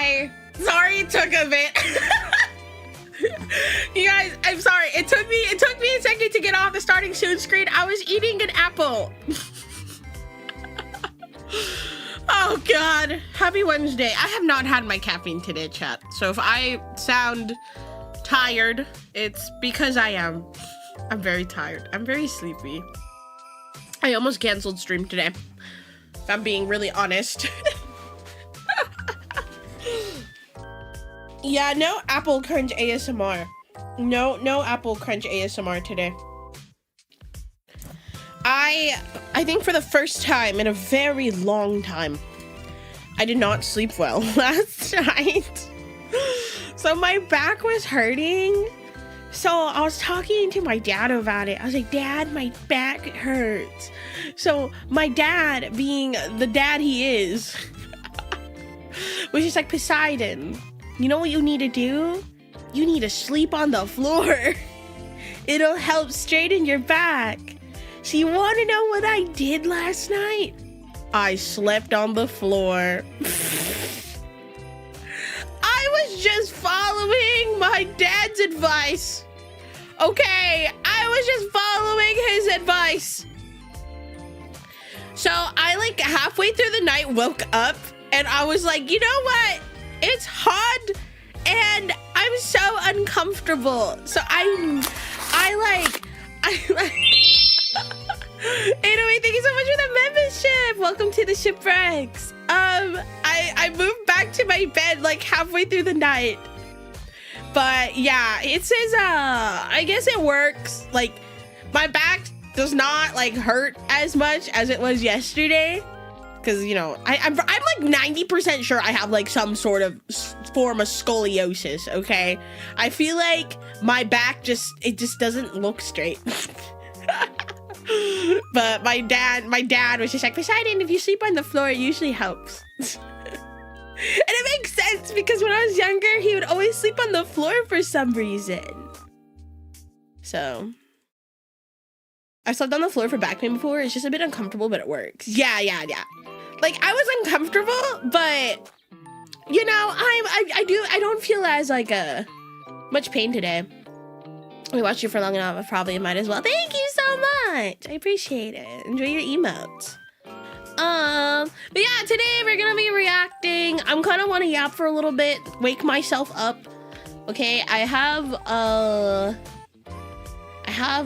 Hi. Sorry it took a bit. You guys, I'm sorry. It took me a second to get off the starting soon screen. I was eating an apple. Oh God. Happy Wednesday. I have not had my caffeine today, chat. So if I sound tired, it's because I am. I'm very tired. I'm very sleepy. I almost canceled stream today, if I'm being really honest. Yeah, no apple crunch ASMR. No apple crunch ASMR today. I think for the first time in a very long time, I did not sleep well last night. So my back was hurting. So I was talking to my dad about it. I was like, Dad, my back hurts. So my dad, being the dad he is, was just like, Poseidon, you know what you need to do? You need to sleep on the floor. It'll help straighten your back. So you want to know what I did last night? I slept on the floor. I was just following my dad's advice. Okay, I was just following his advice. So I like halfway through the night woke up and I was like, you know what? It's hot and I'm so uncomfortable. So I like anyway, thank you so much for the membership. Welcome to the shipwrecks. I moved back to my bed like halfway through the night. But yeah, it says I guess it works. Like my back does not like hurt as much as it was yesterday. Cause you know, I'm like 90% sure I have like some sort of form of scoliosis, okay? I feel like my back just doesn't look straight. But my dad was just like, Poseidon, if you sleep on the floor, it usually helps. And it makes sense because when I was younger, he would always sleep on the floor for some reason. So I've slept on the floor for back pain before. It's just a bit uncomfortable, but it works. Yeah. Like I was uncomfortable, but you know, I don't feel as like much pain today. We watched you for long enough. I probably might as well. Thank you so much. I appreciate it. Enjoy your emotes. But yeah, today we're gonna be reacting. I'm kind of want to yap for a little bit, wake myself up. Okay, I have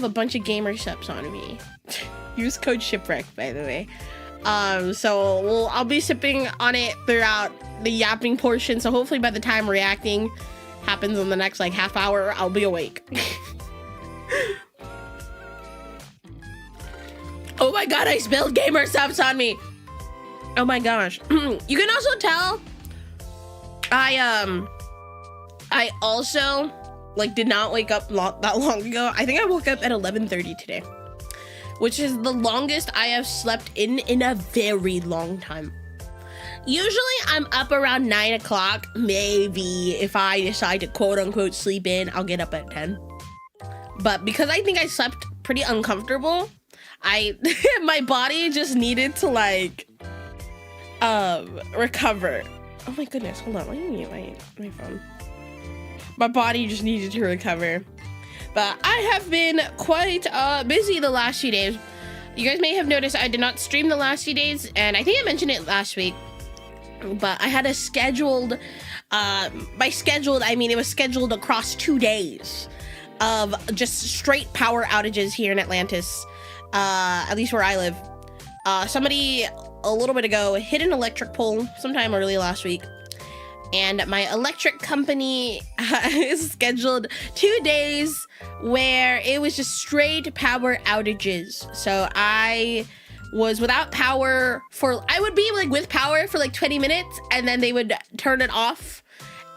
a bunch of gamer subs on me. Use code shipwreck, by the way. So I'll be sipping on it throughout the yapping portion. So hopefully by the time reacting happens in the next like half hour, I'll be awake. Oh my God, I spilled gamer subs on me. Oh my gosh. You can also tell I also like did not wake up that long ago. I think I woke up at 11:30 today, which is the longest I have slept in a very long time. Usually I'm up around 9 o'clock. Maybe if I decide to quote unquote sleep in, I'll get up at 10. But because I think I slept pretty uncomfortable, my body just needed to like recover. Oh my goodness, hold on, let me mute my phone. My body just needed to recover. But I have been quite busy the last few days. You guys may have noticed I did not stream the last few days, and I think I mentioned it last week. But I had a scheduled, by scheduled, I mean it was scheduled across 2 days of just straight power outages here in Atlantis, at least where I live. Somebody a little bit ago hit an electric pole sometime early last week. And my electric company is scheduled 2 days where it was just straight power outages. So I was without power I would be like with power for like 20 minutes and then they would turn it off.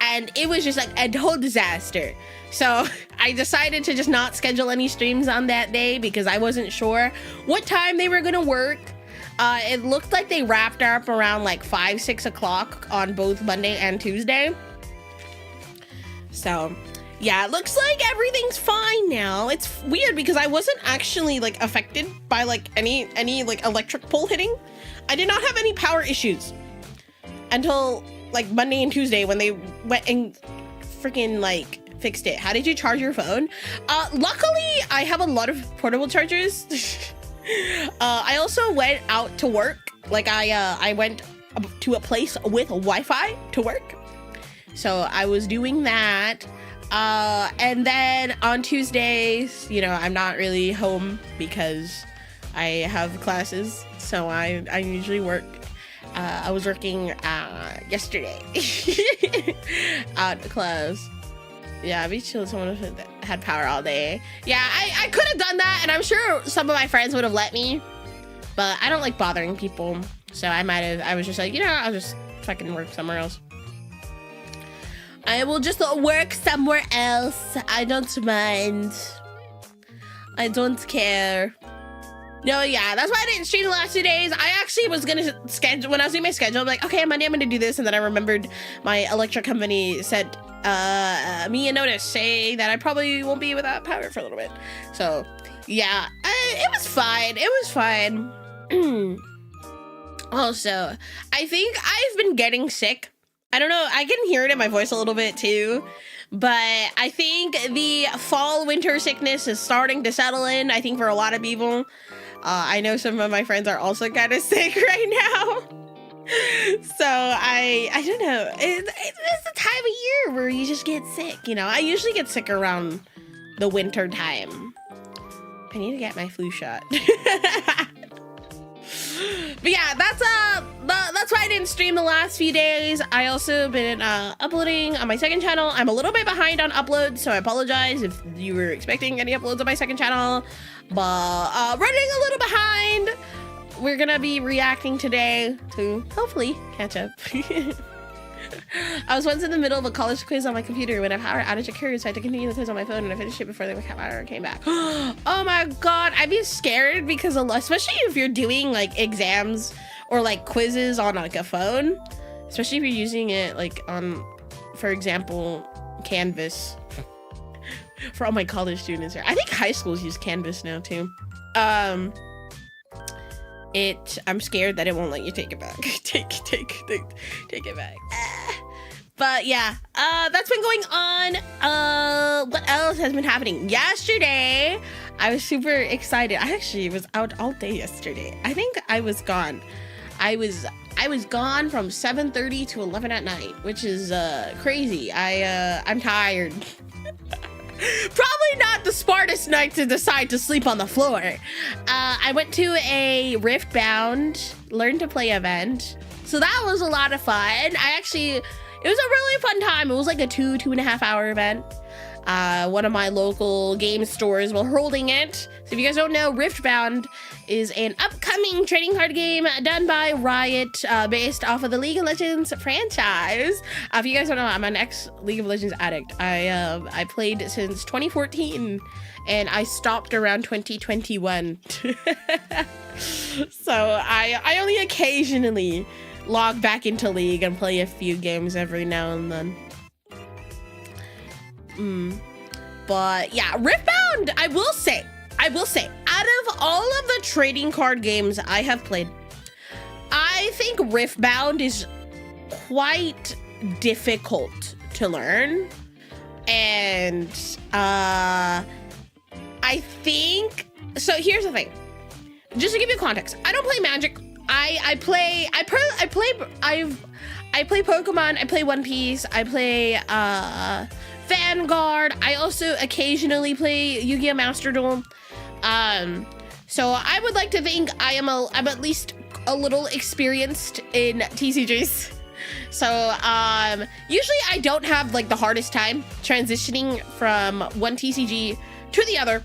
And it was just like a whole disaster. So I decided to just not schedule any streams on that day because I wasn't sure what time they were gonna work. It looked like they wrapped up around like 5-6 o'clock on both Monday and Tuesday. So yeah, it looks like everything's fine now. It's weird because I wasn't actually like affected by like any like electric pole hitting. I did not have any power issues until like Monday and Tuesday when they went and freaking like fixed it. How did you charge your phone? Luckily I have a lot of portable chargers. I also went out to work. Like I went to a place with Wi-Fi to work. So I was doing that. And then on Tuesdays, you know, I'm not really home because I have classes. So I usually work. I was working yesterday at the class. Yeah, I'd be chill if someone had power all day. Yeah, I could have done that, and I'm sure some of my friends would have let me, but I don't like bothering people. So I was just like, you know, I'll just fucking work somewhere else. I will just work somewhere else. I don't mind. I don't care. No, yeah, that's why I didn't stream the last 2 days. I actually was gonna schedule, when I was doing my schedule, I'm like, okay, Monday I'm gonna do this, and then I remembered my electric company sent me a notice saying that I probably won't be without power for a little bit. So, yeah, it was fine. It was fine. Also, I think I've been getting sick. I don't know, I can hear it in my voice a little bit too. But I think the fall-winter sickness is starting to settle in, I think, for a lot of people. I know some of my friends are also kind of sick right now. So I don't know. It's the time of year where you just get sick, you know. I usually get sick around the winter time. I need to get my flu shot. But yeah, that's why I didn't stream the last few days. I also been uploading on my second channel. I'm a little bit behind on uploads, so I apologize if you were expecting any uploads on my second channel. But running a little behind. We're gonna be reacting today to hopefully catch up. I was once in the middle of a college quiz on my computer when a power outage occurred, so I had to continue the quiz on my phone, and I finished it before the power came back. Oh my god, I'd be scared because especially if you're doing like exams or like quizzes on like a phone, especially if you're using it like on, for example, Canvas. For all my college students here, I think high schools use Canvas now too. I'm scared that it won't let you take it back. take it back. But yeah, that's been going on. What else has been happening? Yesterday, I was super excited. I actually was out all day yesterday. I think I was gone. I was gone from 7:30 to 11 at night, which is crazy. I'm tired. Probably not the smartest night to decide to sleep on the floor. I went to a Riftbound Learn to Play event. So that was a lot of fun. It was a really fun time. It was like a 2.5 hour event. One of my local game stores were holding it. So if you guys don't know, Riftbound is an upcoming trading card game done by Riot, based off of the League of Legends franchise. If you guys don't know, I'm an ex-League of Legends addict. I played since 2014, and I stopped around 2021. So I only occasionally log back into League and play a few games every now and then. But yeah, Riftbound, I will say, out of all of the trading card games I have played, I think Riftbound is quite difficult to learn. And I think, so here's the thing. Just to give you context, I don't play Magic. I play Pokemon, I play One Piece, I play Vanguard. I also occasionally play Yu-Gi-Oh! Master Duel. So I would like to think I'm at least a little experienced in TCGs. So usually I don't have like the hardest time transitioning from one TCG to the other.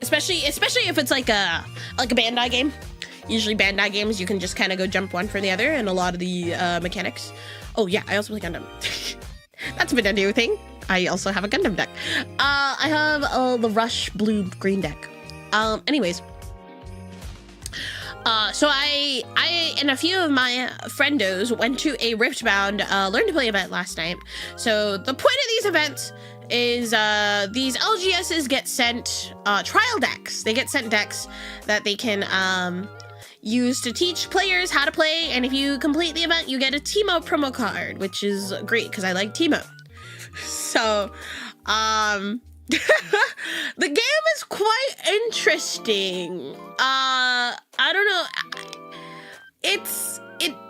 Especially if it's like a Bandai game. Usually Bandai games, you can just kind of go jump one for the other, and a lot of the mechanics. Oh yeah, I also play Gundam. That's a Nintendo thing. I also have a Gundam deck. I have the Rush Blue-Green deck. Anyways. So I and a few of my friendos went to a Riftbound Learn to Play event last night. So the point of these events is these LGSs get sent trial decks. They get sent decks that they can used to teach players how to play, and if you complete the event, you get a Teemo promo card, which is great because I like Teemo. So, the game is quite interesting. I don't know. It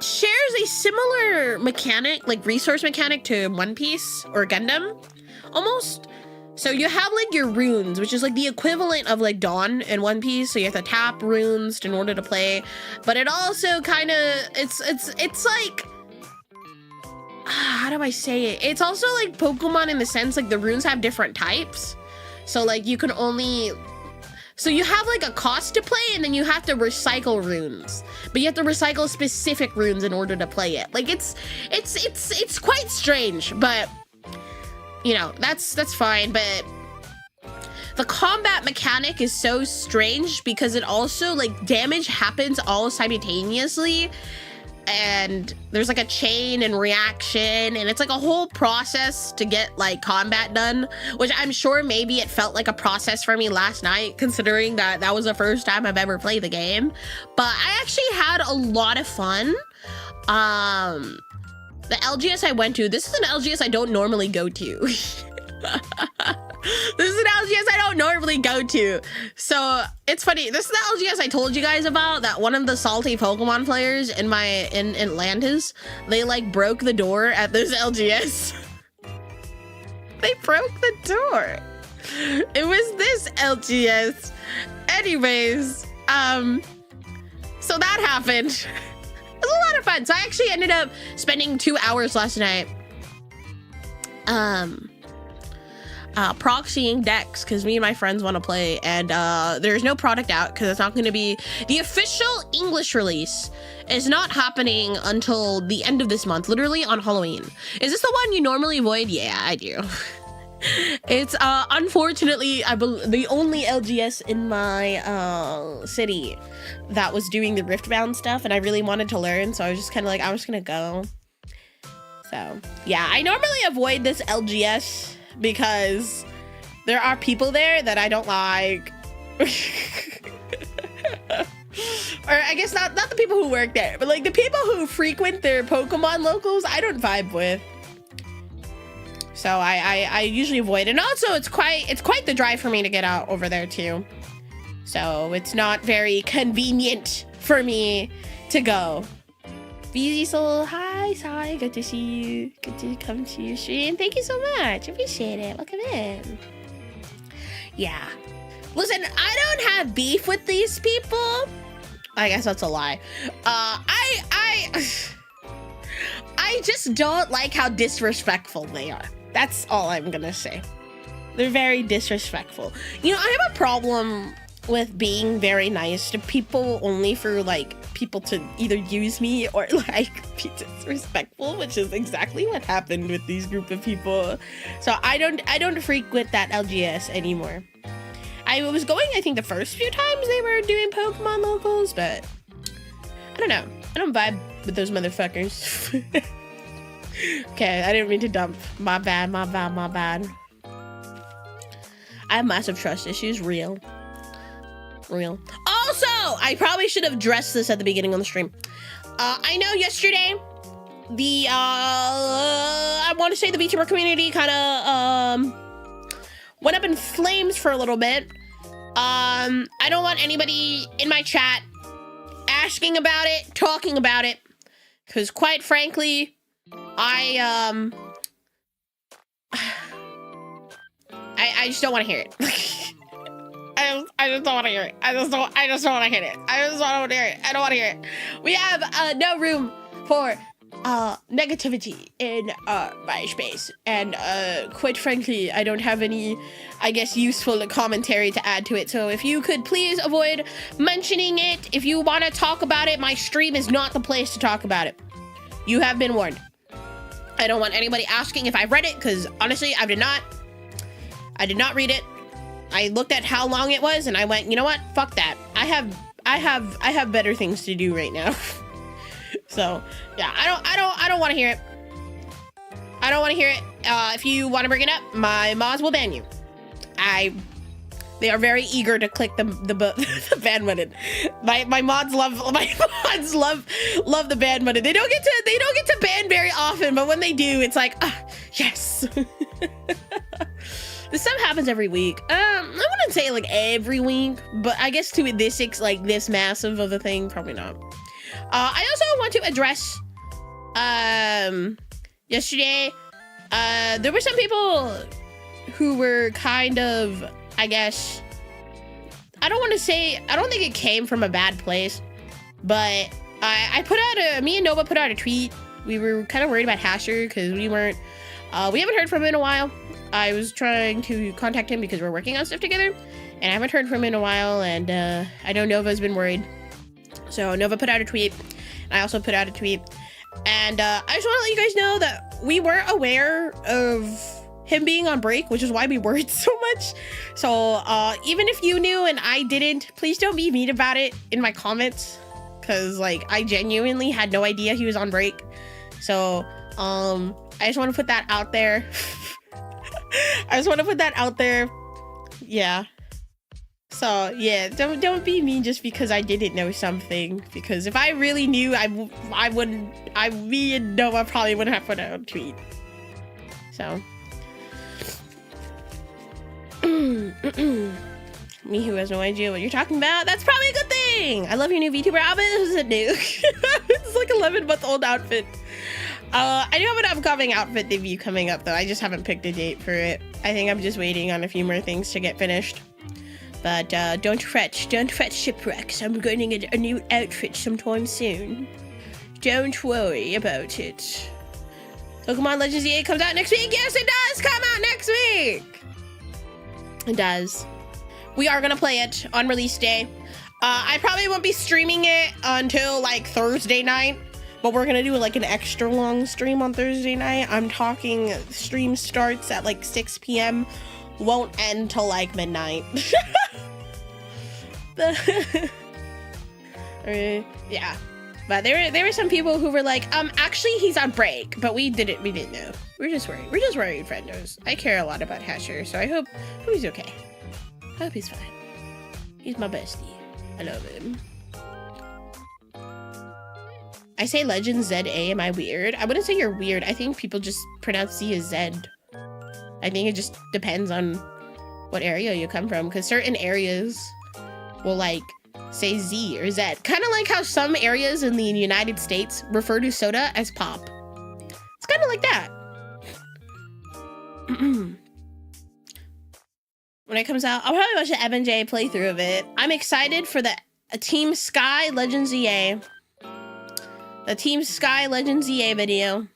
shares a similar mechanic, like resource mechanic, to One Piece or Gundam, almost. So you have like your runes, which is like the equivalent of like Dawn in One Piece. So you have to tap runes in order to play, but it also kind of it's like, how do I say it? It's also like Pokemon in the sense like the runes have different types. So like you can only, so you have like a cost to play, and then you have to recycle runes, but you have to recycle specific runes in order to play it. Like it's quite strange, but you know, that's fine. But the combat mechanic is so strange because it also like damage happens all simultaneously, and there's like a chain and reaction, and it's like a whole process to get like combat done, which I'm sure maybe it felt like a process for me last night, considering that that was the first time I've ever played the game. But I actually had a lot of fun. The LGS I went to, this is an LGS I don't normally go to. This is an LGS I don't normally go to. So it's funny. This is the LGS I told you guys about, that one of the salty Pokemon players in Atlantis, they like broke the door at this LGS. They broke the door. It was this LGS. Anyways, so that happened. It was a lot of fun. So I actually ended up spending 2 hours last night proxying decks because me and my friends want to play, and there's no product out because it's not going to be, the official English release is not happening until the end of this month, literally on Halloween. Is this the one you normally avoid? Yeah, I do. It's unfortunately the only LGS in my city that was doing the Riftbound stuff, and I really wanted to learn, so I was just kind of like, I'm just gonna go. So yeah, I normally avoid this LGS because there are people there that I don't like. Or I guess not the people who work there, but like the people who frequent their Pokemon locals, I don't vibe with. So I usually avoid, and also it's quite the drive for me to get out over there too. So it's not very convenient for me to go. BZ Soul, hi, Sai, good to see you. Good to come to your stream. Thank you so much. Appreciate it. Welcome in. Yeah. Listen, I don't have beef with these people. I guess that's a lie. I just don't like how disrespectful they are. That's all I'm gonna say. They're very disrespectful. You know, I have a problem with being very nice to people only for like people to either use me or like be disrespectful, which is exactly what happened with these group of people. So I don't frequent that LGS anymore. I was going, I think, the first few times they were doing Pokemon locals, but I don't know. I don't vibe with those motherfuckers. Okay, I didn't mean to dump. My bad. I have massive trust issues, real. Also, I probably should have addressed this at the beginning of the stream. I know yesterday, I want to say the VTuber community kind of, went up in flames for a little bit. I don't want anybody in my chat asking about it, talking about it, because quite frankly, I just don't want to hear it. I just don't want to hear it. I just don't want to hear it. I don't want to hear it. We have no room for negativity in my space, and quite frankly, I don't have any, I guess, useful commentary to add to it. So if you could please avoid mentioning it. If you want to talk about it, my stream is not the place to talk about it. You have been warned. I don't want anybody asking if I've read it, because honestly, I did not read it. I looked at how long it was, and I went, you know what? Fuck that. I have better things to do right now. So yeah, I don't want to hear it. I don't want to hear it. If you want to bring it up, my mods will ban you. I They are very eager to click the ban button. My mods love the ban button. They don't get to ban very often, but when they do, it's like, yes. This stuff happens every week. I wouldn't say like every week, but I guess to this massive of a thing, probably not. I also want to address yesterday, there were some people who were kind of, I guess, I don't think it came from a bad place, but me and Nova put out a tweet. We were kind of worried about Hasher because we haven't heard from him in a while. I was trying to contact him because we're working on stuff together, and I haven't heard from him in a while, and I know Nova's been worried. So Nova put out a tweet, and I also put out a tweet, and I just want to let you guys know that we weren't aware of him being on break, which is why we worried so much. So even if you knew and I didn't, please don't be mean about it in my comments, because like I genuinely had no idea he was on break. So I just want to put that out there. Yeah. So yeah, don't be mean just because I didn't know something, because if I really knew, me and Noah probably wouldn't have put out a tweet. So me who has no idea what you're talking about, that's probably a good thing. I love your new VTuber outfit. This is a new it's like 11-month-old outfit. I do have an upcoming outfit debut coming up though. I just haven't picked a date for it. I think I'm just waiting on a few more things to get finished. But don't fret shipwrecks. I'm going to get a new outfit sometime soon. Don't worry about it. Pokemon Legends EA comes out next week. Yes, it does come out next week. It does. We are gonna play it on release day. I probably won't be streaming it until like Thursday night, but we're gonna do like an extra long stream on Thursday night. I'm talking stream starts at like 6 p.m. won't end till like midnight. Yeah, but there were some people who were like, actually he's on break, but we didn't know. We're just worried, friendos. I care a lot about Hasher, so I hope he's okay. I hope he's fine. He's my bestie. I love him. I say Legend ZA, am I weird? I wouldn't say you're weird. I think people just pronounce Z as Z. I think it just depends on what area you come from, because certain areas will like say Z or Z. Kind of like how some areas in the United States refer to soda as pop. It's kind of like that. When it comes out, I'll probably watch the MandJTV playthrough of it. I'm excited for the Team Sky Legends EA. The Team Sky Legends EA video.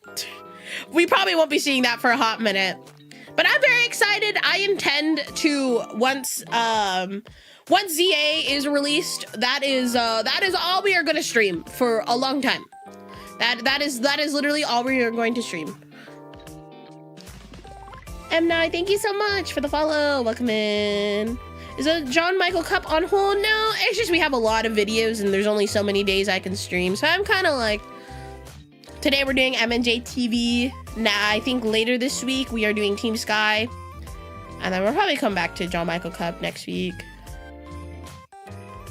We probably won't be seeing that for a hot minute. But I'm very excited. I intend to, once ZA is released, that is all we are going to stream for a long time. That is literally all we are going to stream. M9, thank you so much for the follow. Welcome in. Is a John Michael Cup on hold? No, it's just we have a lot of videos and there's only so many days I can stream. So I'm kind of like, today we're doing MandJTV. Nah, I think later this week we are doing Team Sky. And then we'll probably come back to John Michael Cup next week.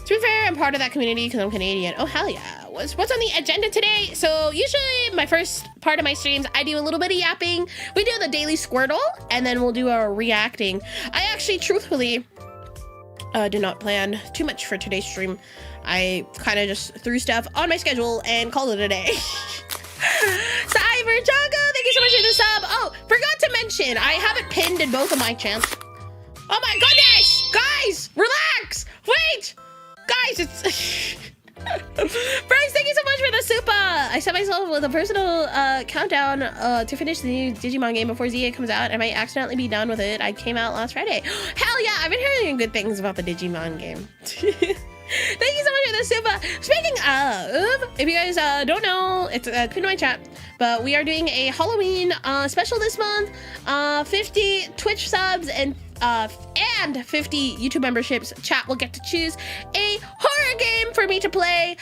To be fair, I'm part of that community because I'm Canadian. Oh, hell yeah. What's on the agenda today? So usually my first part of my streams, I do a little bit of yapping. We do the daily Squirtle, and then we'll do our reacting. I actually, truthfully, did not plan too much for today's stream. I kind of just threw stuff on my schedule and called it a day. Cyber Chaga, thank you so much for the sub. Oh, forgot to mention, I have it pinned in both of my channels. Oh my goodness! Guys, relax! Wait! Guys, it's... Bryce, thank you so much for the super! I set myself with a personal countdown to finish the new Digimon game before ZA comes out. I might accidentally be done with it. I came out last Friday. Hell yeah, I've been hearing good things about the Digimon game. Thank you so much for the super. Speaking of, if you guys don't know, it's pinned in my chat, but we are doing a Halloween special this month. 50 Twitch subs and and 50 YouTube memberships, chat will get to choose a horror game for me to play.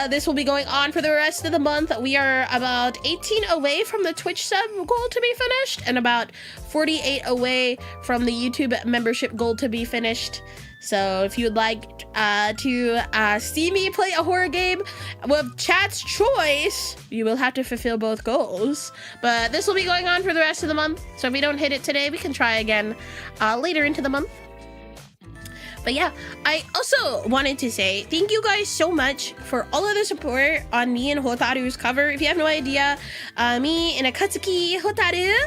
This will be going on for the rest of the month. We are about 18 away from the Twitch sub goal to be finished and about 48 away from the YouTube membership goal to be finished. So if you would like to see me play a horror game with chat's choice, you will have to fulfill both goals. But this will be going on for the rest of the month. So if we don't hit it today, we can try again later into the month. But yeah, I also wanted to say thank you guys so much for all of the support on me and Hotaru's cover. If you have no idea, me and Akatsuki Hotaru,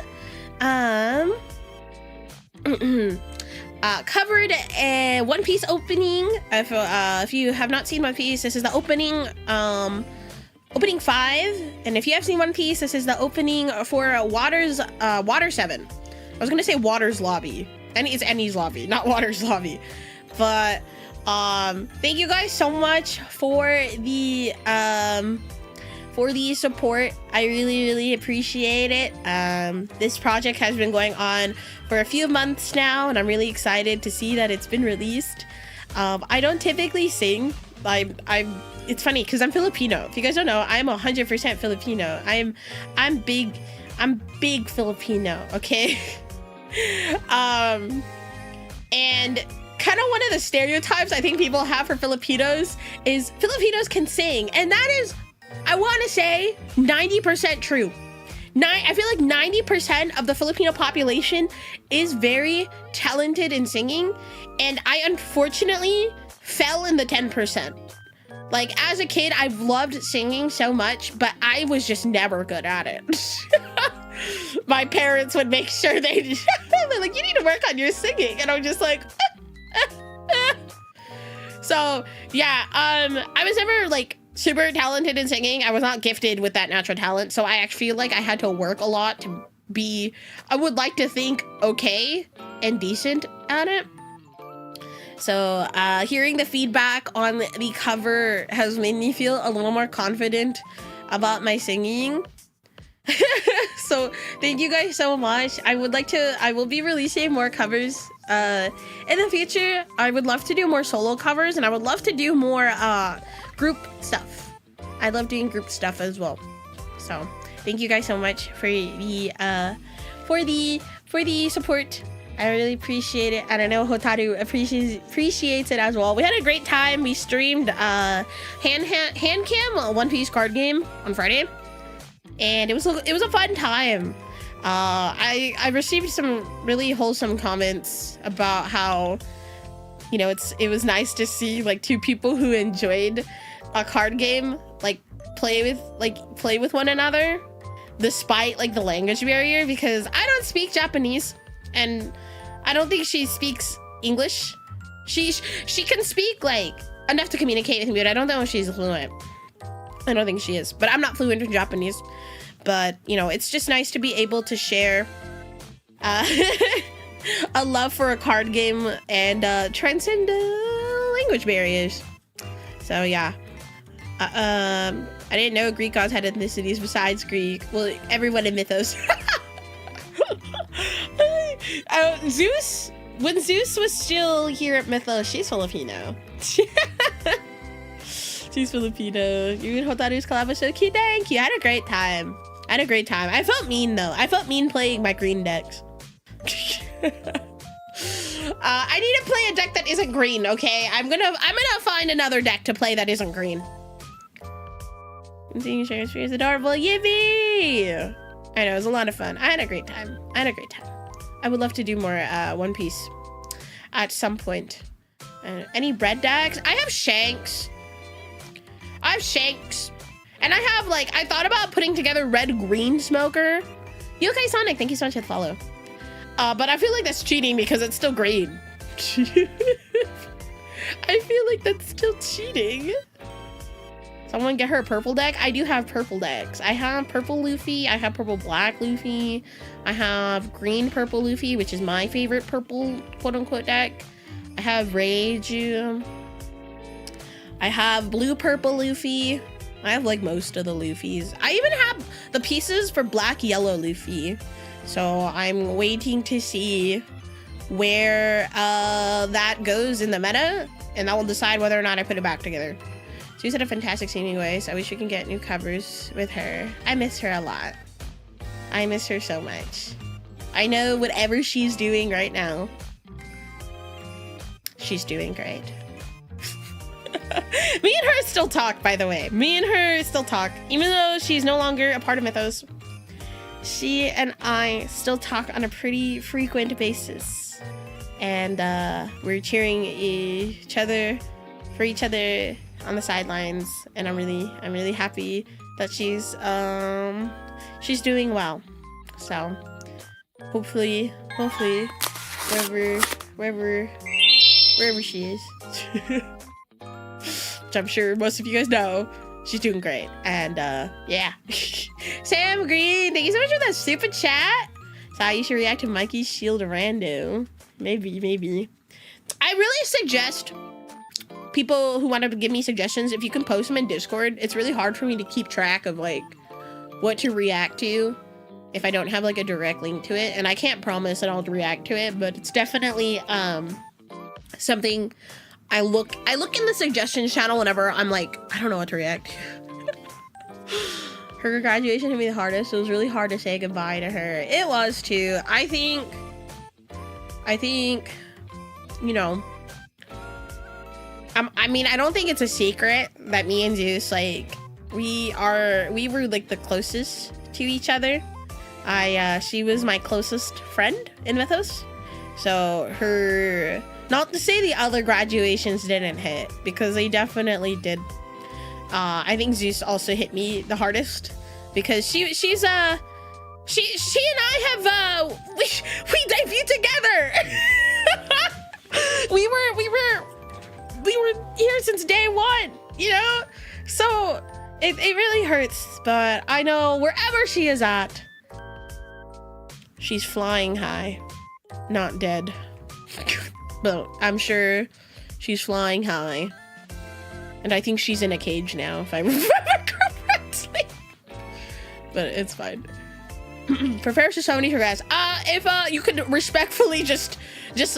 covered a One Piece opening. If you have not seen One Piece, this is the opening 5, and if you have seen One Piece, this is the opening for Water 7. I was gonna say Water's Lobby, and it's Annie's Lobby, not Water's Lobby. But thank you guys so much for the support. I really appreciate it. This project has been going on for a few months now, and I'm really excited to see that it's been released. I don't typically sing. It's funny because I'm Filipino. If you guys don't know, I'm 100% Filipino. I'm big Filipino, okay? And kind of one of the stereotypes I think people have for Filipinos is Filipinos can sing, and that is, I want to say, 90% true. I feel like 90% of the Filipino population is very talented in singing, and I unfortunately fell in the 10%. Like, as a kid, I've loved singing so much, but I was just never good at it. My parents would make sure they're like, you need to work on your singing, and I'm just like, So, yeah, I was never, like, super talented in singing. I was not gifted with that natural talent, so I actually feel like I had to work a lot to be, I would like to think, okay and decent at it. So hearing the feedback on the cover has made me feel a little more confident about my singing. So thank you guys so much. I will be releasing more covers in the future. I would love to do more solo covers, and I would love to do more group stuff. I love doing group stuff as well. So thank you guys so much for the support. I really appreciate it, and I know Hotaru appreciates it as well. We had a great time. We streamed hand cam, a One Piece card game on Friday, and it was a fun time. I received some really wholesome comments about how, you know, it was nice to see like two people who enjoyed a card game like play with one another despite like the language barrier, because I don't speak Japanese and I don't think she speaks English. She can speak like enough to communicate with me, but I don't know if she's fluent. I don't think she is, but I'm not fluent in Japanese. But you know, it's just nice to be able to share a love for a card game and transcend language barriers. So yeah, I didn't know Greek gods had ethnicities besides Greek. Well, everyone in Mythos. Zeus, when Zeus was still here at Mythos, she's Filipino. She's Filipino. You and Hotaru's collab was so cute. Thank you. I had a great time. I felt mean though. I felt mean playing my green decks. I need to play a deck that isn't green, okay? I'm gonna find another deck to play that isn't green. Seeing Sharon's face is adorable. Yippee! I know, it was a lot of fun. I had a great time. I would love to do more One Piece at some point. Any bread decks? I have Shanks. And I have, like, I thought about putting together red-green smoker. Yokai Sonic, thank you so much for the follow. But I feel like that's cheating because it's still green. I feel like that's still cheating. Someone get her a purple deck? I do have purple decks. I have purple Luffy. I have purple black Luffy. I have green purple Luffy, which is my favorite purple quote-unquote deck. I have Rage. I have blue purple Luffy. I have like most of the Luffys. I even have the pieces for black yellow Luffy. So I'm waiting to see where that goes in the meta, and that will decide whether or not I put it back together. She's had a fantastic scene anyways. I wish we can get new covers with her. I miss her a lot. I miss her so much. I know whatever she's doing right now, she's doing great. Me and her still talk, by the way. Me and her still talk. Even though she's no longer a part of Mythos, she and I still talk on a pretty frequent basis. And we're cheering each other for each other on the sidelines, and I'm really happy that she's doing well. So hopefully wherever she is, which I'm sure most of you guys know, she's doing great. And yeah. Sam Green, thank you so much for that super chat. So you should react to Mikey's Shield Rando. Maybe. I really suggest people who want to give me suggestions, if you can post them in Discord. It's really hard for me to keep track of like what to react to if I don't have like a direct link to it, and I can't promise that I'll react to it, but it's definitely something I look in the suggestions channel whenever I'm like, I don't know what to react to. Her graduation hit me the hardest. It was really hard to say goodbye to her. It was too. I think you know, I mean, I don't think it's a secret that me and Zeus, like, we were like the closest to each other. She was my closest friend in Mythos. So her, not to say the other graduations didn't hit, because they definitely did. I think Zeus also hit me the hardest because she and I have we debuted together. we were here since day one, you know? So it really hurts, but I know wherever she is at, she's flying high, not dead. But I'm sure she's flying high. And I think she's in a cage now, if I remember correctly. But it's fine. Prepare for so many congrats. If you could respectfully just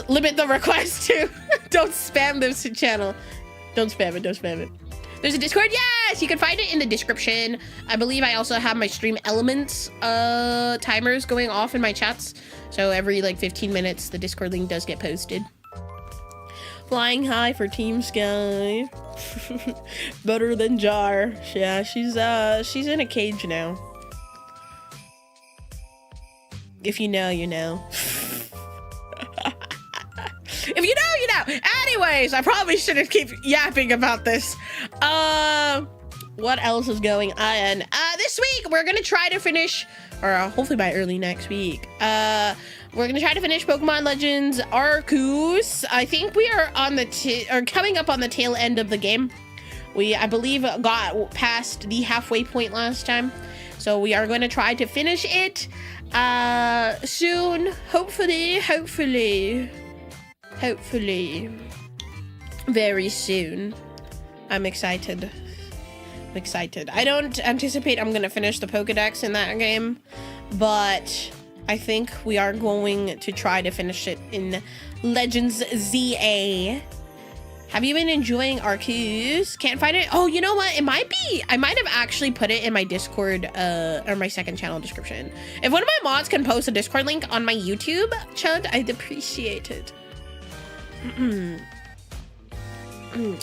limit the request to don't spam this channel. Don't spam it. There's a Discord. Yes, you can find it in the description. I believe I also have my stream elements timers going off in my chats. So every like 15 minutes, the Discord link does get posted. Flying high for Team Sky. Better than Jar. Yeah, she's in a cage now. If you know, you know. If you know, you know. Anyways, I probably shouldn't keep yapping about this. What else is going on? This week we're gonna try to finish, or hopefully by early next week, we're gonna try to finish Pokemon Legends Arceus. I think we are on coming up on the tail end of the game. We, I believe, got past the halfway point last time, so we are going to try to finish it soon. Hopefully, very soon. I'm excited. I don't anticipate I'm gonna finish the Pokedex in that game, but I think we are going to try to finish it in Legends ZA. Have you been enjoying Arceus? Can't find it. Oh, you know what? It might be. I might have actually put it in my Discord or my second channel description. If one of my mods can post a Discord link on my YouTube, Chud, I'd appreciate it.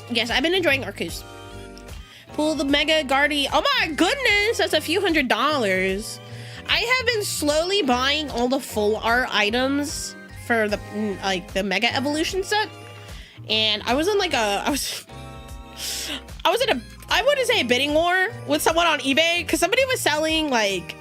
Yes, I've been enjoying Arceus. Pull the Mega Guardi. Oh my goodness, that's a few $100s. I have been slowly buying all the full art items for the Mega Evolution set. And I was in like I was in a, I wouldn't say a bidding war with someone on eBay, because somebody was selling like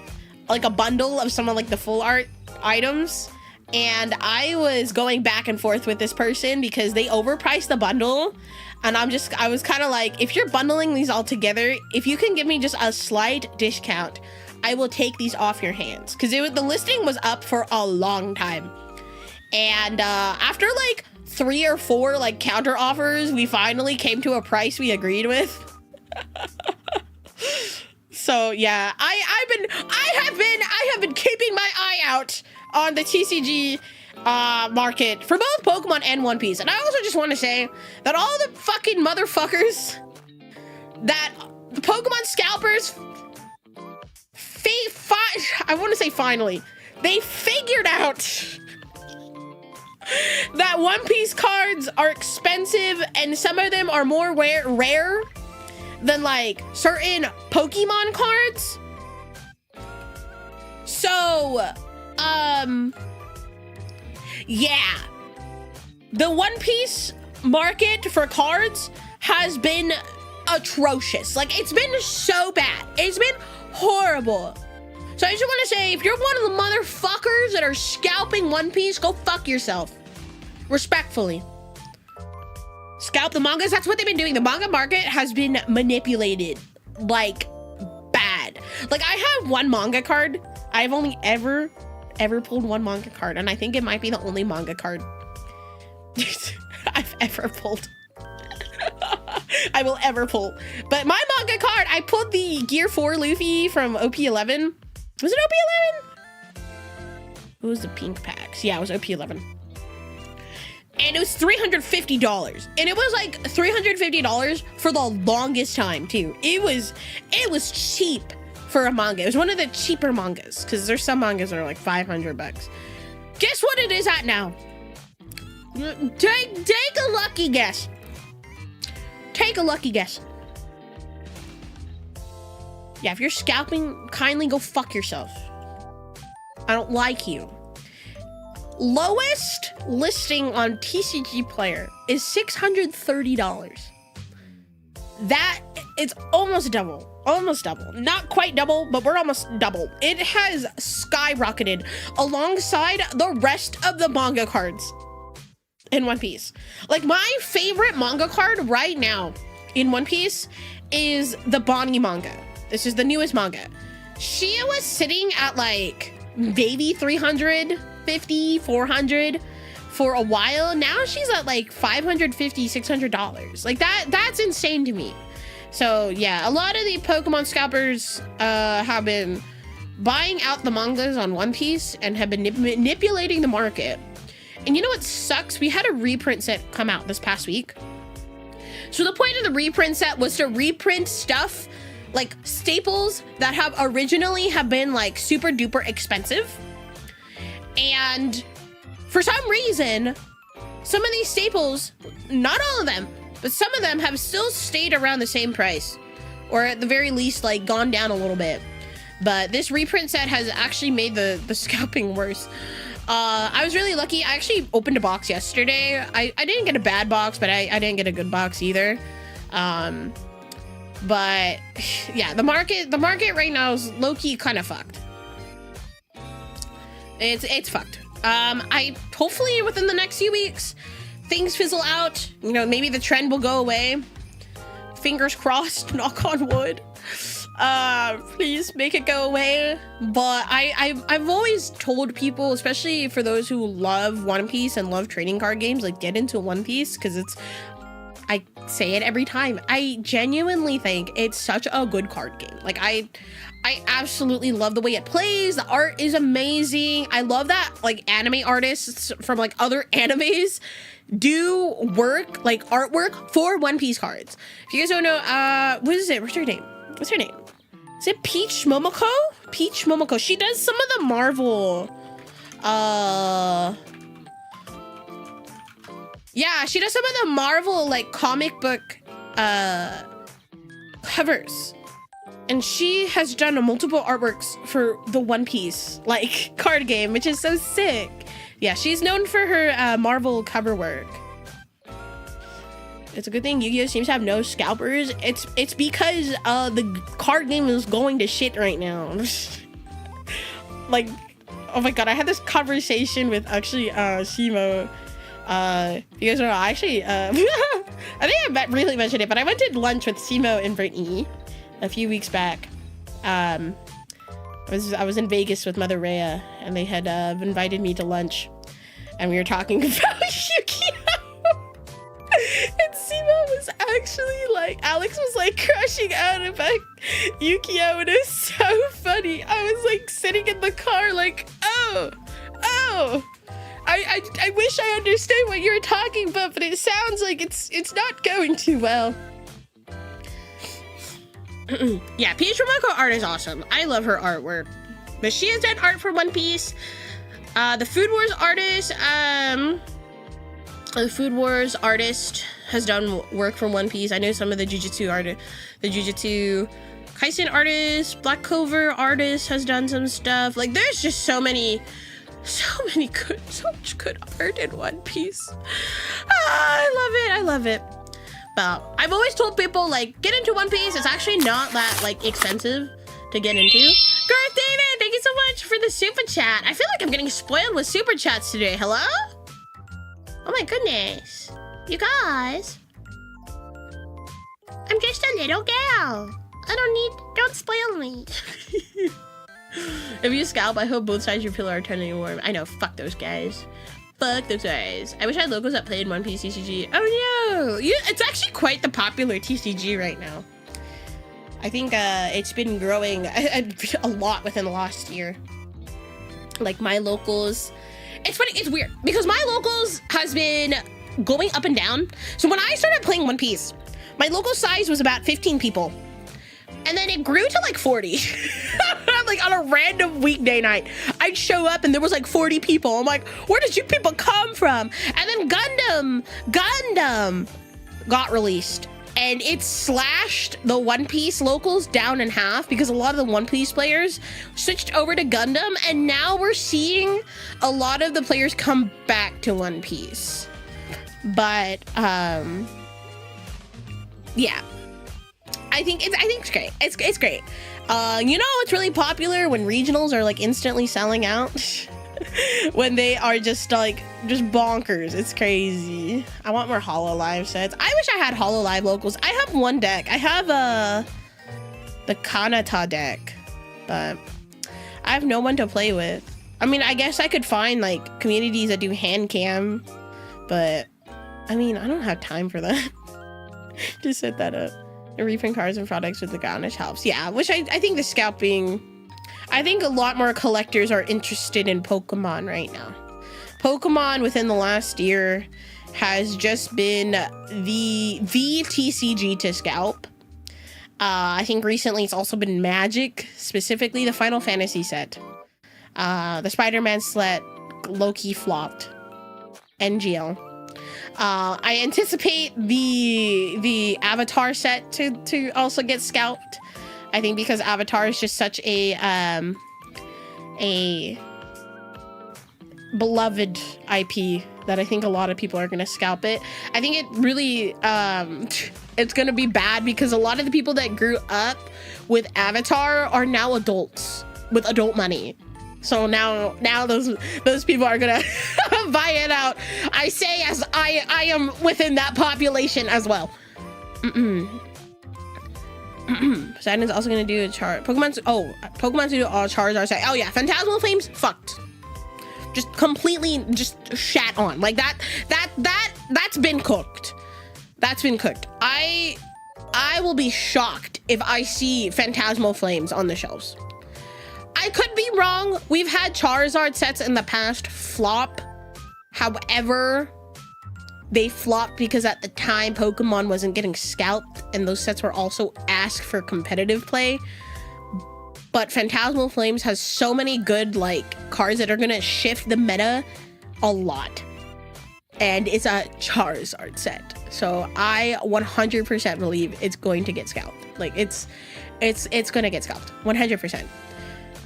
a bundle of some of like the full art items, and I was going back and forth with this person because they overpriced the bundle, and I was kind of like, if you're bundling these all together, if you can give me just a slight discount, I will take these off your hands, because the listing was up for a long time. And after like 3 or 4 like counter offers, we finally came to a price we agreed with. So yeah, I have been keeping my eye out on the TCG market for both Pokemon and One Piece. And I also just want to say that all the fucking motherfuckers that the Pokemon scalpers I want to say finally, they figured out that One Piece cards are expensive and some of them are more rare than like certain Pokemon cards. So, yeah, the One Piece market for cards has been atrocious. Like, it's been so bad. It's been horrible. So I just want to say, if you're one of the motherfuckers that are scalping One Piece, go fuck yourself. Respectfully. Scalp the mangas. That's what they've been doing. The manga market has been manipulated like bad. Like, I have one manga card. I've only ever pulled one manga card, and I think it might be the only manga card I've ever pulled. I will ever pull. But my manga card, I pulled the Gear 4 Luffy from OP11. Was it OP11? What was the pink packs? Yeah, it was OP11. And it was $350. And it was like $350 for the longest time too. It was cheap for a manga. It was one of the cheaper mangas, because there's some mangas that are like 500 bucks. Guess what it is at now? Take a lucky guess. Take a lucky guess. Yeah, if you're scalping, kindly go fuck yourself. I don't like you. Lowest listing on TCG Player is $630. That is almost double. Almost double. Not quite double, but we're almost double. It has skyrocketed alongside the rest of the manga cards in One Piece. Like, my favorite manga card right now in One Piece is the Bonnie manga. This is the newest manga. She was sitting at like maybe 350, 400 for a while. Now she's at like $550, $600. Like, that's insane to me. So yeah, a lot of the Pokemon scalpers have been buying out the mangas on One Piece and have been manipulating the market. And you know what sucks? We had a reprint set come out this past week. So the point of the reprint set was to reprint stuff like staples that have originally been like super duper expensive. And for some reason, some of these staples, not all of them, but some of them have still stayed around the same price, or at the very least like gone down a little bit. But this reprint set has actually made the scalping worse. I was really lucky. I actually opened a box yesterday. I didn't get a bad box, but I didn't get a good box either. But yeah, the market right now is low-key kind of fucked. It's fucked. I hopefully within the next few weeks things fizzle out. You know, maybe the trend will go away. Fingers crossed, knock on wood. Please make it go away. But I've always told people, especially for those who love One Piece and love trading card games, like, get into One Piece, because it's, I say it every time, I genuinely think it's such a good card game. Like, I absolutely love the way it plays. The art is amazing. I love that like anime artists from like other animes do work, like artwork for One Piece cards. If you guys don't know, what is it? What's her name? What's her name? Is it Peach Momoko? Peach Momoko. She does some of the Marvel, yeah, she does some of the Marvel like comic book covers. And she has done multiple artworks for the One Piece like card game, which is so sick. Yeah, she's known for her Marvel cover work. It's a good thing Yu-Gi-Oh seems to have no scalpers. It's because the card game is going to shit right now. Like, oh my god, I had this conversation with actually Simo. You guys know, I actually I think I really mentioned it, but I went to lunch with Simo and Brittany a few weeks back. I was in Vegas with Mother Rhea, and they had invited me to lunch, and we were talking about Yu-Gi-Oh! And Simo was actually like, Alex was like crushing out about Yu-Gi-Oh! And it was so funny. I was like sitting in the car like, oh, I wish I understood what you're talking about, but it sounds like it's not going too well. Yeah, Peach Romako art is awesome. I love her artwork. But she has done art for One Piece. The Food Wars artist has done work for One Piece. I know some of the Jujutsu Kaisen artist, Black Clover artist has done some stuff. Like, there's just so much good art in One Piece. I love it. But I've always told people, like, get into One Piece. It's actually not that, like, expensive to get into. Garth David, thank you so much for the super chat. I feel like I'm getting spoiled with super chats today. Hello? Oh my goodness. You guys. I'm just a little girl. Don't spoil me. If you scalp, I hope both sides of your pillow are turning warm. I know, fuck those guys. Fuck those guys. I wish I had locals that played One Piece TCG. Oh no! It's actually quite the popular TCG right now. I think it's been growing a lot within the last year. Like, my locals... It's funny, it's weird, because my locals has been going up and down. So when I started playing One Piece, my local size was about 15 people. And then it grew to like 40. Like, on a random weekday night, I'd show up and there was like 40 people. I'm like, where did you people come from? And then Gundam got released. And it slashed the One Piece locals down in half because a lot of the One Piece players switched over to Gundam. And now we're seeing a lot of the players come back to One Piece. But, yeah. I think it's great. It's great. You know, it's really popular when regionals are like instantly selling out. When they are just bonkers. It's crazy. I want more Hololive sets. I wish I had Hololive locals. I have one deck. I have the Kanata deck, but I have no one to play with. I mean, I guess I could find like communities that do hand cam, but I mean, I don't have time for that. Just set that up. And reprint cards and products with the garnish helps. Yeah, which I think the scalping, I think a lot more collectors are interested in Pokemon right now. Pokemon within the last year has just been the TCG to scalp. I think recently it's also been Magic, specifically the Final Fantasy set. The Spider-Man set low-key flopped. NGL. I anticipate the Avatar set to also get scalped. I think because Avatar is just such a beloved IP that I think a lot of people are gonna scalp it. I think it really it's gonna be bad because a lot of the people that grew up with Avatar are now adults with adult money. So now those people are gonna buy it out. I say as I am within that population as well. Poseidon's also gonna do a chart. Pokemon's do all Charizard say, oh yeah, Phantasmal Flames fucked. Just completely just shat on. Like that's been cooked. That's been cooked. I will be shocked if I see Phantasmal Flames on the shelves. I could be wrong. We've had Charizard sets in the past flop. However, they flopped because at the time Pokemon wasn't getting scalped and those sets were also asked for competitive play. But Phantasmal Flames has so many good like cards that are gonna shift the meta a lot. And it's a Charizard set. So I 100% believe it's going to get scalped. Like it's gonna get scalped 100%.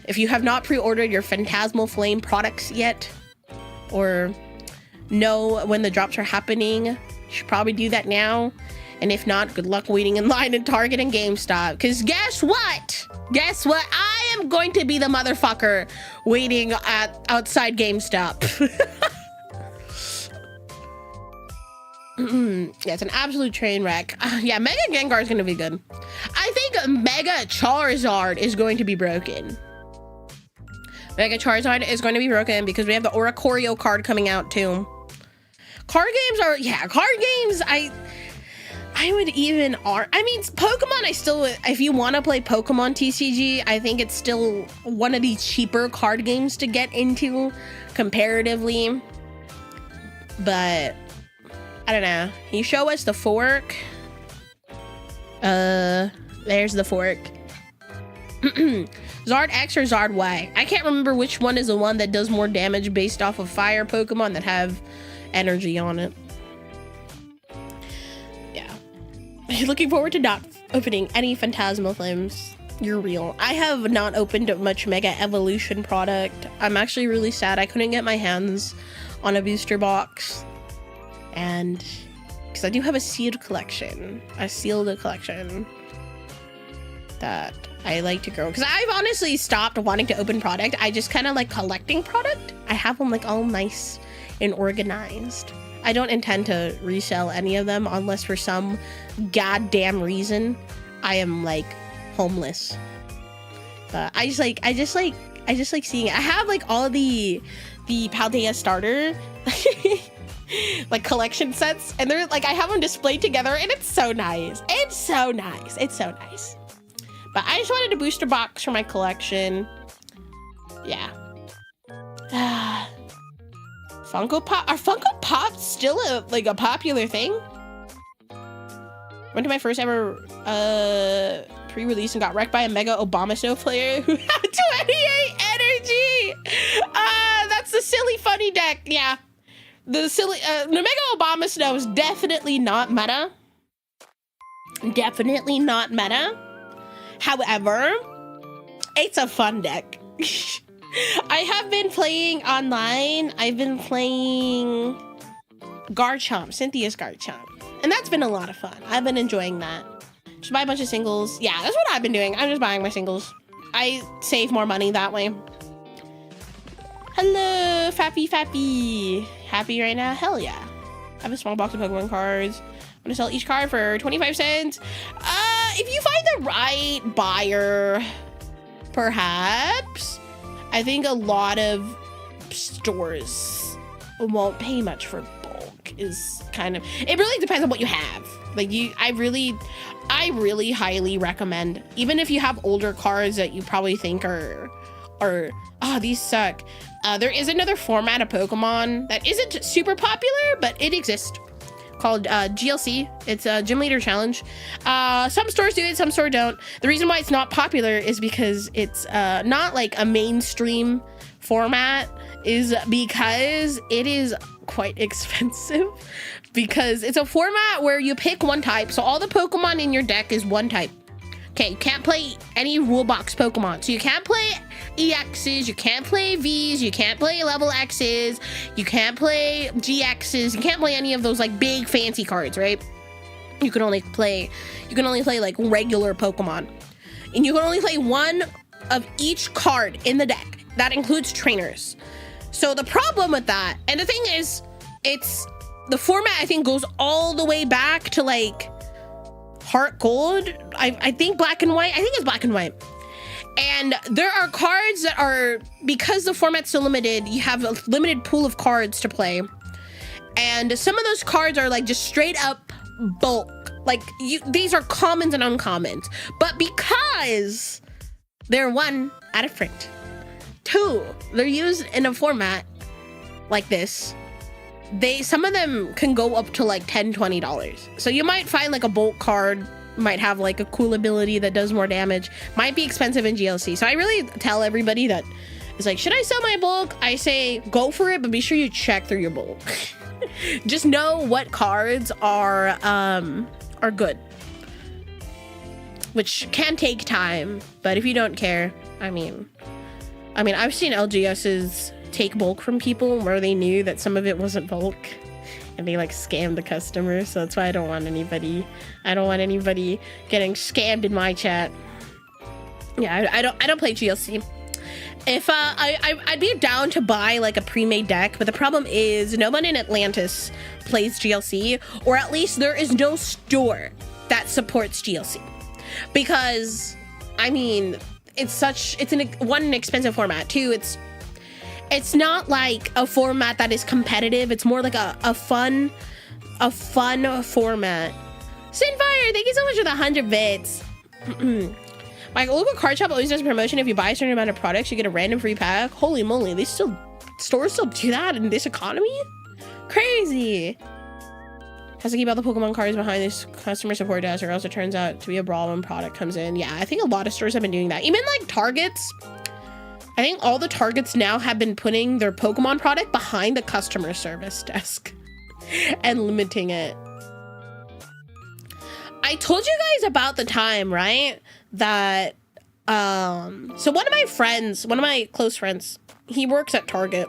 If you have not pre-ordered your Phantasmal Flame products yet, or know when the drops are happening, you should probably do that now. And if not, good luck waiting in line at Target and GameStop. Because guess what? Guess what? I am going to be the motherfucker waiting outside GameStop. Yeah, it's an absolute train wreck. Yeah, Mega Gengar is going to be good. I think Mega Charizard is going to be broken. Mega Charizard is going to be broken because we have the Oricorio card coming out too. Card games are, yeah, card games, I would even, I mean, Pokemon, I still, if you want to play Pokemon TCG, I think it's still one of the cheaper card games to get into comparatively. but I don't know. You show us the fork. There's the fork. Zard X or Zard Y? I can't remember which one is the one that does more damage based off of fire Pokemon that have energy on it. Yeah. Looking forward to not opening any Phantasmal Flames. You're real. I have not opened much Mega Evolution product. I'm actually really sad I couldn't get my hands on a booster box. And because I do have a sealed collection. That I like to grow, because I've honestly stopped wanting to open product. I just kind of like collecting product. I have them like all nice and organized. I don't intend to resell any of them unless for some goddamn reason I am like homeless. But I just like seeing it. I have like all the Paldea starter like collection sets, and they're like, I have them displayed together, and it's so nice. It's so nice. But I just wanted a booster box for my collection. Yeah. Funko Pop. Are Funko Pops still a popular thing? Went to my first ever pre-release and got wrecked by a Mega Obama Snow player who had 28 energy. That's the silly funny deck. Yeah. The Mega Obama Snow is definitely not meta. However, it's a fun deck. I have been playing online. I've been playing Garchomp, Cynthia's Garchomp. And that's been a lot of fun. I've been enjoying that. Just buy a bunch of singles. Yeah, that's what I've been doing. I'm just buying my singles. I save more money that way. Hello, Fappy. Happy right now? Hell yeah. I have a small box of Pokemon cards. I'm gonna sell each card for 25 cents. If you find the right buyer, perhaps. I think a lot of stores won't pay much for bulk. Is kind of, it really depends on what you have. Like I really highly recommend, even if you have older cards that you probably think are these suck. There is another format of Pokemon that isn't super popular, but it exists, called GLC. It's a Gym Leader Challenge. Some stores do it, some stores don't. The reason why it's not popular is because it's not like a mainstream format, is because it is quite expensive, because it's a format where you pick one type. So all the Pokemon in your deck is one type. Okay, you can't play any rule box Pokemon. So you can't play EXs, you can't play Vs, you can't play level Xs, you can't play GXs, you can't play any of those like big fancy cards, right? You can only play like regular Pokemon. And you can only play one of each card in the deck. That includes trainers. So the problem with that, and the thing is, the format I think goes all the way back to like Heart Gold. I think Black and White. I think it's Black and White. And there are cards that are, because the format's so limited, you have a limited pool of cards to play. And some of those cards are like just straight up bulk. Like these are commons and uncommons. But because they're one, out of print. Two, they're used in a format like this. Some of them can go up to like $10, $20. So you might find like a bulk card might have like a cool ability that does more damage, might be expensive in GLC. So I really tell everybody that is like, should I sell my bulk? I say go for it, but be sure you check through your bulk. Just know what cards are good, which can take time, but if you don't care, I mean I've seen LGSs take bulk from people where they knew that some of it wasn't bulk and they like scammed the customer. So that's why I don't want anybody getting scammed in my chat. Yeah, I don't play GLC. If I'd be down to buy like a pre-made deck, but the problem is no one in Atlantis plays GLC, or at least there is no store that supports GLC, because I mean it's an expensive format. Two, it's not like a format that is competitive. It's more like a fun format. Sinfire, thank you so much for the 100 bits. My local card shop always does a promotion. If you buy a certain amount of products, you get a random free pack. Holy moly, stores still do that in this economy? Crazy. Has to keep all the Pokemon cards behind this customer support desk, or else it turns out to be a brawl when product comes in. Yeah, I think a lot of stores have been doing that. Even like Targets. I think all the Targets now have been putting their Pokemon product behind the customer service desk and limiting it. I told you guys about the time, right? That, so one of my close friends, he works at Target.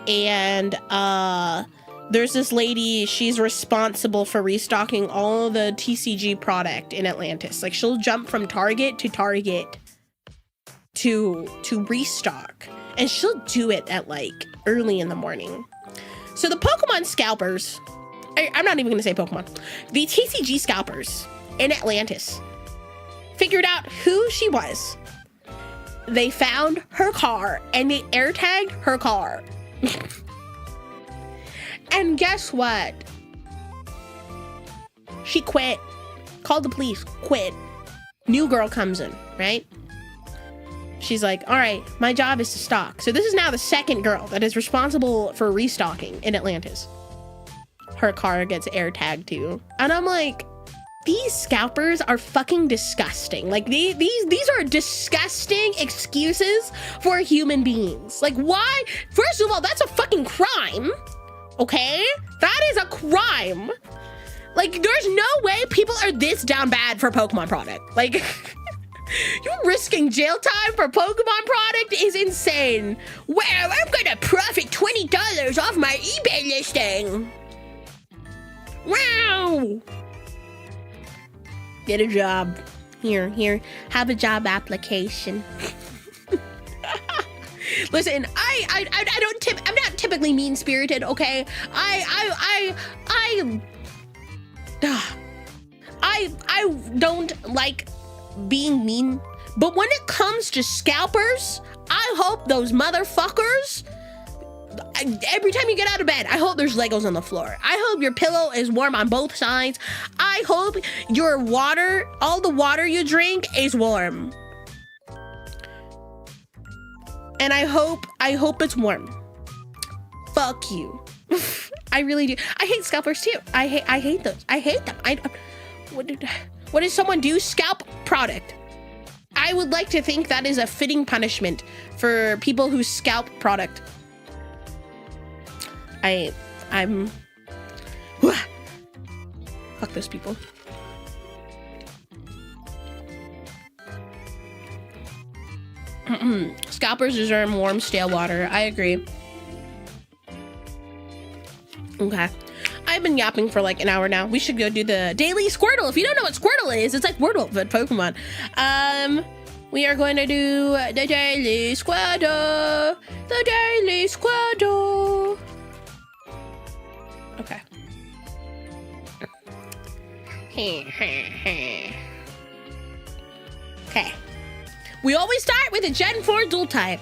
And, there's this lady, she's responsible for restocking all the TCG product in Atlantis. Like, she'll jump from Target to Target to restock. And she'll do it at, like, early in the morning. So the Pokemon scalpers, I'm not even going to say Pokemon. The TCG scalpers in Atlantis figured out who she was. They found her car and they air tagged her car. And guess what? She quit. Called the police. Quit. New girl comes in, right? She's like, all right, my job is to stock. So this is now the second girl that is responsible for restocking in Atlantis. Her car gets air tagged too. And I'm like, these scalpers are fucking disgusting. Like these are disgusting excuses for human beings. Like why? First of all, that's a fucking crime. Okay? That is a crime. Like there's no way people are this down bad for Pokemon product. Like you risking jail time for Pokemon product is insane. Well, I'm gonna profit $20 off my eBay listing. Wow. Get a job. Here, have a job application. Listen, I'm not typically mean-spirited, okay? I don't like being mean, but when it comes to scalpers, I hope those motherfuckers, every time you get out of bed, I hope there's Legos on the floor. I hope your pillow is warm on both sides. I hope your water, all the water you drink is warm. And I hope it's warm. Fuck you. I really do. I hate scalpers too. I hate those. I hate them. What did someone do? Scalp product. I would like to think that is a fitting punishment for people who scalp product. I'm fuck those people. Scalpers deserve warm, stale water. I agree. Okay. I've been yapping for like an hour now. We should go do the daily Squirtle. If you don't know what Squirtle is, it's like Wordle, but Pokemon. We are going to do the daily Squirtle. The daily Squirtle. Okay. Okay. We always start with a Gen 4 dual type.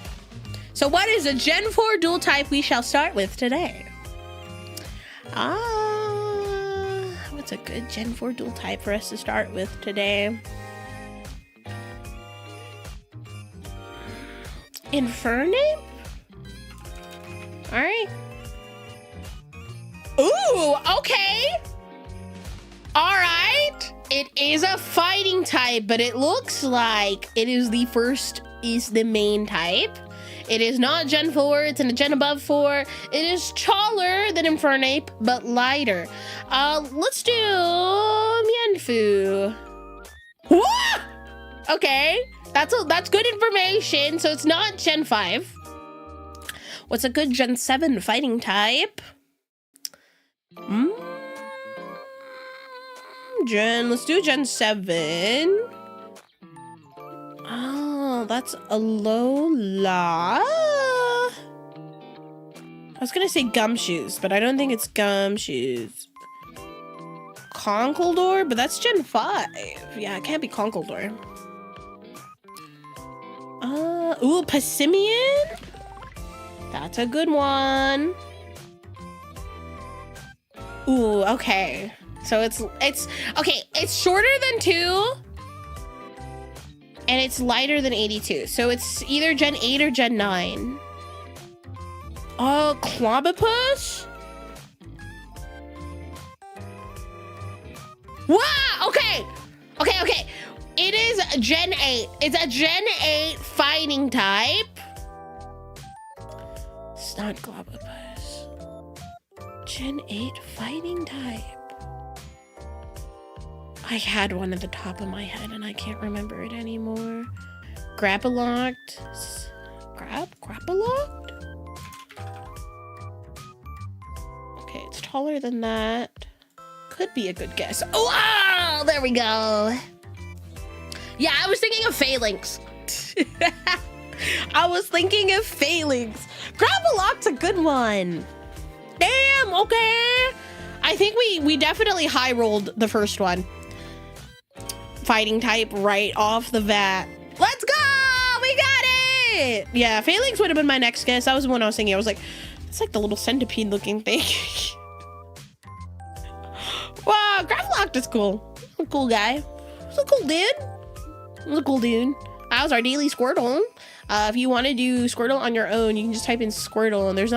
So what is a Gen 4 dual type we shall start with today? What's a good Gen 4 dual type for us to start with today? Infernape? Alright. Ooh, okay. Alright. It is a fighting type, but it looks like it is the main type. It is not Gen 4, it's in a Gen above 4. It is taller than Infernape, but lighter. Let's do Mienfoo. Whoa! Okay, that's good information. So it's not Gen 5. What's a good Gen 7 fighting type? Let's do Gen 7. Oh, that's Alola. I was gonna say Gumshoes, but I don't think it's Gumshoes. Conkeldurr, but that's Gen 5. Yeah, it can't be Conkeldurr. Ooh, Passimian? That's a good one. Ooh, okay. So it's okay, it's shorter than 2. And it's lighter than 82. So it's either Gen 8 or Gen 9. Oh, Clobbopus? Wow, okay. Okay. It is Gen 8. It's a Gen 8 fighting type. It's not Globopus. Gen 8 fighting type. I had one at the top of my head and I can't remember it anymore. Grappalocked. Grappalocked? Okay, it's taller than that. Could be a good guess. Oh, wow, there we go. Yeah, I was thinking of phalanx. I was thinking of phalanx. Grappalocked's a good one. Damn, okay. I think we definitely high rolled the first one. Fighting type right off the bat. Let's go! We got it! Yeah, phalanx would have been my next guess. That was the one I was thinking. I was like, it's like the little centipede looking thing. Wow, Grappalocked is cool. A cool guy. He's a cool dude. He's a cool dude. That was our daily Squirtle. If you want to do Squirtle on your own, you can just type in Squirtle, and there's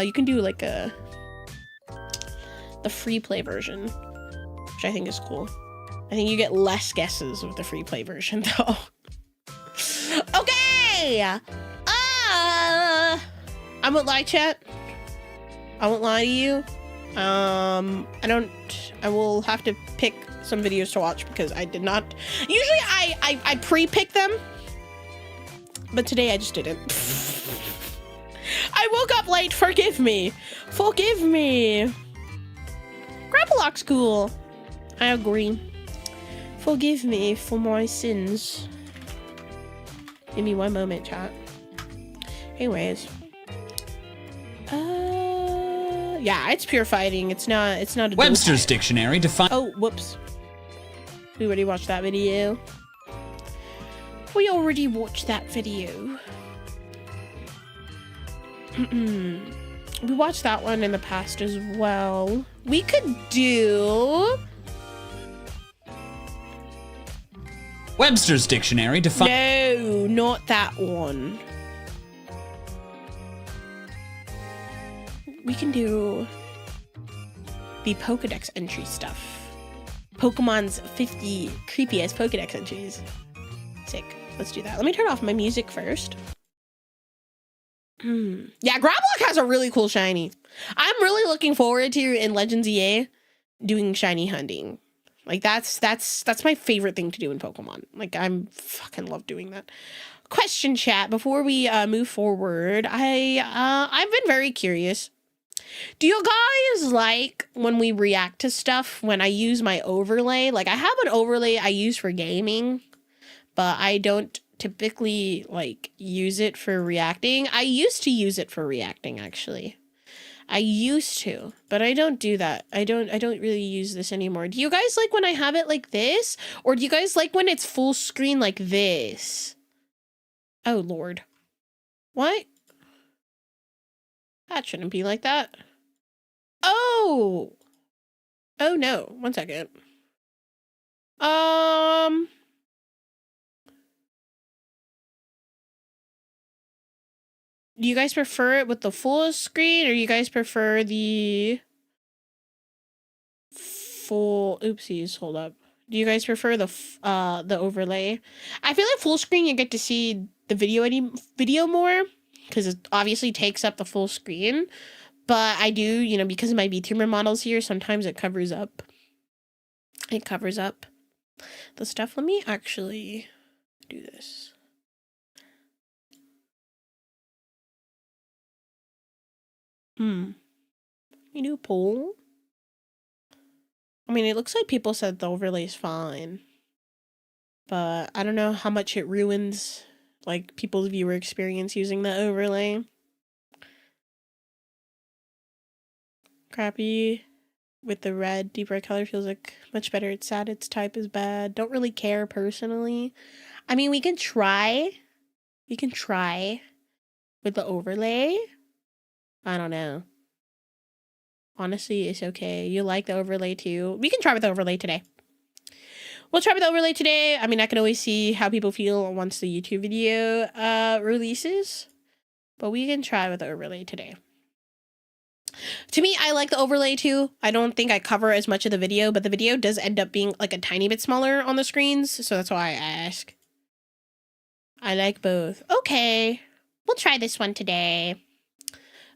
you can do like the free play version, which I think is cool. I think you get less guesses with the free play version though. Okay. I won't lie, chat. I won't lie to you. I will have to pick some videos to watch because I did not. Usually I pre-pick them, but today I just didn't. I woke up late. Forgive me. Forgive me. Grappalock's cool. I agree. Forgive me for my sins. Give me one moment, chat. Anyways. Yeah, it's pure fighting. It's not a Webster's dictionary define. Oh, whoops. We already watched that video. We already watched that video. We watched that one in the past as well. We could do Webster's dictionary define. No, not that one. We can do the Pokedex entry stuff. Pokemon's 50 creepy-ass Pokedex entries. Sick. Let's do that. Let me turn off my music first. Yeah, Grapplock has a really cool shiny. I'm really looking forward to in Legends EA doing shiny hunting. Like that's my favorite thing to do in Pokemon. Like I'm fucking love doing that. Question chat before we move forward. I've been very curious. Do you guys like when we react to stuff when I use my overlay? Like I have an overlay I use for gaming, but I don't typically like use it for reacting. I used to use it for reacting actually. I used to, but I don't do that. I don't really use this anymore. Do you guys like when I have it like this? Or do you guys like when it's full screen like this? Oh Lord. What? That shouldn't be like that. Oh! Oh no. One second. Do you guys prefer it with the full screen, or you guys prefer the full? Oopsies, hold up. Do you guys prefer the overlay? I feel like full screen you get to see the video more because it obviously takes up the full screen. But I do, you know, because of my VTuber models here, sometimes it covers up. It covers up the stuff. Let me actually do this. You do a poll? I mean, it looks like people said the overlay is fine. But I don't know how much it ruins, like, people's viewer experience using the overlay. Crappy with the red, deep red color feels like much better. It's sad its type is bad. Don't really care personally. I mean, we can try. We can try with the overlay. I don't know. Honestly, it's okay. You like the overlay too. We can try with the overlay today. We'll try with the overlay today. I mean, I can always see how people feel once the YouTube video releases. But we can try with the overlay today. To me, I like the overlay too. I don't think I cover as much of the video, but the video does end up being like a tiny bit smaller on the screens, so that's why I ask. I like both. Okay, we'll try this one today.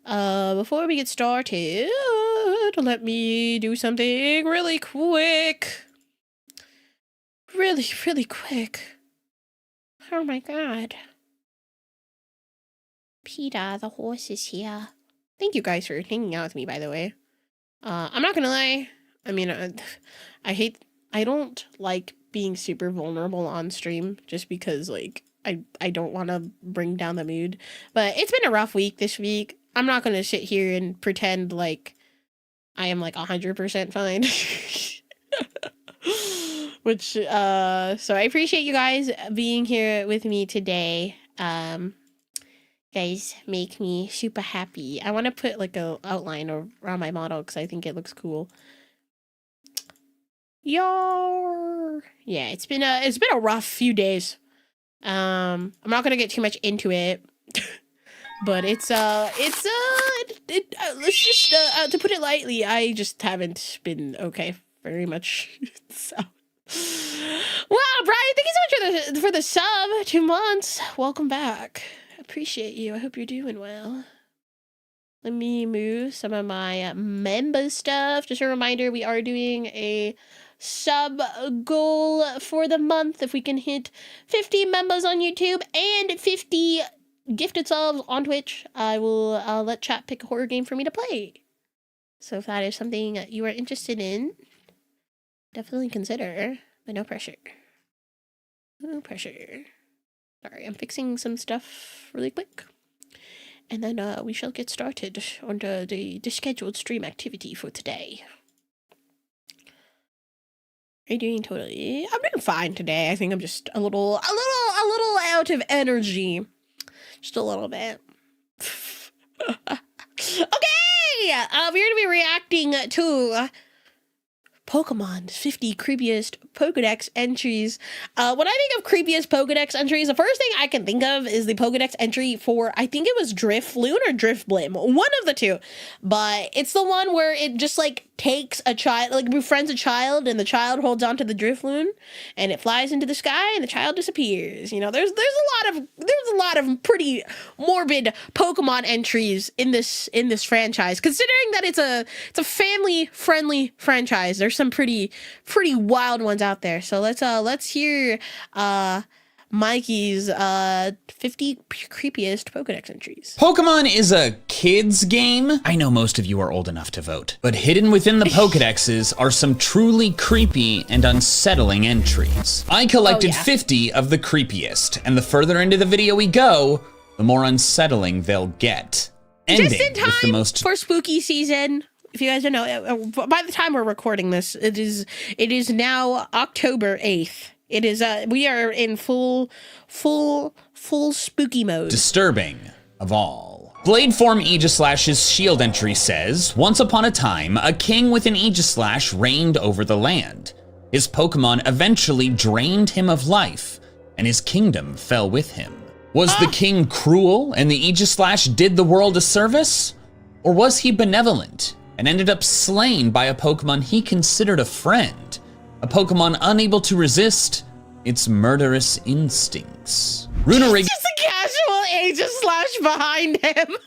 Before we get started, let me do something really quick. Really quick. Oh my god. PETA, the horse is here. Thank you guys for hanging out with me, by the way. I'm not gonna lie. I mean, I don't like being super vulnerable on stream just because, like, I don't want to bring down the mood. But it's been a rough week this week. I'm not gonna sit here and pretend like I am like 100% fine. Which, so I appreciate you guys being here with me today. Guys make me super happy. I want to put like a outline around my model because I think it looks cool. Yar. Yeah, it's been a rough few days. I'm not gonna get too much into it, but let's just to put it lightly, I just haven't been okay very much. So, wow, Brian, thank you so much for the sub. 2 months. Welcome back. Appreciate you. I hope you're doing well. Let me move some of my member stuff. Just a reminder, we are doing a sub goal for the month. If we can hit 50 members on YouTube and 50 gifted subs on Twitch, I will let chat pick a horror game for me to play. So if that is something you are interested in, definitely consider, but no pressure. No pressure. Sorry, I'm fixing some stuff really quick. And then we shall get started on the scheduled stream activity for today. Are you doing totally? I'm doing fine today. I think I'm just a little out of energy. Just a little bit. Okay! We're going to be reacting to Pokemon's 50 creepiest Pokedex entries. When I think of creepiest Pokedex entries, the first thing I can think of is the Pokedex entry for, I think it was Drifloon or Drifblim, one of the two. But it's the one where it just like takes a child, like befriends a child, and the child holds onto the Drifloon, and it flies into the sky, and the child disappears. You know, there's a lot of pretty morbid Pokemon entries in this franchise, considering that it's a family friendly franchise. There's some pretty wild ones out there. So let's hear Mikey's 50 creepiest Pokedex entries. Pokemon is a kid's game. I know most of you are old enough to vote, but hidden within the Pokedexes are some truly creepy and unsettling entries. I collected 50 of the creepiest, and the further into the video we go, the more unsettling they'll get. Ending just in time with the most for spooky season. If you guys don't know, by the time we're recording this, it is now October 8th. It is we are in full spooky mode. Disturbing of all. Bladeform Aegislash's shield entry says, once upon a time, a king with an Aegislash reigned over the land. His Pokemon eventually drained him of life, and his kingdom fell with him. Was the king cruel and the Aegislash did the world a service? Or was he benevolent and ended up slain by a Pokemon he considered a friend? A Pokemon unable to resist its murderous instincts. Runarig Just a casual Aegislash behind him.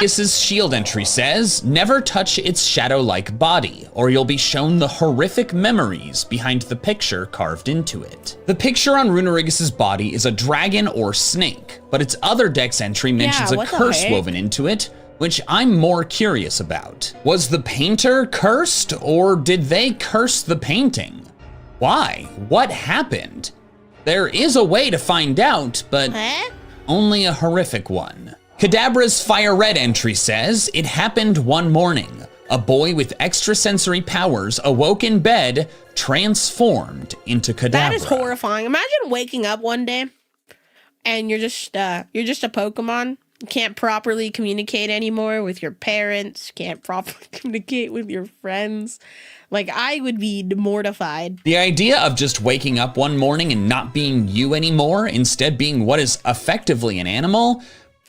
This shield entry says, never touch its shadow-like body, or you'll be shown the horrific memories behind the picture carved into it. The picture on Runerigus' body is a dragon or snake, but its other dex entry mentions a curse woven into it, which I'm more curious about. Was the painter cursed, or did they curse the painting? Why? What happened? There is a way to find out, but only a horrific one. Kadabra's Fire Red entry says, it happened one morning. A boy with extrasensory powers awoke in bed, transformed into Kadabra. That is horrifying. Imagine waking up one day and you're just a Pokemon. You can't properly communicate anymore with your parents, can't properly communicate with your friends. Like, I would be mortified. The idea of just waking up one morning and not being you anymore, instead being what is effectively an animal,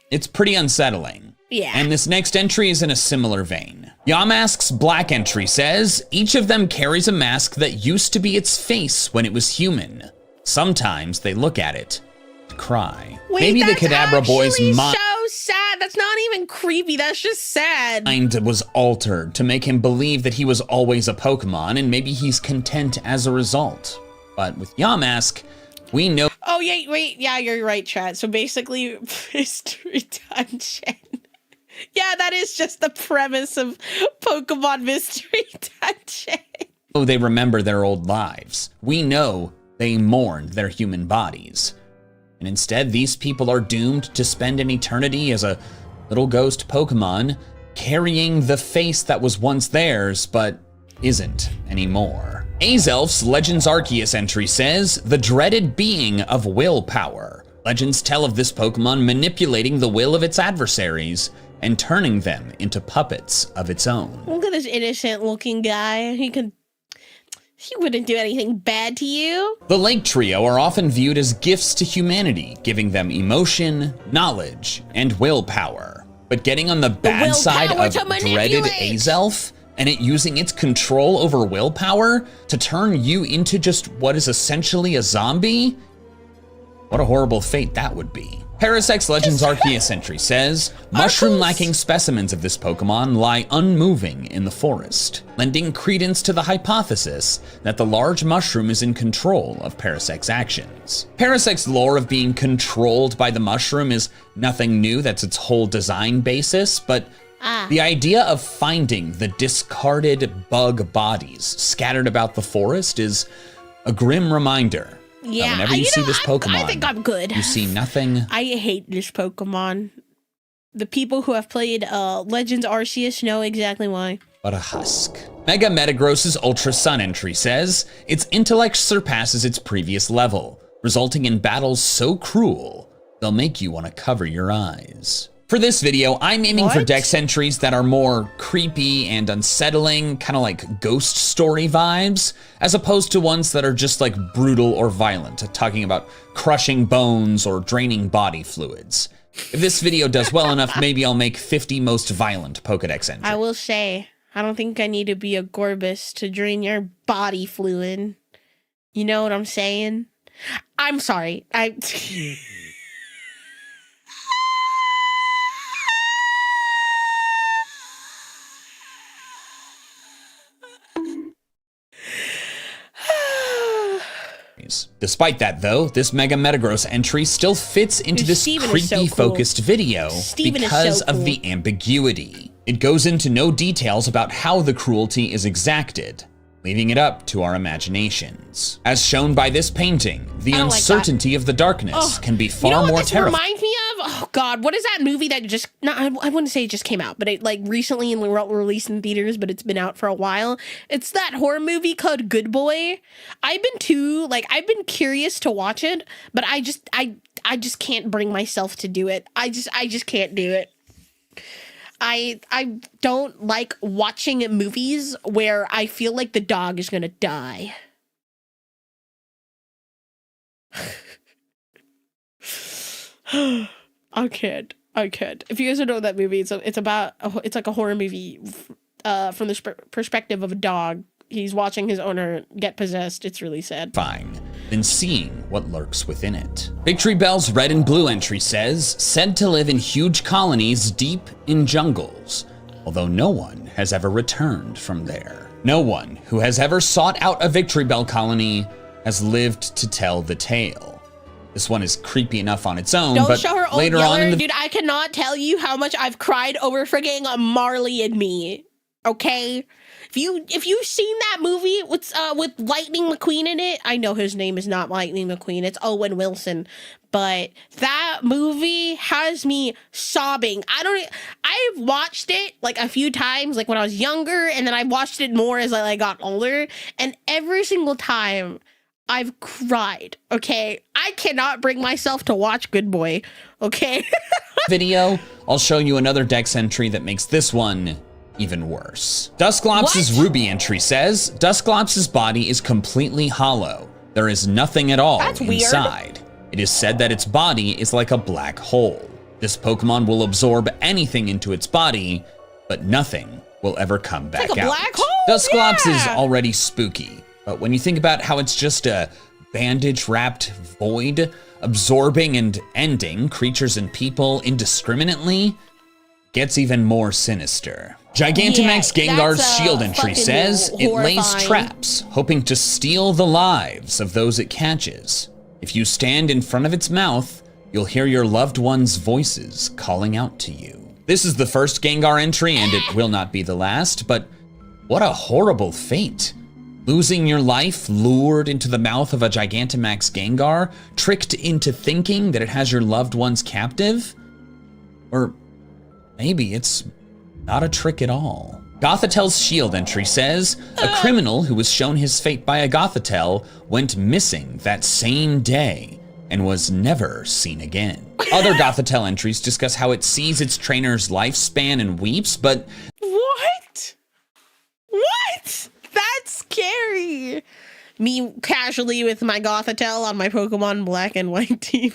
it's pretty unsettling. Yeah. And this next entry is in a similar vein. Yamask's black entry says, each of them carries a mask that used to be its face when it was human. Sometimes they look at it to cry. Wait, maybe the Kadabra boy's mind so sad. That's not even creepy. That's just sad. was altered to make him believe that he was always a Pokemon, and maybe he's content as a result. But with Yamask, we know. Oh, yeah, wait. Yeah, you're right, Chad. So basically, Mystery Dungeon. Yeah, that is just the premise of Pokemon Mystery Dungeon. Oh, they remember their old lives. We know they mourned their human bodies. And instead, these people are doomed to spend an eternity as a little ghost Pokemon, carrying the face that was once theirs, but isn't anymore. Azelf's Legends Arceus entry says, the dreaded being of willpower. Legends tell of this Pokemon manipulating the will of its adversaries and turning them into puppets of its own. Look at this innocent looking guy. He wouldn't do anything bad to you. The Lake Trio are often viewed as gifts to humanity, giving them emotion, knowledge, and willpower. But getting on the bad side of dreaded Azelf and it using its control over willpower to turn you into just what is essentially a zombie? What a horrible fate that would be. Parasec's Legends Arceus entry says, mushroom-lacking specimens of this Pokemon lie unmoving in the forest, lending credence to the hypothesis that the large mushroom is in control of Parasec's actions. Parasec's lore of being controlled by the mushroom is nothing new, that's its whole design basis, but the idea of finding the discarded bug bodies scattered about the forest is a grim reminder. Yeah, whenever you see this Pokemon, I think I'm good. You see nothing. I hate this Pokemon. The people who have played Legends Arceus know exactly why. But a husk. Mega Metagross's Ultra Sun entry says, its intellect surpasses its previous level, resulting in battles so cruel, they'll make you want to cover your eyes. For this video, I'm aiming for dex entries that are more creepy and unsettling, kind of like ghost story vibes, as opposed to ones that are just like brutal or violent, talking about crushing bones or draining body fluids. If this video does well enough, maybe I'll make 50 most violent Pokedex entries. I will say, I don't think I need to be a Gorbis to drain your body fluid. You know what I'm saying? I'm sorry. Despite that, though, this Mega Metagross entry still fits into this creepy-focused video because of the ambiguity. It goes into no details about how the cruelty is exacted, leaving it up to our imaginations. As shown by this painting, the uncertainty of the darkness can be far more terrifying. Reminds me of, oh God, what is that movie that just, I wouldn't say it just came out, but it like recently released in theaters, but it's been out for a while. It's that horror movie called Good Boy. I've been curious to watch it, but I just can't bring myself to do it. I just can't do it. I don't like watching movies where I feel like the dog is gonna die. I can't. If you guys don't know that movie, it's like a horror movie from the perspective of a dog. He's watching his owner get possessed. It's really sad. Fine. Than seeing what lurks within it. Victory Bell's red and blue entry says, said to live in huge colonies deep in jungles, although no one has ever returned from there. No one who has ever sought out a Victory Bell colony has lived to tell the tale. This one is creepy enough on its own, Don't but show her later on in the dude, I cannot tell you how much I've cried over frigging Marley and Me. Okay? If you've seen that movie with Lightning McQueen in it, I know his name is not Lightning McQueen, it's Owen Wilson, but that movie has me sobbing. I've watched it like a few times, like when I was younger, and then I watched it more as I got older, and every single time I've cried, okay? I cannot bring myself to watch Good Boy, okay? Video, I'll show you another dex entry that makes this one even worse. Dusclops' Ruby entry says, Dusclops' body is completely hollow. There is nothing at all inside. It is said that its body is like a black hole. This Pokemon will absorb anything into its body, but nothing will ever come back like a out. black hole? Dusclops Yeah. is already spooky, but when you think about how it's just a bandage-wrapped void, absorbing and ending creatures and people indiscriminately, gets even more sinister. Gigantamax Yeah, Gengar's that's, shield entry fucking says it lays horrifying. traps, hoping to steal the lives of those it catches. If you stand in front of its mouth, you'll hear your loved ones' voices calling out to you. This is the first Gengar entry, and it will not be the last, but what a horrible fate. Losing your life, lured into the mouth of a Gigantamax Gengar, tricked into thinking that it has your loved ones captive? Or maybe it's not a trick at all. Gothitel's shield entry says, a criminal who was shown his fate by a Gothitelle went missing that same day and was never seen again. Other Gothitelle entries discuss how it sees its trainer's lifespan and weeps, but What? What? That's scary. Me casually with my Gothitelle on my Pokemon Black and White team.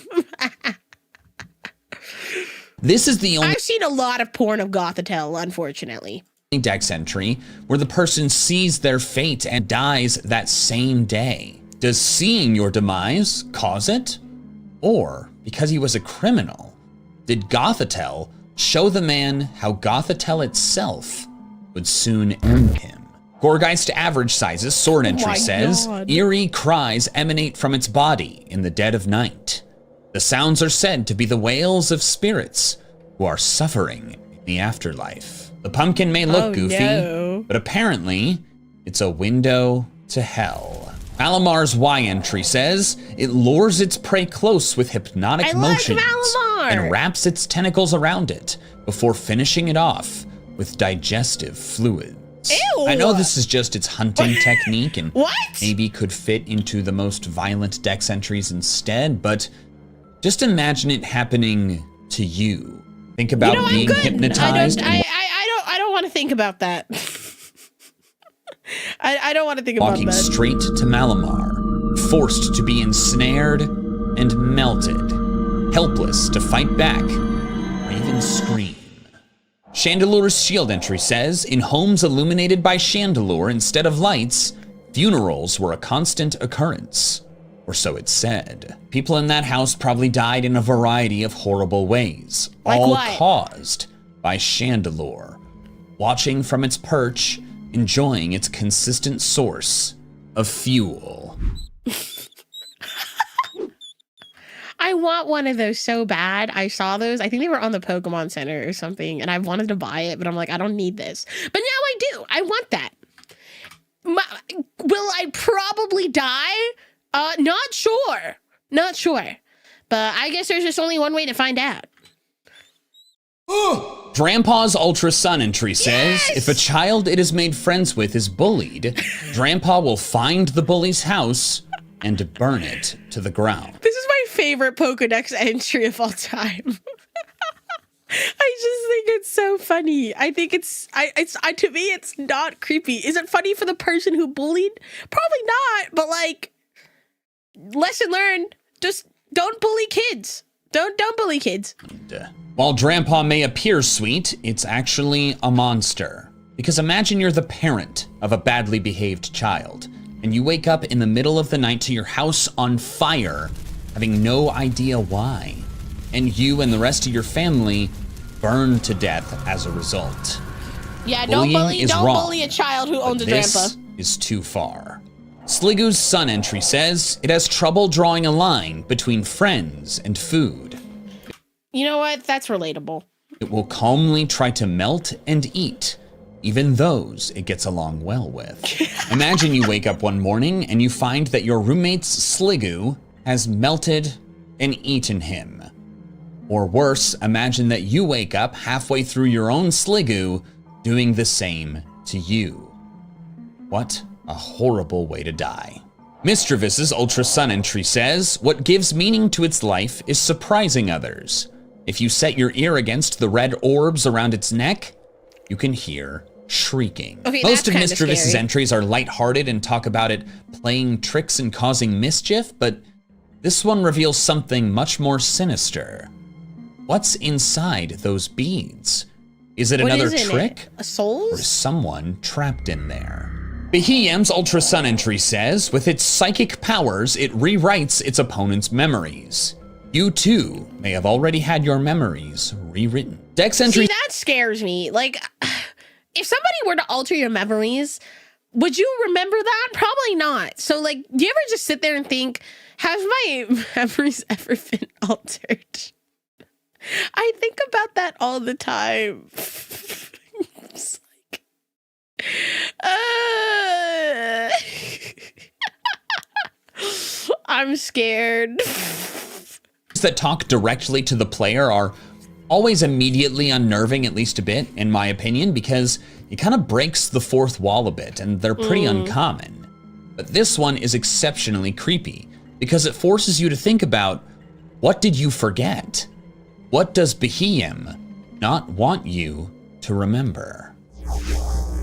this is the only I've seen a lot of porn of Gothitelle, unfortunately. Dex entry where the person sees their fate and dies that same day. Does seeing your demise cause it? Or, because he was a criminal, did Gothitelle show the man how Gothitelle itself would soon end him? Gorgeist average sizes sword entry my says, God. eerie cries emanate from its body in the dead of night. The sounds are said to be the wails of spirits who are suffering in the afterlife. The pumpkin may look Oh, goofy, no. but apparently it's a window to hell. Malamar's Y entry says, it lures its prey close with hypnotic I like motions Malamar. and wraps its tentacles around it before finishing it off with digestive fluids. Ew. I know this is just its hunting technique and What? maybe could fit into the most violent Dex entries instead, but just imagine it happening to you. Think about being hypnotized. I don't want to think about that. I don't want to think about Walking that. straight to Malamar, forced to be ensnared and melted, helpless to fight back or even scream. Chandelure's shield entry says, in homes illuminated by Chandelure instead of lights, funerals were a constant occurrence. Or so it said. People in that house probably died in a variety of horrible ways, Like all what? caused by Chandelure, watching from its perch, enjoying its consistent source of fuel. I want one of those so bad. I saw those. I think they were on the Pokemon Center or something, and I wanted to buy it, but I'm like, I don't need this. But now I do. I want that. Will I probably die? Not sure. Not sure. But I guess there's just only one way to find out. Drampaw's Ultra Sun entry says, Yes! if a child it has made friends with is bullied, Drampaw will find the bully's house and burn it to the ground. This is my favorite Pokedex entry of all time. I just think it's so funny. I think it's to me, it's not creepy. Is it funny for the person who bullied? Probably not, but like, lesson learned, just don't bully kids. Don't bully kids. While Drampaw may appear sweet, it's actually a monster. Because imagine you're the parent of a badly behaved child, and you wake up in the middle of the night to your house on fire, having no idea why. And you and the rest of your family burn to death as a result. Yeah, Bullying is don't wrong, bully a child who owns a This Drampa. is too far. Sliggoo's Sun entry says, it has trouble drawing a line between friends and food. You know what? That's relatable. It will calmly try to melt and eat, even those it gets along well with. Imagine you wake up one morning and you find that your roommate's Sliggoo has melted and eaten him. Or worse, imagine that you wake up halfway through your own Sliggoo doing the same to you. What a horrible way to die. Mischievous' Ultra Sun entry says, what gives meaning to its life is surprising others. If you set your ear against the red orbs around its neck, you can hear shrieking. Okay, Most that's of kinda Mischievous' scary. entries are lighthearted and talk about it playing tricks and causing mischief, but this one reveals something much more sinister. What's inside those beads? Is it What another is in trick? it? A soul? Or is someone trapped in there? Beheeyem's Ultra Sun entry says, with its psychic powers, it rewrites its opponent's memories. You too may have already had your memories rewritten. Dex entry. See, that scares me. Like, if somebody were to alter your memories, would you remember that? Probably not. So, like, do you ever just sit there and think, have my memories ever been altered? I think about that all the time. It's like, I'm scared. That talk directly to the player are always immediately unnerving, at least a bit, in my opinion, because it kind of breaks the fourth wall a bit, and they're pretty uncommon. But this one is exceptionally creepy, because it forces you to think about, what did you forget? What does Beheeyem not want you to remember?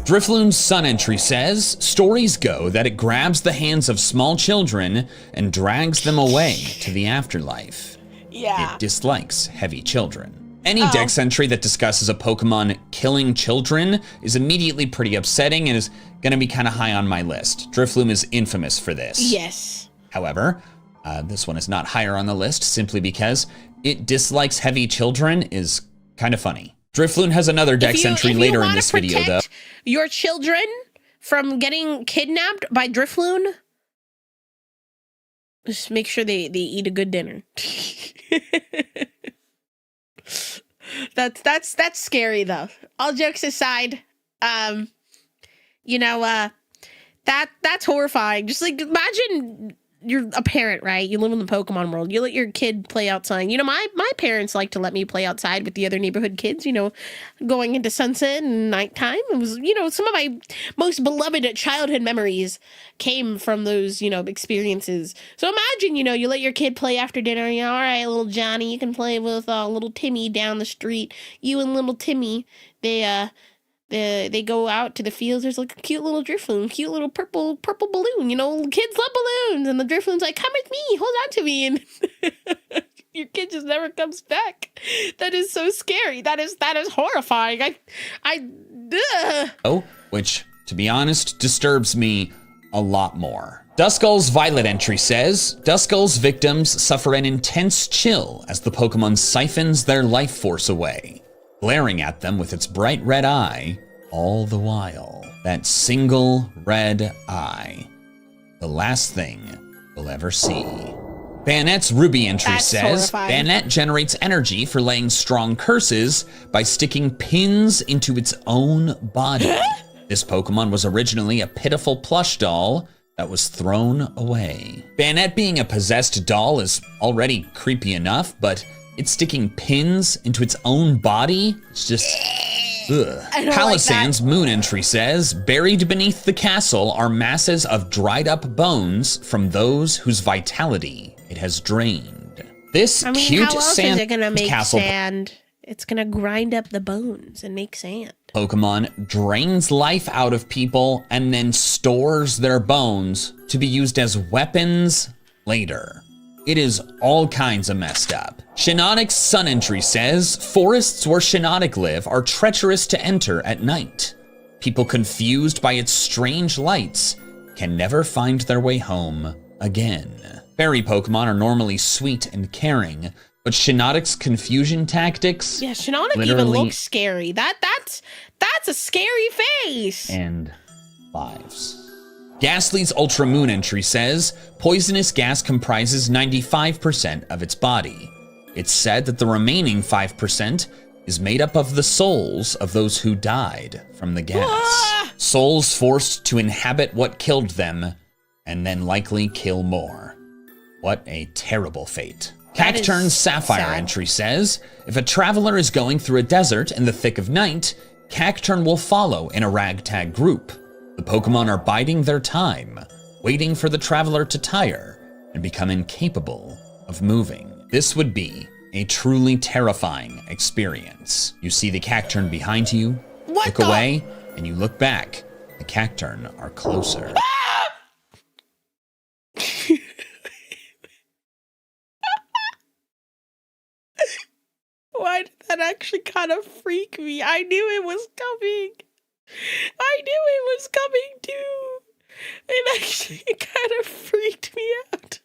Drifloon's Sun entry says, stories go that it grabs the hands of small children and drags them away to the afterlife. Yeah. It dislikes heavy children. Any Dex entry that discusses a Pokemon killing children is immediately pretty upsetting and is gonna be kind of high on my list. Drifloon is infamous for this. Yes. However, this one is not higher on the list simply because it dislikes heavy children is kind of funny. Drifloon has another Dex entry later in this video, though. Your children from getting kidnapped by Drifloon, just make sure they eat a good dinner. That's scary though. All jokes aside, you know, that's horrifying. Just like imagine you're a parent, right? You live in the Pokemon world. You let your kid play outside. You know, my parents like to let me play outside with the other neighborhood kids, you know, going into sunset and nighttime. It was, you know, some of my most beloved childhood memories came from those, you know, experiences. So imagine, you know, you let your kid play after dinner. You know, all right, little Johnny, you can play with little Timmy down the street. You and little Timmy, they go out to the fields. There's like a cute little Drifloon, cute little purple balloon. You know, kids love balloons, and the Drifloon's like, "Come with me, hold on to me," and your kid just never comes back. That is so scary. That is horrifying. Oh, which, to be honest, disturbs me a lot more. Duskull's Violet entry says, Duskull's victims suffer an intense chill as the Pokemon siphons their life force away, glaring at them with its bright red eye all the while. That single red eye. The last thing we'll ever see. Bayonet's Ruby entry says, horrifying. Bayonet generates energy for laying strong curses by sticking pins into its own body. This Pokemon was originally a pitiful plush doll that was thrown away. Bayonet being a possessed doll is already creepy enough, but it's sticking pins into its own body? It's just, ugh. Palisand's Moon entry says, buried beneath the castle are masses of dried up bones from those whose vitality it has drained. This cute how else sand is it gonna make castle sand? It's gonna grind up the bones and make sand. Pokemon drains life out of people and then stores their bones to be used as weapons later. It is all kinds of messed up. Shiinotic's Sun entry says, forests where Shiinotic live are treacherous to enter at night. People confused by its strange lights can never find their way home again. Fairy Pokemon are normally sweet and caring, but Shiinotic's confusion tactics... Yeah, Shiinotic even looks scary. That's a scary face. And lives. Ghastly's Ultra Moon entry says, poisonous gas comprises 95% of its body. It's said that the remaining 5% is made up of the souls of those who died from the gas. Souls forced to inhabit what killed them, and then likely kill more. What a terrible fate. Cacturn's Sapphire entry says, if a traveler is going through a desert in the thick of night, Cacturn will follow in a ragtag group. The Pokemon are biding their time, waiting for the traveler to tire and become incapable of moving. This would be a truly terrifying experience. You see the Cacturn behind you, look away, and you look back. The Cacturn are closer. That actually kind of freaked me. I knew it was coming. I knew it was coming too. It actually kind of freaked me out.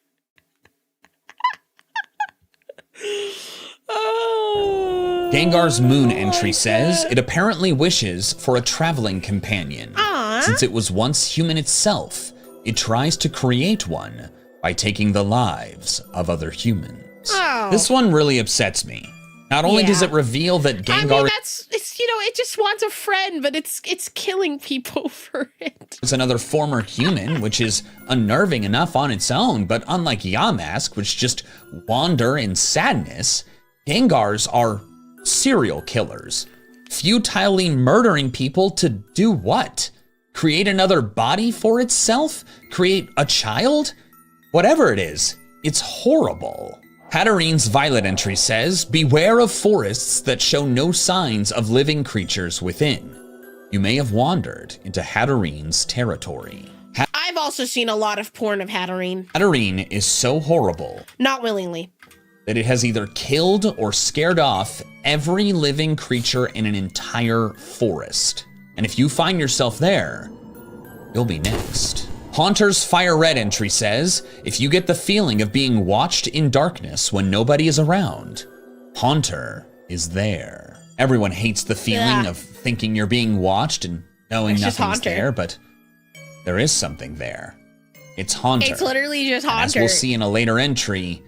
Oh, Gengar's moon entry says it apparently wishes for a traveling companion. Aww. Since it was once human itself, it tries to create one by taking the lives of other humans. Oh. This one really upsets me. Not only does it reveal that Gengar it just wants a friend, but it's killing people for it. is another former human, which is unnerving enough on its own, but unlike Yamask, which just wander in sadness, Gengars are serial killers, futilely murdering people to do what? Create another body for itself? Create a child? Whatever it is, it's horrible. Hatterine's Violet entry says, beware of forests that show no signs of living creatures within. You may have wandered into Hatterine's territory. I've also seen a lot of porn of Hatterene. Hatterene is so horrible Not willingly. that it has either killed or scared off every living creature in an entire forest. And if you find yourself there, you'll be next. Haunter's Fire Red entry says, if you get the feeling of being watched in darkness when nobody is around, Haunter is there. Everyone hates the feeling of thinking you're being watched and knowing nothing's there, but there is something there. It's Haunter. It's literally just Haunter. And as we'll see in a later entry,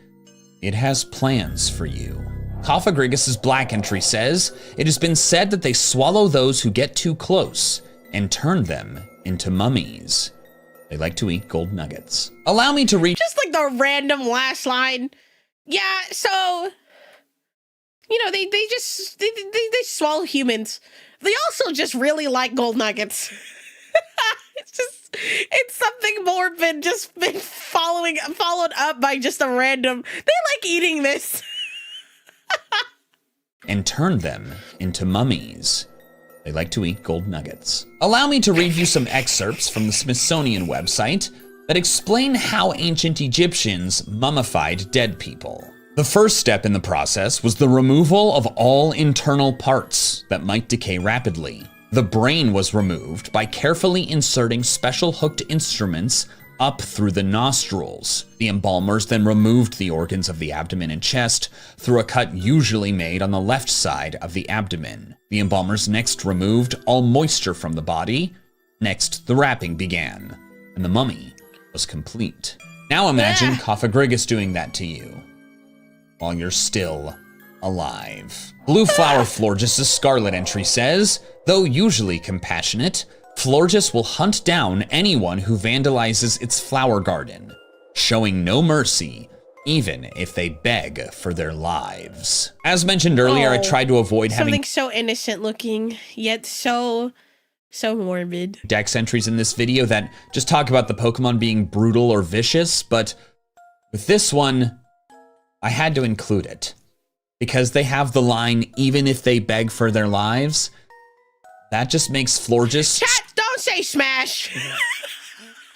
it has plans for you. Cophagrigus' Black entry says, it has been said that they swallow those who get too close and turn them into mummies. They like to eat gold nuggets. Allow me to read just like the random last line. Yeah, so they just they swallow humans. They also just really like gold nuggets. It's something morbid just been followed up by just a random. They like eating this. and turn them into mummies. They like to eat gold nuggets. Allow me to read you some excerpts from the Smithsonian website that explain how ancient Egyptians mummified dead people. The first step in the process was the removal of all internal parts that might decay rapidly. The brain was removed by carefully inserting special hooked instruments up through the nostrils. The embalmers then removed the organs of the abdomen and chest through a cut usually made on the left side of the abdomen. The embalmers next removed all moisture from the body. Next, the wrapping began, and the mummy was complete. Now imagine Cophagrigus doing that to you while you're still alive. Blue Flower Florges' Scarlet entry says, though usually compassionate, Florges will hunt down anyone who vandalizes its flower garden, showing no mercy, even if they beg for their lives. As mentioned earlier, I tried to avoid having something so innocent looking, yet so morbid. Dex entries in this video that just talk about the Pokemon being brutal or vicious, but with this one, I had to include it. Because they have the line, even if they beg for their lives, that just makes Florges... Chat, don't say smash!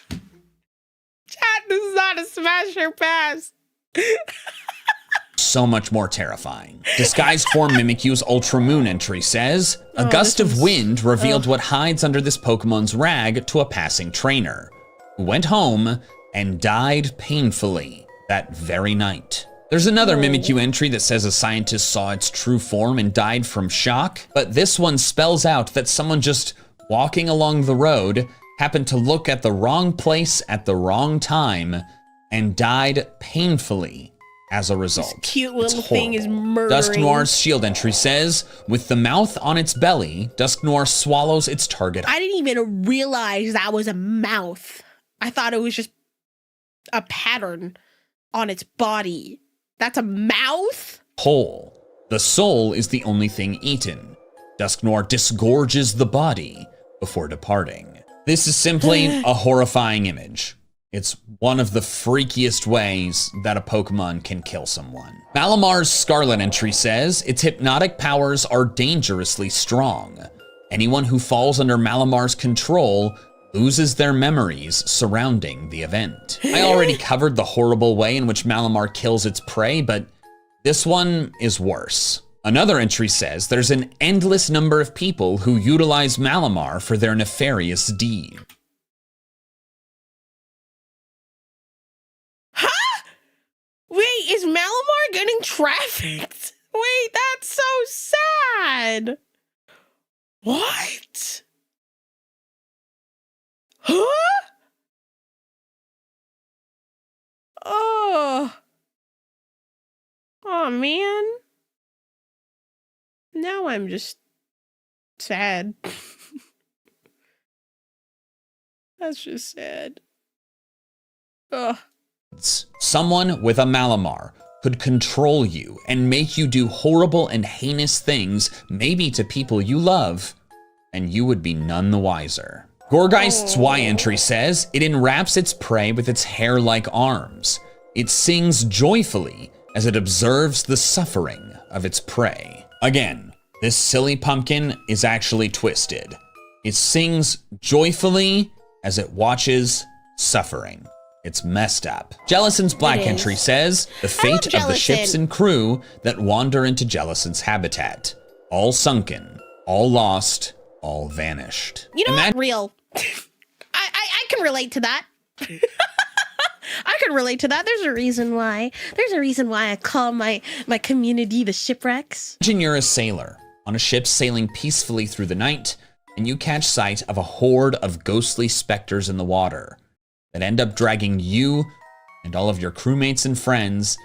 Chat, this is not a smash or pass. so much more terrifying. Disguised form Mimikyu's Ultra Moon entry says, a gust of wind revealed what hides under this Pokemon's rag to a passing trainer, who went home and died painfully that very night. There's another Mimikyu entry that says a scientist saw its true form and died from shock, but this one spells out that someone just walking along the road happened to look at the wrong place at the wrong time and died painfully as a result. This cute little thing is murdering. Dusknoir's shield entry says, with the mouth on its belly, Dusknoir swallows its target. I didn't even realize that was a mouth. I thought it was just a pattern on its body. That's a mouth? Whole. The soul is the only thing eaten. Dusknoir disgorges the body before departing. This is simply a horrifying image. It's one of the freakiest ways that a Pokemon can kill someone. Malamar's Scarlet entry says, its hypnotic powers are dangerously strong. Anyone who falls under Malamar's control loses their memories surrounding the event. I already covered the horrible way in which Malamar kills its prey, but this one is worse. Another entry says there's an endless number of people who utilize Malamar for their nefarious deed. Huh? Wait, is Malamar getting trafficked? Wait, that's so sad. What? Huh? Oh. Oh, man. Now I'm just sad. That's just sad. Ugh. Someone with a Malamar could control you and make you do horrible and heinous things, maybe to people you love, and you would be none the wiser. Gorgeist's Y entry says it enwraps its prey with its hair-like arms. It sings joyfully as it observes the suffering of its prey. Again, this silly pumpkin is actually twisted. It sings joyfully as it watches suffering. It's messed up. Jellison's Black entry says the fate of the ships and crew that wander into Jellison's habitat. All sunken, all lost, all vanished. You know what? Real. I can relate to that. I can relate to that. There's a reason why. There's a reason why I call my community the shipwrecks. Imagine you're a sailor on a ship sailing peacefully through the night, and you catch sight of a horde of ghostly specters in the water that end up dragging you and all of your crewmates and friends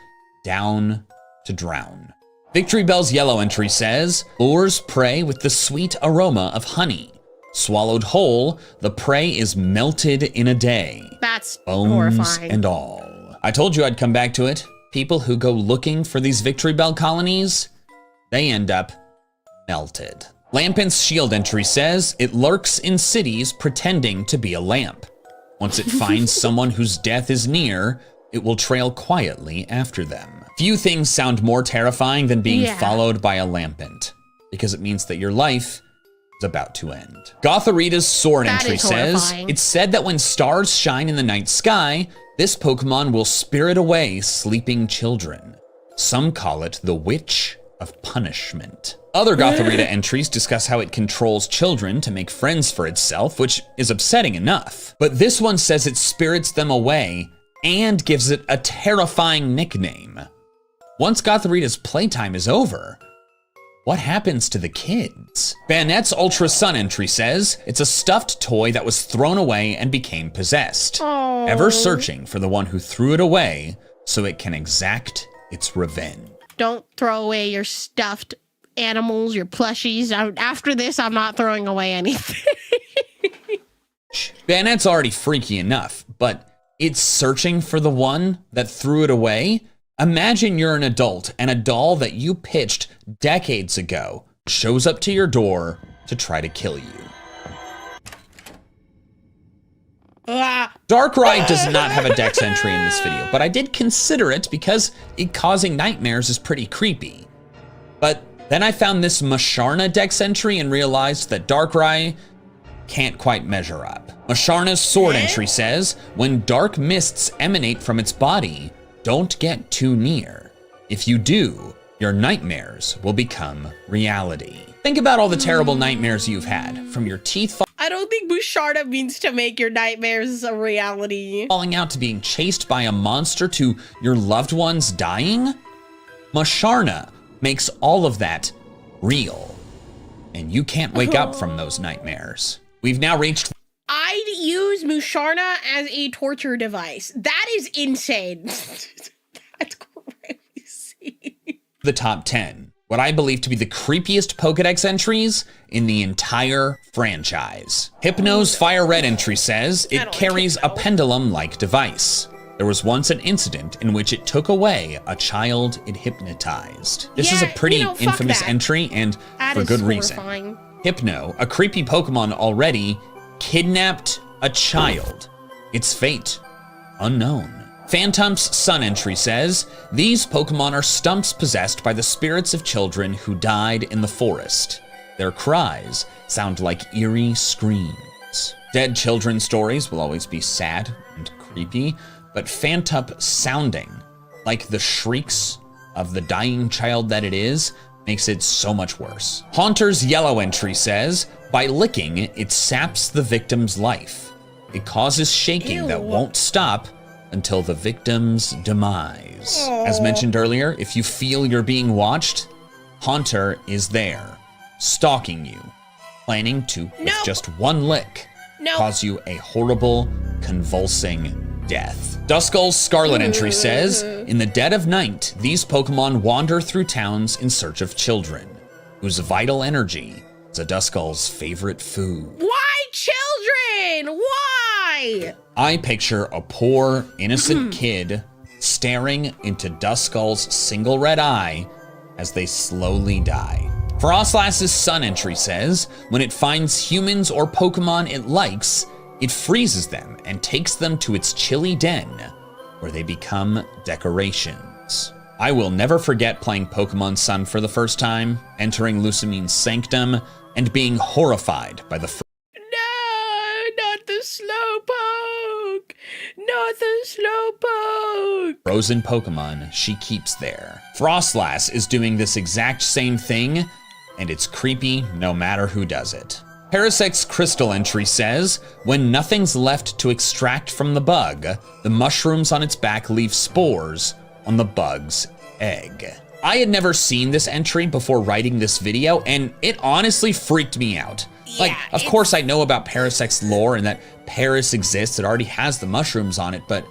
down to drown. Victory Bell's yellow entry says, lures prey with the sweet aroma of honey. Swallowed whole, the prey is melted in a day. That's bones horrifying. And all. I told you I'd come back to it. People who go looking for these Victory Bell colonies, they end up melted. Lampin's shield entry says it lurks in cities pretending to be a lamp. Once it finds someone whose death is near, it will trail quietly after them. Few things sound more terrifying than being followed by a lampint, because it means that your life is about to end. Gotharita's sword entry says, it's said that when stars shine in the night sky, this Pokemon will spirit away sleeping children. Some call it the Witch of Punishment. Other Gotharita entries discuss how it controls children to make friends for itself, which is upsetting enough. But this one says it spirits them away and gives it a terrifying nickname. Once Gotharita's playtime is over, what happens to the kids? Banette's Ultra Sun entry says it's a stuffed toy that was thrown away and became possessed, ever searching for the one who threw it away so it can exact its revenge. Don't throw away your stuffed animals, your plushies. After this, I'm not throwing away anything. Banette's already freaky enough, but it's searching for the one that threw it away? Imagine you're an adult and a doll that you pitched decades ago shows up to your door to try to kill you. Darkrai does not have a dex entry in this video, but I did consider it because it causing nightmares is pretty creepy. But then I found this Masharna dex entry and realized that Darkrai can't quite measure up. Masharna's sword entry says, when dark mists emanate from its body, don't get too near. If you do, your nightmares will become reality. Think about all the terrible nightmares you've had, from your teeth I don't think Musharna means to make your nightmares a reality. falling out to being chased by a monster to your loved ones dying. Masharna makes all of that real, and you can't wake up from those nightmares. We've now reached I'd use Musharna as a torture device. That is insane. That's crazy. the top 10, what I believe to be the creepiest Pokedex entries in the entire franchise. Hypno's Fire Red entry says it carries a pendulum-like device. There was once an incident in which it took away a child it hypnotized. This is a pretty infamous entry, and for good reason. Hypno, a creepy Pokemon already, kidnapped a child. Its fate unknown. Phantom's Sun entry says, these Pokemon are stumps possessed by the spirits of children who died in the forest. Their cries sound like eerie screams. Dead children stories will always be sad and creepy, but Phantom sounding like the shrieks of the dying child that it is makes it so much worse. Haunter's yellow entry says, by licking, it saps the victim's life. It causes shaking that won't stop until the victim's demise. Aww. As mentioned earlier, if you feel you're being watched, Haunter is there, stalking you, planning to, with just one lick, cause you a horrible, convulsing death. Duskull's scarlet entry says, in the dead of night, these Pokemon wander through towns in search of children, whose vital energy is a Duskull's favorite food. Why children? Why? I picture a poor, innocent kid staring into Duskull's single red eye as they slowly die. Frostlass's sun entry says, when it finds humans or Pokemon it likes, it freezes them and takes them to its chilly den, where they become decorations. I will never forget playing Pokemon Sun for the first time, entering Lucamine's sanctum, and being horrified by the No, not the Slowpoke! Not the Slowpoke! frozen Pokemon she keeps there. Frostlass is doing this exact same thing, and it's creepy no matter who does it. Parasec's crystal entry says, when nothing's left to extract from the bug, the mushrooms on its back leave spores on the bug's egg. I had never seen this entry before writing this video, and it honestly freaked me out. Like, of course I know about Parasec's lore and that Paras exists, it already has the mushrooms on it, but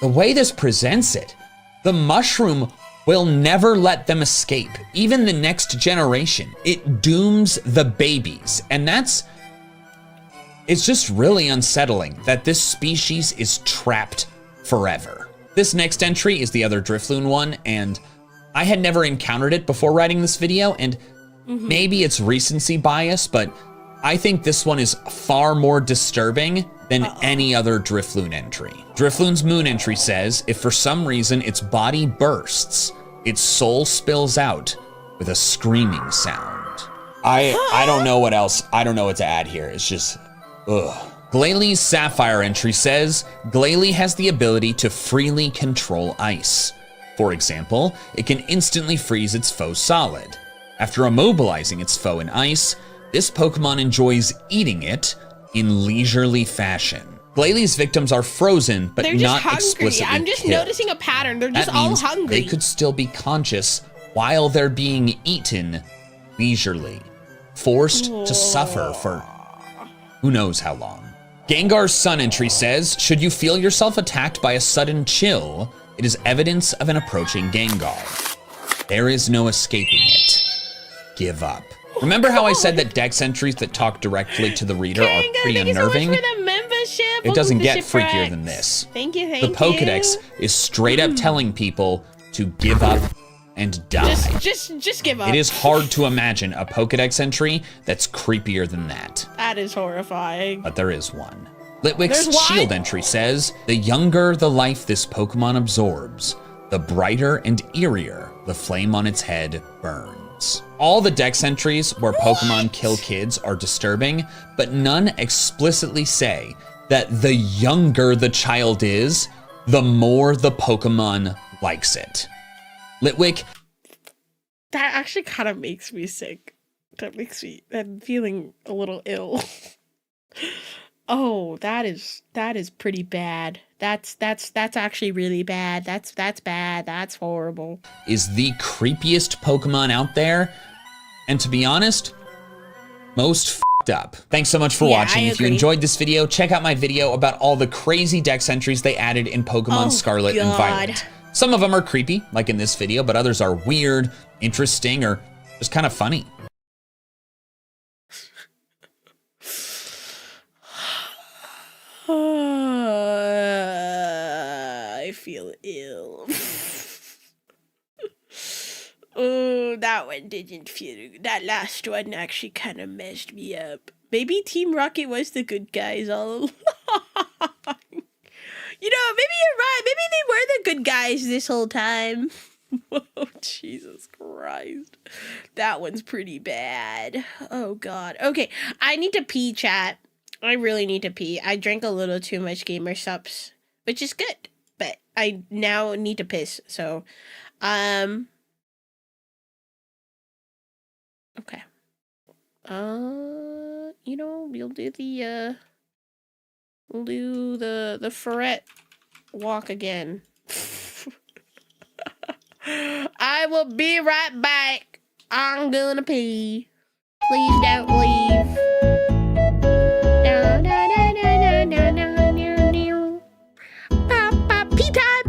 the way this presents it, the mushroom will never let them escape, even the next generation. It dooms the babies, and it's just really unsettling that this species is trapped forever. This next entry is the other Drifloon one, and I had never encountered it before writing this video, and maybe it's recency bias, but I think this one is far more disturbing than any other Drifloon entry. Drifloon's moon entry says, if for some reason its body bursts, its soul spills out with a screaming sound. I don't know what else, I don't know what to add here. It's just, ugh. Glalie Sapphire entry says, Glalie has the ability to freely control ice. For example, it can instantly freeze its foe solid. After immobilizing its foe in ice, this Pokemon enjoys eating it in leisurely fashion. Glalie victims are frozen, but not explicitly I'm just killed. noticing a pattern. They're just That all means hungry. they could still be conscious while they're being eaten leisurely, forced to suffer for who knows how long. Gengar's sun entry says, should you feel yourself attacked by a sudden chill, it is evidence of an approaching Gengar. There is no escaping it. Give up. Remember how I said that dex entries that talk directly to the reader are pretty unnerving? Thank you so much for the membership. It doesn't get Welcome to freakier Shipwrecks. than this. Thank you, The Pokedex is straight up telling people to give up and die. Just give up. It is hard to imagine a Pokedex entry that's creepier than that. That is horrifying. But there is one. Litwick's There's one? shield entry says, the younger the life this Pokemon absorbs, the brighter and eerier the flame on its head burns. All the dex entries where Pokemon kill kids are disturbing, but none explicitly say that the younger the child is, the more the Pokemon likes it. Litwick. That actually kind of makes me sick. I'm feeling a little ill. Oh, that is pretty bad. That's actually really bad. That's bad. That's horrible. Is the creepiest Pokemon out there, and to be honest, most f***ed up. Thanks so much for watching. If you enjoyed this video, check out my video about all the crazy dex entries they added in Pokemon Scarlet and Violet. Some of them are creepy, like in this video, but others are weird, interesting, or just kind of funny. I feel ill. Oh, that one didn't feel. That last one actually kind of messed me up. Maybe Team Rocket was the good guys all along. You know, maybe you're right. Maybe they were the good guys this whole time. Oh, Jesus Christ. That one's pretty bad. Oh, God. Okay, I need to pee, chat. I really need to pee. I drank a little too much Gamer Supps, which is good. But I now need to piss, so, Okay. You know, we'll do the ferret walk again. I will be right back. I'm gonna pee. Please don't leave. Pee time.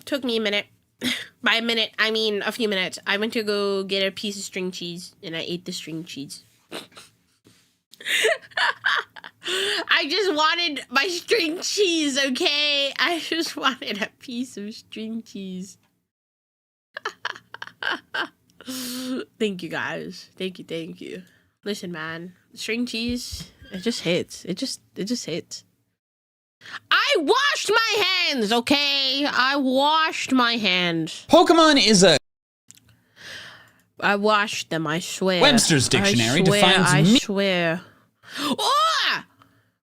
Took me a minute. By a minute, I mean a few minutes. I went to go get a piece of string cheese, and I ate the string cheese. I just wanted my string cheese, okay? I just wanted a piece of string cheese. Thank you, guys. Thank you. Listen, man. String cheese, it just hits. It just hits. I washed my hands, okay? I washed my hands. Pokemon is a... I washed them, I swear. Webster's Dictionary defines... I swear. Oh!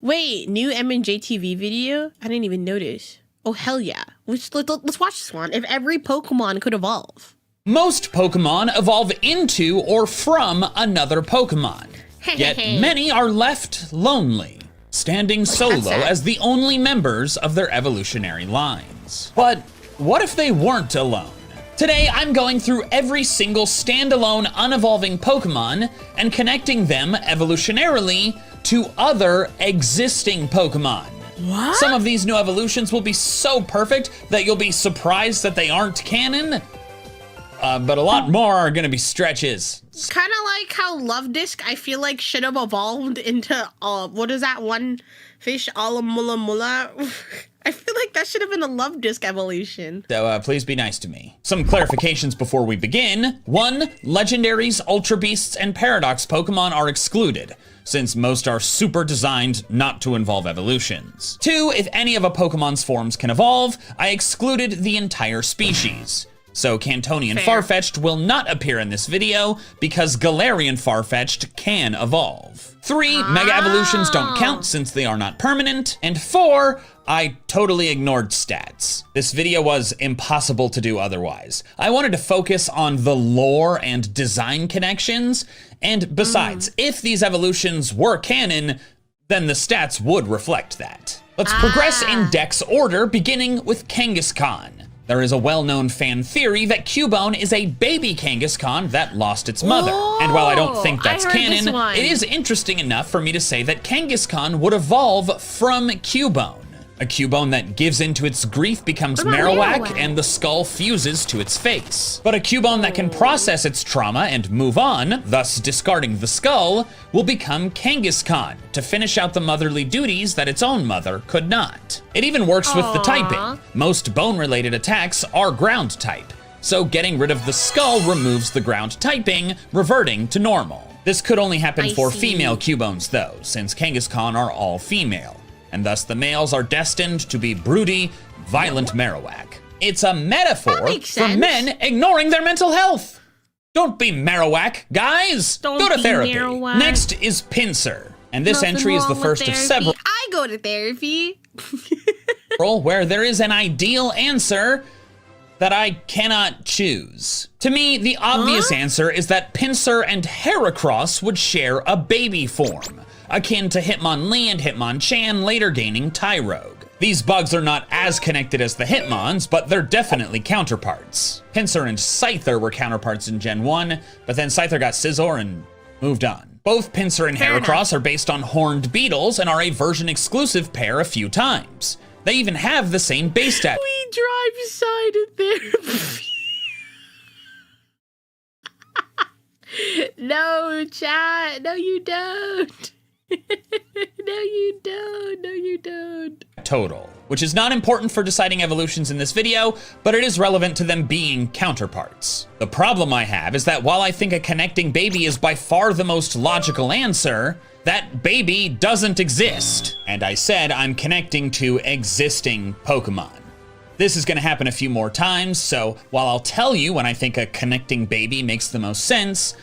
Wait, new MandJTV video? I didn't even notice. Oh, hell yeah. Let's watch this one. If every Pokemon could evolve. Most Pokemon evolve into or from another Pokemon. Yet many are left lonely, standing solo as the only members of their evolutionary lines. But what if they weren't alone? Today, I'm going through every single standalone unevolving Pokemon and connecting them evolutionarily to other existing Pokemon. What? Some of these new evolutions will be so perfect that you'll be surprised that they aren't canon. But a lot more are gonna be stretches. It's kind of like how Love Disc, I feel like, should have evolved into, what is that one fish? Alamula. I feel like that should have been a Love Disc evolution. So please be nice to me. Some clarifications before we begin. 1, legendaries, ultra beasts, and paradox Pokemon are excluded, since most are super designed not to involve evolutions. 2, if any of a Pokemon's forms can evolve, I excluded the entire species. So Cantonian Farfetch'd will not appear in this video because Galarian Farfetch'd can evolve. 3, Mega Evolutions don't count since they are not permanent. And 4, I totally ignored stats. This video was impossible to do otherwise. I wanted to focus on the lore and design connections, and besides, if these evolutions were canon, then the stats would reflect that. Let's progress in Dex order, beginning with Kangaskhan. There is a well-known fan theory that Cubone is a baby Kangaskhan that lost its mother. And while I don't think that's canon, it is interesting enough for me to say that Kangaskhan would evolve from Cubone. A Cubone that gives into its grief becomes Marowak, and the skull fuses to its face. But a Cubone that can process its trauma and move on, thus discarding the skull, will become Kangaskhan to finish out the motherly duties that its own mother could not. It even works with the typing. Most bone-related attacks are ground type, so getting rid of the skull removes the ground typing, reverting to normal. This could only happen for female Cubones though, since Kangaskhan are all female, and thus the males are destined to be broody, violent Marowak. It's a metaphor for men ignoring their mental health. Don't be Marowak, guys. Go to therapy. Marowak. Next is Pinsir, and this entry is the first of several. I go to therapy. Where there is an ideal answer that I cannot choose. To me, the obvious answer is that Pinsir and Heracross would share a baby form, akin to Hitmonlee and Hitmonchan later gaining Tyrogue. These bugs are not as connected as the Hitmons, but they're definitely counterparts. Pinsir and Scyther were counterparts in Gen 1, but then Scyther got Scizor and moved on. Both Pinsir and Heracross are based on horned beetles and are a version-exclusive pair a few times. They even have the same base stat. We drive beside therapy. No, chat. No, you don't. No, you don't. No, you don't. Total, which is not important for deciding evolutions in this video, but it is relevant to them being counterparts. The problem I have is that while I think a connecting baby is by far the most logical answer, that baby doesn't exist. And I said I'm connecting to existing Pokemon. This is gonna happen a few more times, so while I'll tell you when I think a connecting baby makes the most sense,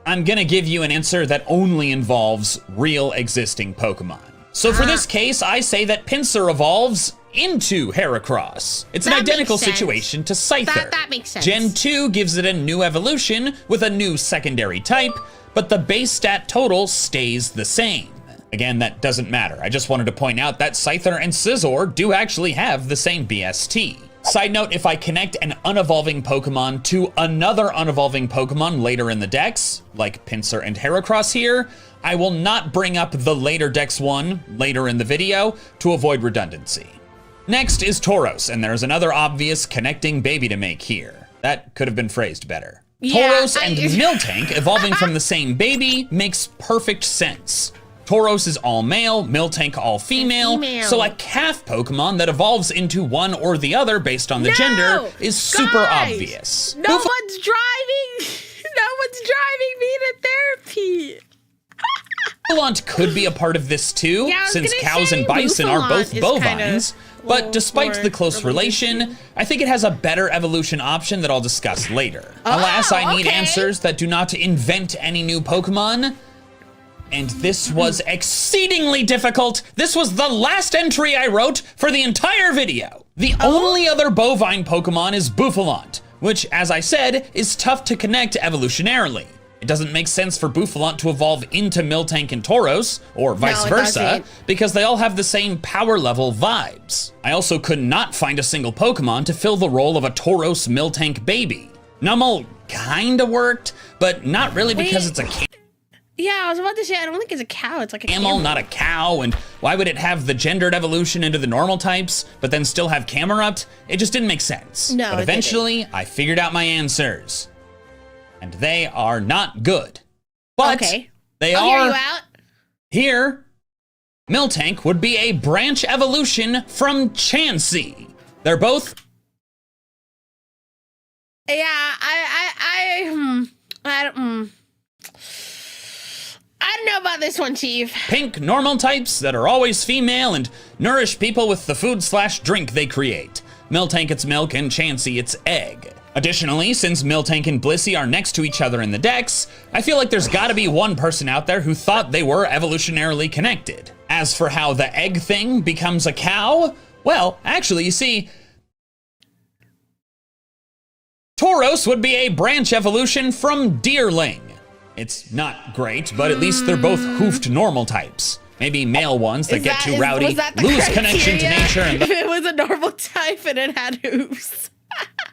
I'm gonna give you an answer that only involves real existing Pokemon. So for this case, I say that Pinsir evolves into Heracross. It's an identical situation to Scyther. That makes sense. Gen 2 gives it a new evolution with a new secondary type, but the base stat total stays the same. Again, that doesn't matter. I just wanted to point out that Scyther and Scizor do actually have the same BST. Side note, if I connect an unevolving Pokemon to another unevolving Pokemon later in the dex, like Pinsir and Heracross here, I will not bring up the later dex one later in the video to avoid redundancy. Next is Tauros, and there's another obvious connecting baby to make here. That could have been phrased better. Yeah, Tauros and Miltank evolving from the same baby makes perfect sense. Tauros is all male, Miltank all female, so a calf Pokemon that evolves into one or the other based on the gender is super obvious. No one's driving me to therapy. Buffalont could be a part of this too, since cows and bison are both bovines, but despite the close relation, I think it has a better evolution option that I'll discuss later. Alas, I need answers that do not invent any new Pokemon, and this was exceedingly difficult. This was the last entry I wrote for the entire video. The only other bovine Pokemon is Buffalont, which, as I said, is tough to connect evolutionarily. It doesn't make sense for Buffalont to evolve into Miltank and Tauros, or vice versa, because they all have the same power level vibes. I also could not find a single Pokemon to fill the role of a Tauros Miltank baby. Numel kinda worked, but not really because it's a Yeah, I was about to say, I don't think it's a cow, it's like a camel, not a cow, and why would it have the gendered evolution into the normal types, but then still have Camerupt? It just didn't make sense. No, but eventually, I figured out my answers. And they are not good. But they are hear you out. Here. Miltank would be a branch evolution from Chansey. They're both... Yeah, I don't know about this one, Chief. Pink normal types that are always female and nourish people with the food/drink they create. Miltank its milk and Chansey its egg. Additionally, since Miltank and Blissey are next to each other in the decks, I feel like there's gotta be one person out there who thought they were evolutionarily connected. As for how the egg thing becomes a cow, well, actually, you see, Tauros would be a branch evolution from Deerling. It's not great, but at least they're both hoofed normal types. Maybe male ones that get too rowdy, lose connection to nature, and if it was a normal type and it had hoofs.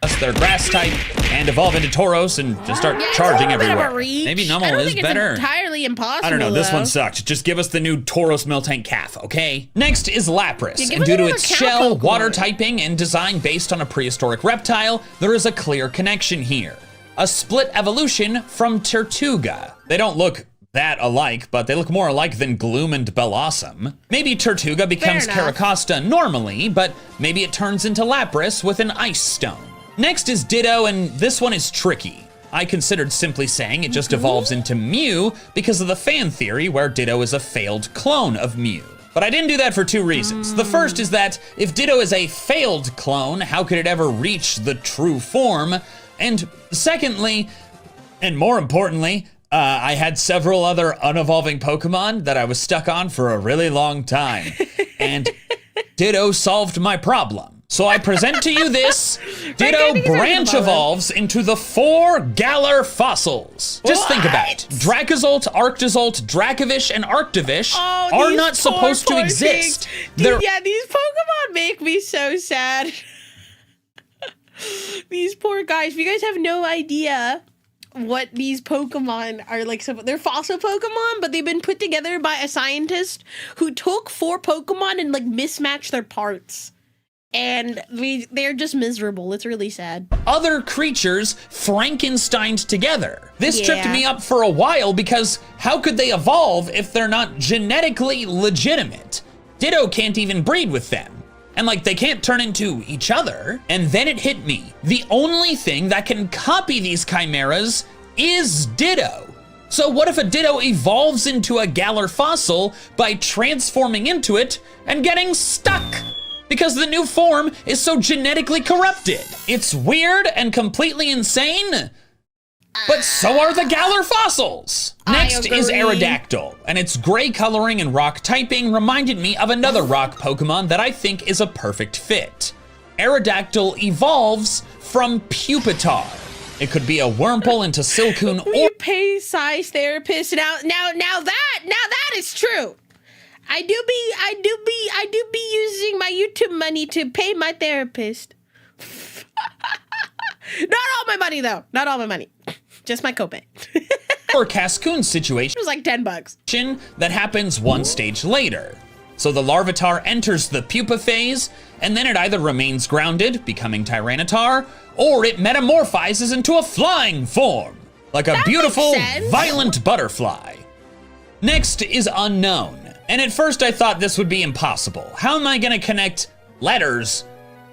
Thus their grass type and evolve into Tauros and just start charging everywhere. Maybe Numel is better. It's entirely impossible. I don't know, this one sucked. Just give us the new Tauros Miltank calf, okay? Next is Lapras, and due to its shell, water typing, and design based on a prehistoric reptile, there is a clear connection here. A split evolution from Tortuga. They don't look that alike, but they look more alike than Gloom and Bellossom. Maybe Tortuga becomes Caracosta normally, but maybe it turns into Lapras with an ice stone. Next is Ditto, and this one is tricky. I considered simply saying it just evolves into Mew because of the fan theory where Ditto is a failed clone of Mew. But I didn't do that for two reasons. The first is that if Ditto is a failed clone, how could it ever reach the true form? And secondly, and more importantly, I had several other unevolving Pokemon that I was stuck on for a really long time. And Ditto solved my problem. So I present to you this. Ditto branch evolves into the 4 Galar fossils. Just think about it. Dracozolt, Arctozolt, Dracovish, and Arctovish are not supposed to exist. Yeah, these Pokemon make me so sad. These poor guys. If you guys have no idea what these Pokemon are like, they're fossil Pokemon, but they've been put together by a scientist who took 4 Pokemon and like mismatched their parts. And they're just miserable. It's really sad. Other creatures Frankensteined together. This tripped me up for a while because how could they evolve if they're not genetically legitimate? Ditto can't even breed with them. And like they can't turn into each other. And then it hit me. The only thing that can copy these chimeras is Ditto. So what if a Ditto evolves into a Galar fossil by transforming into it and getting stuck? Because the new form is so genetically corrupted. It's weird and completely insane, but so are the Galar fossils. Next is Aerodactyl, and its gray coloring and rock typing reminded me of another rock Pokemon that I think is a perfect fit. Aerodactyl evolves from Pupitar. It could be a Wurmple into Silcoon or pay size therapist. Now that is true. I do be using my YouTube money to pay my therapist. Not all my money though. Not all my money. Just my copay. or Cascoon situation. It was like $10. That happens one stage later. So the Larvitar enters the pupa phase, and then it either remains grounded, becoming Tyranitar, or it metamorphizes into a flying form, like a beautiful, violent butterfly. Next is Unknown. And at first I thought this would be impossible. How am I gonna connect letters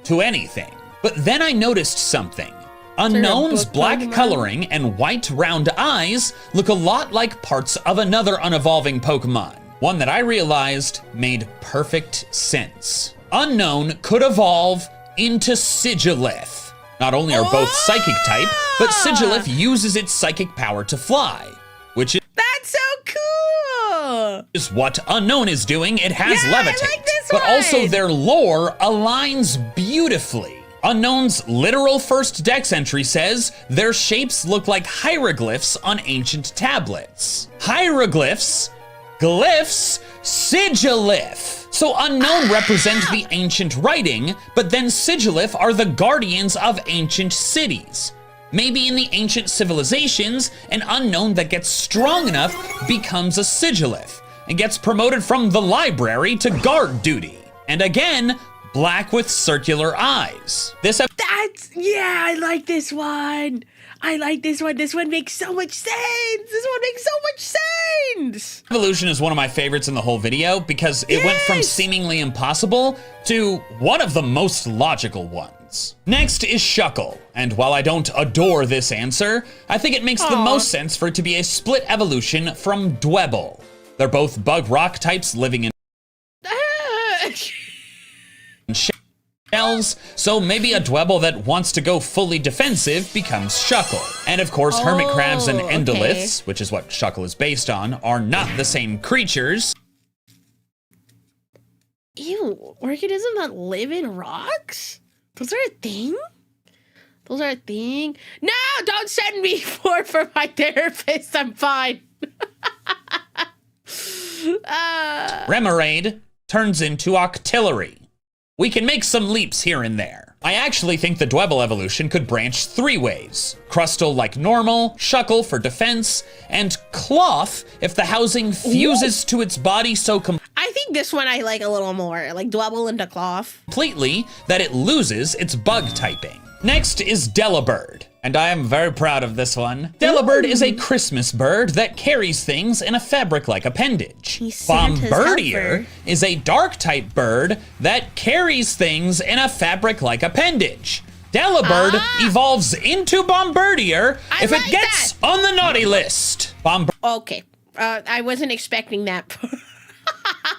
to anything? But then I noticed something. Unknown's black coloring and white round eyes look a lot like parts of another unevolving Pokemon. One that I realized made perfect sense. Unknown could evolve into Sigilith. Not only are both psychic type, but Sigilith uses its psychic power to fly, which is That's so cool! Is what Unknown is doing. It has levitate, I like this but one. also their lore aligns beautifully. Unknown's literal first dex entry says their shapes look like hieroglyphs on ancient tablets. Hieroglyphs, glyphs, Sigilith. So Unknown represent the ancient writing, but then Sigilith are the guardians of ancient cities. Maybe in the ancient civilizations, an Unknown that gets strong enough becomes a Sigilith and gets promoted from the library to guard duty. And again, black with circular eyes. I like this one. I like this one. This one makes so much sense. This one makes so much sense. Evolution is one of my favorites in the whole video because it went from seemingly impossible to one of the most logical ones. Next is Shuckle, and while I don't adore this answer, I think it makes the most sense for it to be a split evolution from Dwebble. They're both bug rock types living in shells, so maybe a Dwebble that wants to go fully defensive becomes Shuckle. And of course, hermit crabs and endoliths, which is what Shuckle is based on, are not the same creatures. Ew, organisms that live in rocks? Those are a thing? Those are a thing? No, don't send me for my therapist. I'm fine. Remoraid turns into Octillery. We can make some leaps here and there. I actually think the Dwebble evolution could branch 3 ways. Crustal like normal, Shuckle for defense, and Cloth if the housing fuses to its body so I think this one I like a little more, like Dwebble into Cloth. completely that it loses its bug typing. Next is Delibird, and I am very proud of this one. Delibird is a Christmas bird that carries things in a fabric-like appendage. He's Santa's Bombardier helper. is a dark-type bird that carries things in a fabric-like appendage. Delibird evolves into Bombardier if it gets on the naughty list. Okay, I wasn't expecting that.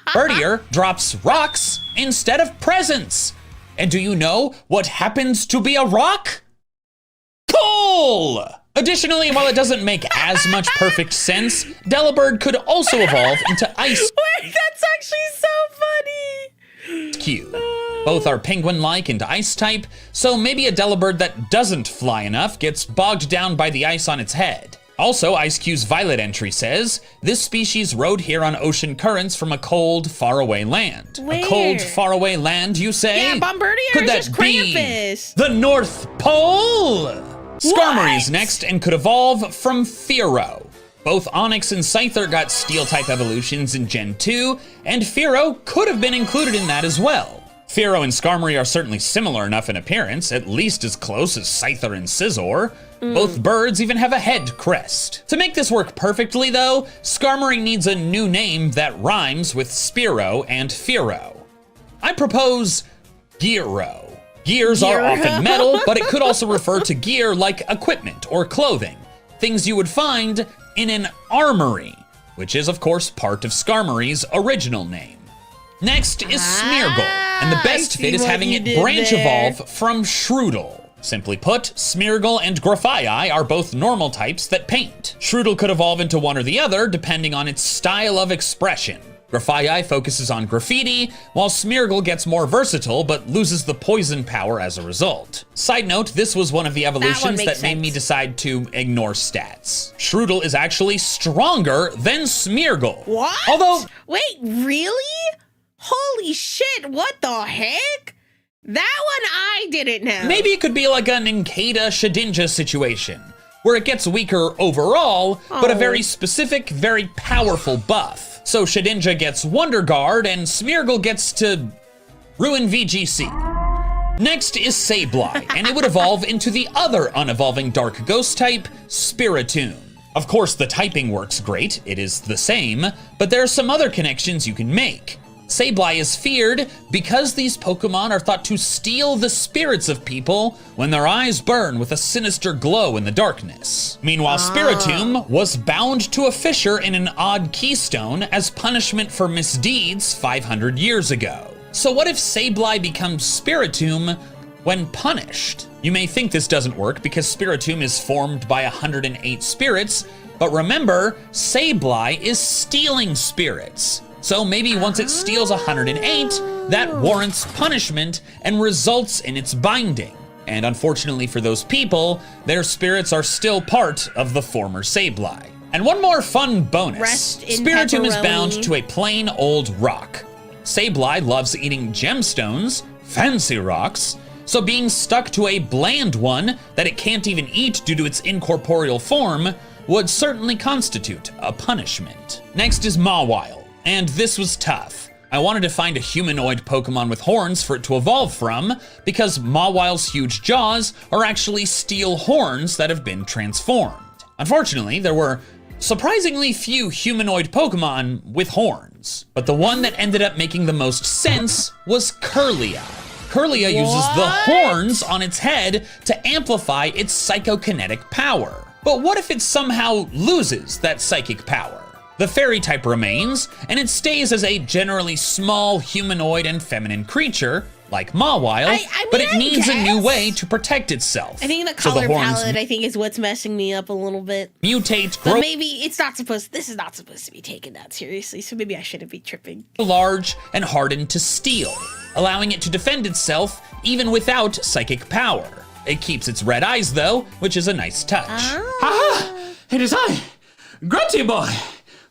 Bombardier drops rocks instead of presents. And do you know what happens to be a rock? Coal! Additionally, while it doesn't make as much perfect sense, Delibird could also evolve into Ice Wait, that's actually so funny. Cube. Both are penguin-like and ice type, so maybe a Delibird that doesn't fly enough gets bogged down by the ice on its head. Also, IceQ's Violet entry says, this species rode here on ocean currents from a cold, faraway land. Where? A cold, faraway land, you say? Yeah, Bombardier Could is that just be Krampus. the North Pole? Skarmory is next and could evolve from Fearow. Both Onyx and Scyther got Steel-type evolutions in Gen 2, and Fearow could have been included in that as well. Fearow and Skarmory are certainly similar enough in appearance, at least as close as Scyther and Scizor. Both birds even have a head crest. To make this work perfectly though, Skarmory needs a new name that rhymes with Spearow and Fearow. I propose Gearo. Gears are often metal, but it could also refer to gear like equipment or clothing, things you would find in an armory, which is of course part of Skarmory's original name. Next is Smeargle, and the best fit is having it branch evolve from Shroodle. Simply put, Smeargle and Grafaiai are both normal types that paint. Shroodle could evolve into one or the other depending on its style of expression. Grafaiai focuses on graffiti, while Smeargle gets more versatile but loses the poison power as a result. Side note, this was one of the evolutions that made me decide to ignore stats. Shroodle is actually stronger than Smeargle. What? Although, wait, really? Holy shit, what the heck? That one I didn't know. maybe it could be like a Nincada Shedinja situation, where it gets weaker overall, but a very specific, very powerful buff. So Shedinja gets Wonder Guard, and Smeargle gets to ruin VGC. Next is Sableye, and it would evolve into the other unevolving dark ghost type, Spiritomb. Of course, the typing works great, it is the same, but there are some other connections you can make. Sableye is feared because these Pokemon are thought to steal the spirits of people when their eyes burn with a sinister glow in the darkness. Meanwhile, Spiritomb was bound to a fissure in an odd keystone as punishment for misdeeds 500 years ago. So what if Sableye becomes Spiritomb when punished? You may think this doesn't work because Spiritomb is formed by 108 spirits, but remember, Sableye is stealing spirits. So maybe once it steals 108, that warrants punishment and results in its binding. And unfortunately for those people, their spirits are still part of the former Sableye. And one more fun bonus. Spiritomb is bound to a plain old rock. Sableye loves eating gemstones, fancy rocks, so being stuck to a bland one that it can't even eat due to its incorporeal form would certainly constitute a punishment. Next is Mawile, and this was tough. I wanted to find a humanoid Pokemon with horns for it to evolve from, because Mawile's huge jaws are actually steel horns that have been transformed. Unfortunately, there were surprisingly few humanoid Pokemon with horns, but the one that ended up making the most sense was Kirlia. Kirlia uses the horns on its head to amplify its psychokinetic power. But what if it somehow loses that psychic power? The fairy type remains, and it stays as a generally small humanoid and feminine creature, like Mawile, but it needs a new way to protect itself. I think the color palette, I think, is what's messing me up a little bit. Mutate, grow. But maybe it's not supposed, this is not supposed to be taken that seriously, so maybe I shouldn't be tripping. Large and hardened to steel, allowing it to defend itself even without psychic power. It keeps its red eyes though, which is a nice touch. Aha! It is I, Grunty Boy.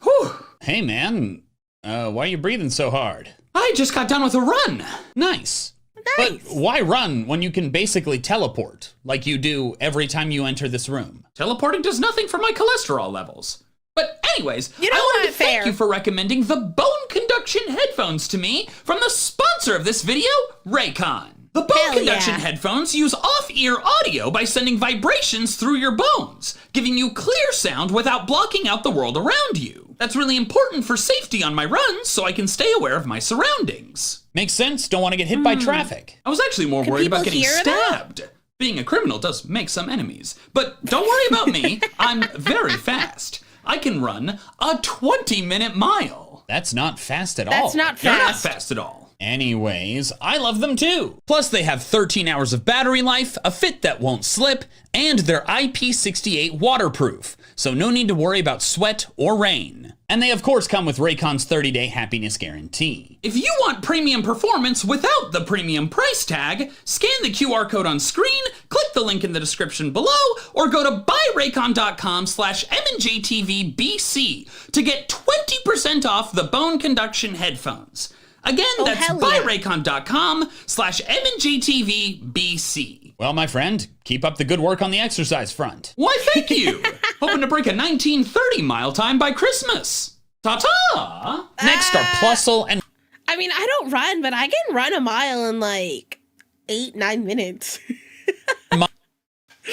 Whew. Hey man, why are you breathing so hard? I just got done with a run. Nice. But why run when you can basically teleport, like you do every time you enter this room? Teleporting does nothing for my cholesterol levels. But anyways, I wanted to thank you for recommending the bone conduction headphones to me from the sponsor of this video, Raycon. The bone conduction headphones use off-ear audio by sending vibrations through your bones, giving you clear sound without blocking out the world around you. That's really important for safety on my runs, so I can stay aware of my surroundings. Makes sense, don't want to get hit by traffic. I was actually more worried about getting stabbed. Being a criminal does make some enemies. But don't worry about me, I'm very fast. I can run a 20-minute mile. That's not fast at all. That's not fast. You're not fast at all. Anyways, I love them too. Plus they have 13 hours of battery life, a fit that won't slip, and they're IP68 waterproof, so no need to worry about sweat or rain. And they of course come with Raycon's 30-day happiness guarantee. If you want premium performance without the premium price tag, scan the QR code on screen, click the link in the description below, or go to buyraycon.com/MandJTVBC to get 20% off the bone conduction headphones. Again, that's buyraycon.com/MandJTVBC. Well, my friend, keep up the good work on the exercise front. Why, thank you. Hoping to break a 1930 mile time by Christmas. Ta-ta! Next are Plusle and... I mean, I don't run, but I can run a mile in like 8-9 minutes.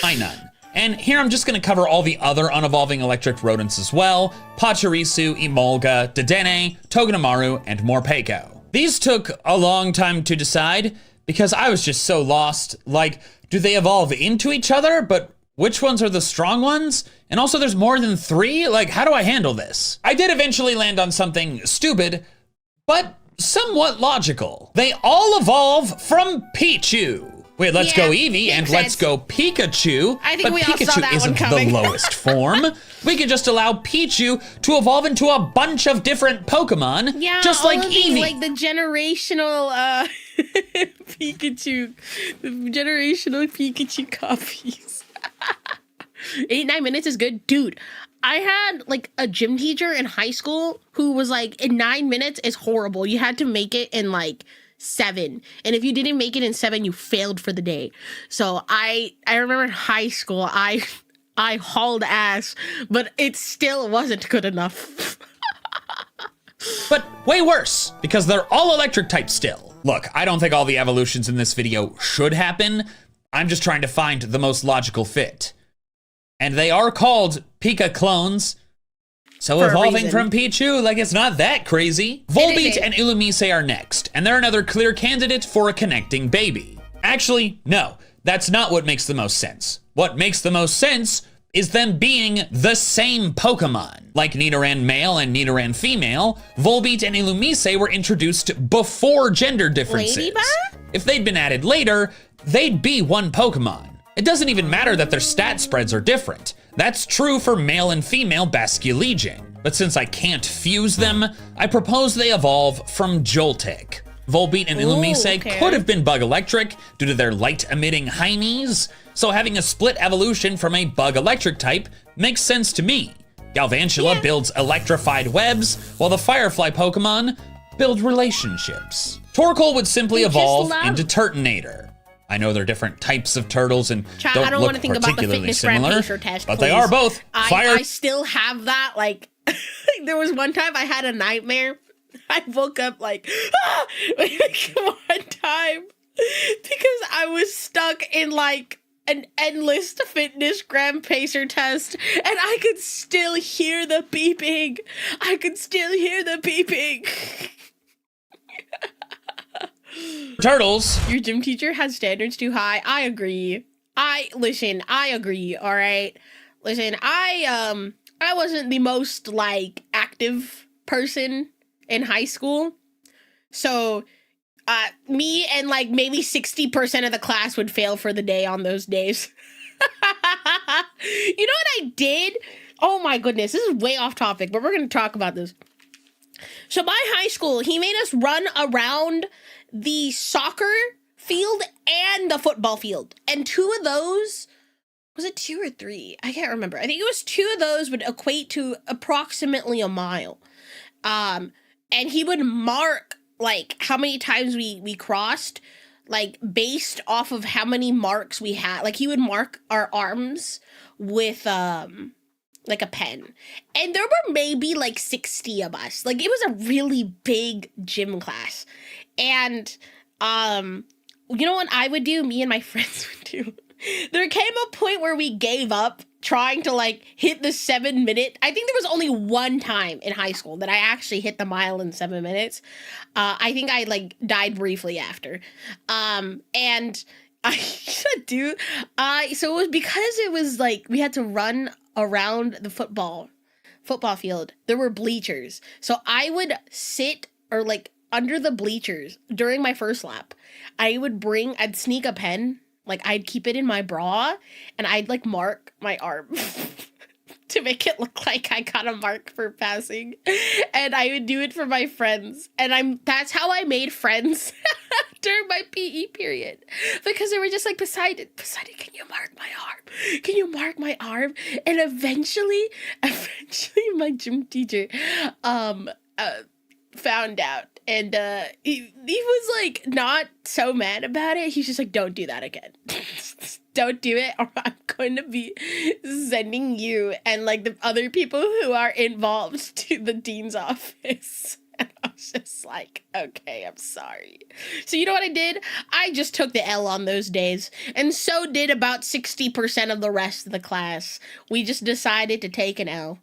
Minun. And here I'm just going to cover all the other unevolving electric rodents as well. Pachirisu, Emolga, Dedenne, Togedemaru, and Morpeko. These took a long time to decide because I was just so lost. Like, do they evolve into each other? But which ones are the strong ones? And also there's more than 3? Like, how do I handle this? I did eventually land on something stupid, but somewhat logical. They all evolve from Pichu. Wait, let's go Eevee and let's go Pikachu. I think but we all saw that isn't one coming. the lowest form. We could just allow Pichu to evolve into a bunch of different Pokemon, just like Eevee. Like the generational Pikachu, the generational Pikachu copies. 8-9 minutes is good, dude. I had like a gym teacher in high school who was like, in 9 minutes is horrible. You had to make it in like 7, and if you didn't make it in 7, you failed for the day. So I remember in high school I hauled ass, but it still wasn't good enough. But way worse, because they're all electric type still. Look, I don't think all the evolutions in this video should happen. I'm just trying to find the most logical fit. And they are called Pika clones. So evolving from Pichu, like it's not that crazy. Volbeat and Illumise are next, and they're another clear candidate for a connecting baby. Actually, no, that's not what makes the most sense. What makes the most sense is them being the same Pokemon. Like Nidoran male and Nidoran female, Volbeat and Illumise were introduced before gender differences. Ladybug? If they'd been added later, they'd be one Pokemon. It doesn't even matter that their stat spreads are different. That's true for male and female Basculegion. But since I can't fuse them, I propose they evolve from Joltik. Volbeat and Illumise could have been bug electric due to their light-emitting hiney's, so having a split evolution from a bug electric type makes sense to me. Galvantula builds electrified webs, while the Firefly Pokemon build relationships. Torkoal would simply evolve into Turtonator. I know they're different types of turtles and don't look particularly similar, but they are both fire. I still have that, like, there was one time I had a nightmare. I woke up like, one time because I was stuck in like an endless fitness gram pacer test and I could still hear the beeping. Turtles. Your gym teacher has standards too high. I agree. I agree, all right? Listen, I wasn't the most, like, active person in high school. So, me and, like, maybe 60% of the class would fail for the day on those days. You know what I did? Oh, my goodness. This is way off topic, but we're going to talk about this. So, my high school, he made us run around the soccer field and the football field. And two of those, was it 2 or 3? I can't remember. I think it was 2 of those would equate to approximately a mile. And he would mark, like, how many times we crossed, like, based off of how many marks we had. Like, he would mark our arms with, like a pen. And there were maybe like 60 of us. Like, it was a really big gym class. And, you know what I would do? Me and my friends would do. There came a point where we gave up trying to, like, hit the 7-minute. I think there was only one time in high school that I actually hit the mile in 7 minutes. I think I, like, died briefly after. And I should do, so it was because it was, like, we had to run around the football field. There were bleachers. So I would sit, or, like, under the bleachers during my first lap. I'd sneak a pen, like I'd keep it in my bra, and I'd like mark my arm to make it look like I got a mark for passing. And I would do it for my friends. And that's how I made friends during my PE period. Because they were just like, Poseidon, can you mark my arm? Can you mark my arm? And eventually my gym teacher found out. And he was like not so mad about it. He's just like, don't do that again. Don't do it, or I'm going to be sending you and like the other people who are involved to the dean's office. And I was just like, okay, I'm sorry. So you know what I did? I just took the L on those days. And so did about 60% of the rest of the class. We just decided to take an L.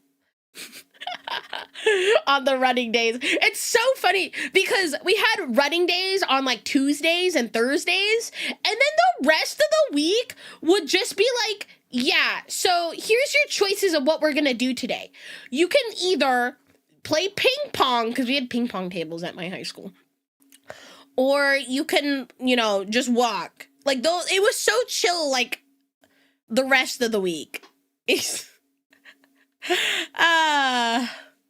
On the running days. It's so funny because we had running days on like Tuesdays and Thursdays, and then the rest of the week would just be like, yeah, so here's your choices of what we're gonna do today. You can either play ping pong, because we had ping pong tables at my high school, or you can, you know, just walk. Like, those, it was so chill, like, the rest of the week.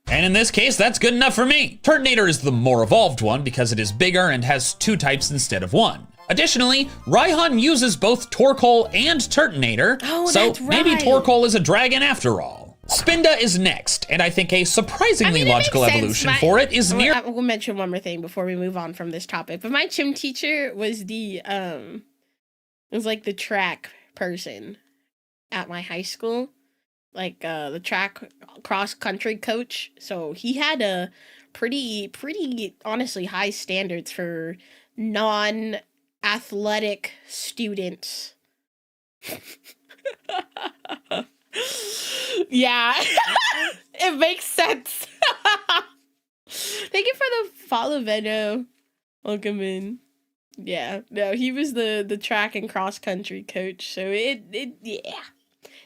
And in this case, that's good enough for me. Turtonator is the more evolved one because it is bigger and has 2 types instead of 1. Additionally, Raihan uses both Torkoal and Turtonator, so maybe Torkoal is a dragon after all. Spinda is next, and I think a surprisingly logical evolution for it is near- We'll mention one more thing before we move on from this topic, but my gym teacher was was like the track person at my high school. Like, the track cross-country coach. So he had a pretty honestly high standards for non-athletic students. Yeah, it makes sense. Thank you for the follow, Veno. Welcome in. Yeah, no, he was the track and cross country coach, so yeah,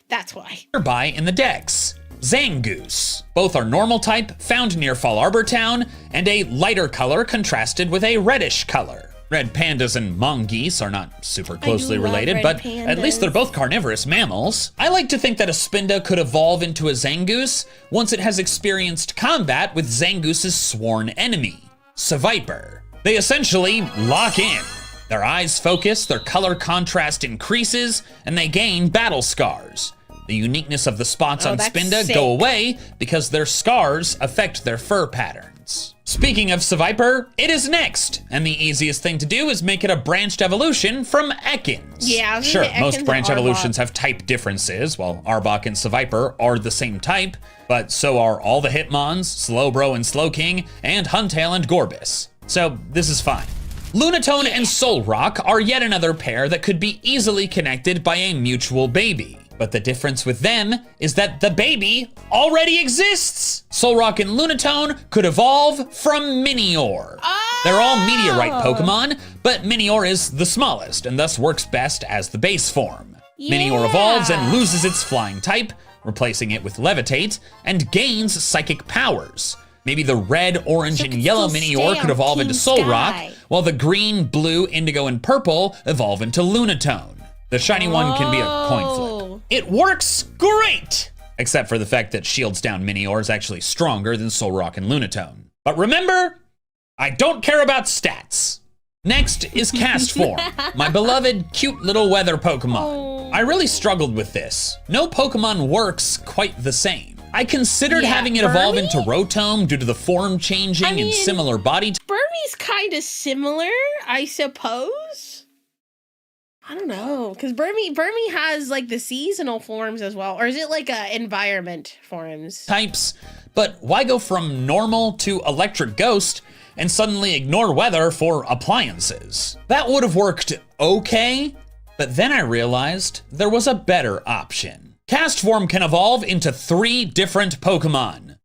that's why. Nearby in the decks, Zangoose. Both are normal type, found near Fall Arbor Town, and a lighter color contrasted with a reddish color. Red pandas and mongoose are not super closely related, but at least they're both carnivorous mammals. I like to think that a Spinda could evolve into a Zangoose once it has experienced combat with Zangoose's sworn enemy, Seviper. They essentially lock in. Their eyes focus, their color contrast increases, and they gain battle scars. The uniqueness of the spots on Spinda go away because their scars affect their fur patterns. Speaking of Seviper, it is next, and the easiest thing to do is make it a branched evolution from Ekans. Yeah, sure, most branch evolutions have type differences, while Arbok and Seviper are the same type, but so are all the Hitmons, Slowbro and Slowking, and Huntail and Gorbis. So this is fine. Lunatone and Solrock are yet another pair that could be easily connected by a mutual baby. But the difference with them is that the baby already exists. Solrock and Lunatone could evolve from Minior. Oh! They're all Meteorite Pokemon, but Minior is the smallest and thus works best as the base form. Yeah. Minior evolves and loses its flying type, replacing it with Levitate, and gains psychic powers. Maybe the red, orange, and yellow Minior could evolve into Solrock, while the green, blue, indigo, and purple evolve into Lunatone. The shiny one can be a coin flip. It works great! Except for the fact that Shields Down Minior is actually stronger than Solrock and Lunatone. But remember, I don't care about stats. Next is Castform, my beloved cute little weather Pokemon. I really struggled with this. No Pokemon works quite the same. I considered having it evolve into Rotom due to the form changing and similar body type. Burmese kind of similar, I suppose. I don't know, because Burmy has like the seasonal forms as well, or is it like environment forms? Types, but why go from normal to electric ghost and suddenly ignore weather for appliances? That would have worked okay, but then I realized there was a better option. Castform can evolve into 3 different Pokemon: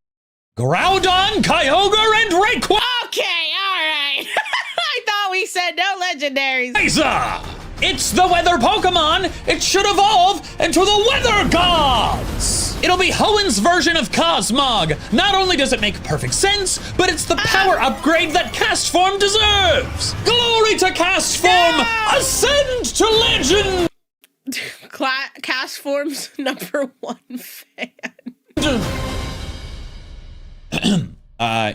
Groudon, Kyogre, and Rayquaza! Okay, alright. I thought we said no legendaries. It's the weather Pokemon! It should evolve into the Weather Gods! It'll be Hoenn's version of Cosmog. Not only does it make perfect sense, but it's the power upgrade that Castform deserves! Glory to Castform! No! Ascend to legend! Castform's #1 fan.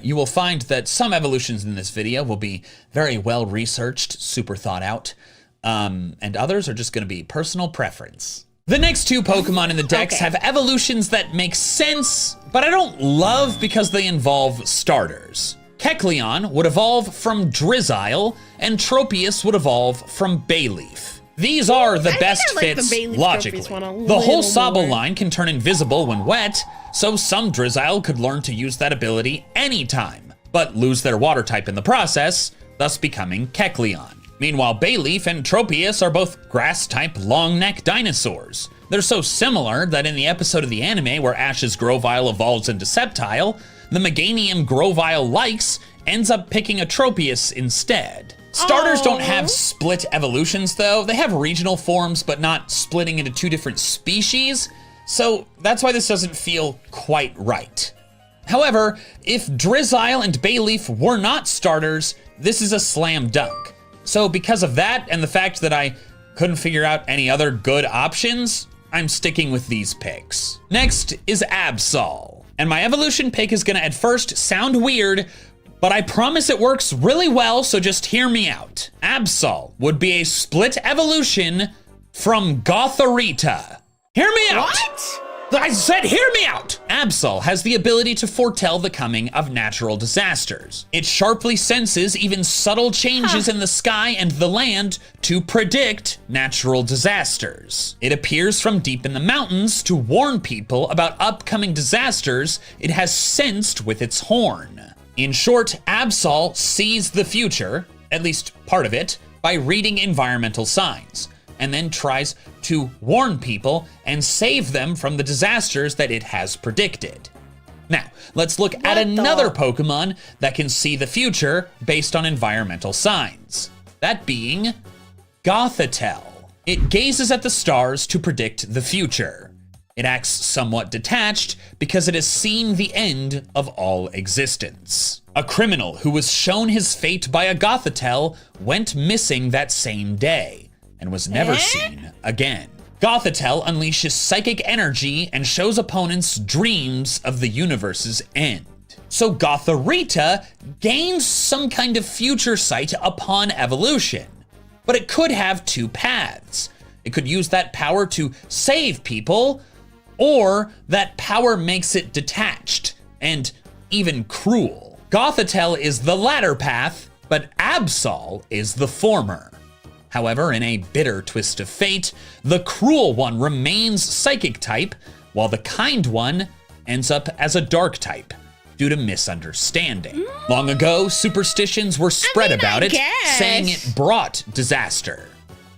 You will find that some evolutions in this video will be very well researched, super thought out. And others are just going to be personal preference. The next 2 Pokemon in the decks have evolutions that make sense, but I don't love because they involve starters. Kecleon would evolve from Drizzile, and Tropius would evolve from Bayleaf. These are the best fits logically. The whole Sobble line can turn invisible when wet, so some Drizzile could learn to use that ability anytime, but lose their water type in the process, thus becoming Kecleon. Meanwhile, Bayleaf and Tropius are both grass-type long-neck dinosaurs. They're so similar that in the episode of the anime where Ash's Grovyle evolves into Sceptile, the Meganium Grovyle likes ends up picking a Tropius instead. Starters don't have split evolutions though. They have regional forms, but not splitting into 2 different species, so that's why this doesn't feel quite right. However, if Drizzile and Bayleaf were not starters, this is a slam dunk. So because of that and the fact that I couldn't figure out any other good options, I'm sticking with these picks. Next is Absol. And my evolution pick is gonna at first sound weird, but I promise it works really well, so just hear me out. Absol would be a split evolution from Gothorita. Hear me out! What? I said hear me out! Absol has the ability to foretell the coming of natural disasters. It sharply senses even subtle changes in the sky and the land to predict natural disasters. It appears from deep in the mountains to warn people about upcoming disasters it has sensed with its horn. In short, Absol sees the future, at least part of it, by reading environmental signs, and then tries to warn people and save them from the disasters that it has predicted. Now, let's look at another Pokemon that can see the future based on environmental signs. That being Gothitelle. It gazes at the stars to predict the future. It acts somewhat detached because it has seen the end of all existence. A criminal who was shown his fate by a Gothitelle went missing that same day and was never seen again. Gothitelle unleashes psychic energy and shows opponents dreams of the universe's end. So Gothorita gains some kind of future sight upon evolution, but it could have two paths. It could use that power to save people, or that power makes it detached and even cruel. Gothitelle is the latter path, but Absol is the former. However, in a bitter twist of fate, the cruel one remains psychic type, while the kind one ends up as a dark type due to misunderstanding. Long ago, superstitions were spread about it, saying it brought disaster.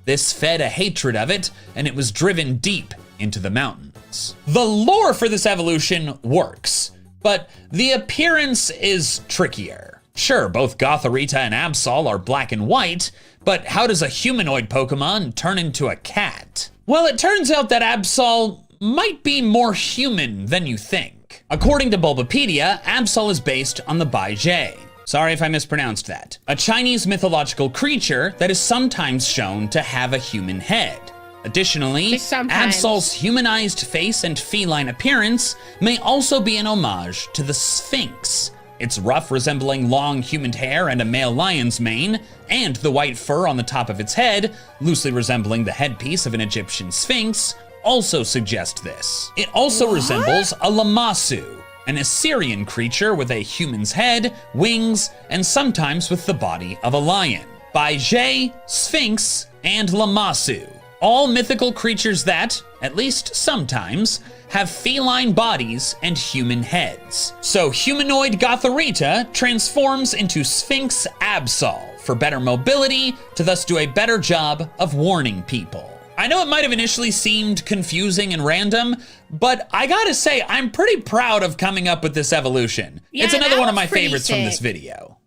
This fed a hatred of it, and it was driven deep into the mountains. The lore for this evolution works, but the appearance is trickier. Sure, both Gothorita and Absol are black and white, but how does a humanoid Pokemon turn into a cat? Well, it turns out that Absol might be more human than you think. According to Bulbapedia, Absol is based on the Baizhi. Sorry if I mispronounced that. A Chinese mythological creature that is sometimes shown to have a human head. Additionally, Absol's humanized face and feline appearance may also be an homage to the Sphinx. Its ruff resembling long human hair and a male lion's mane, and the white fur on the top of its head, loosely resembling the headpiece of an Egyptian sphinx, also suggest this. It also resembles a Lamassu, an Assyrian creature with a human's head, wings, and sometimes with the body of a lion. Baizhi, Sphinx, and Lamassu, all mythical creatures that, at least sometimes, have feline bodies and human heads. So humanoid Gothorita transforms into Sphinx Absol for better mobility to thus do a better job of warning people. I know it might have initially seemed confusing and random, but I gotta say, I'm pretty proud of coming up with this evolution. Yeah, it's another one of my favorites from this video.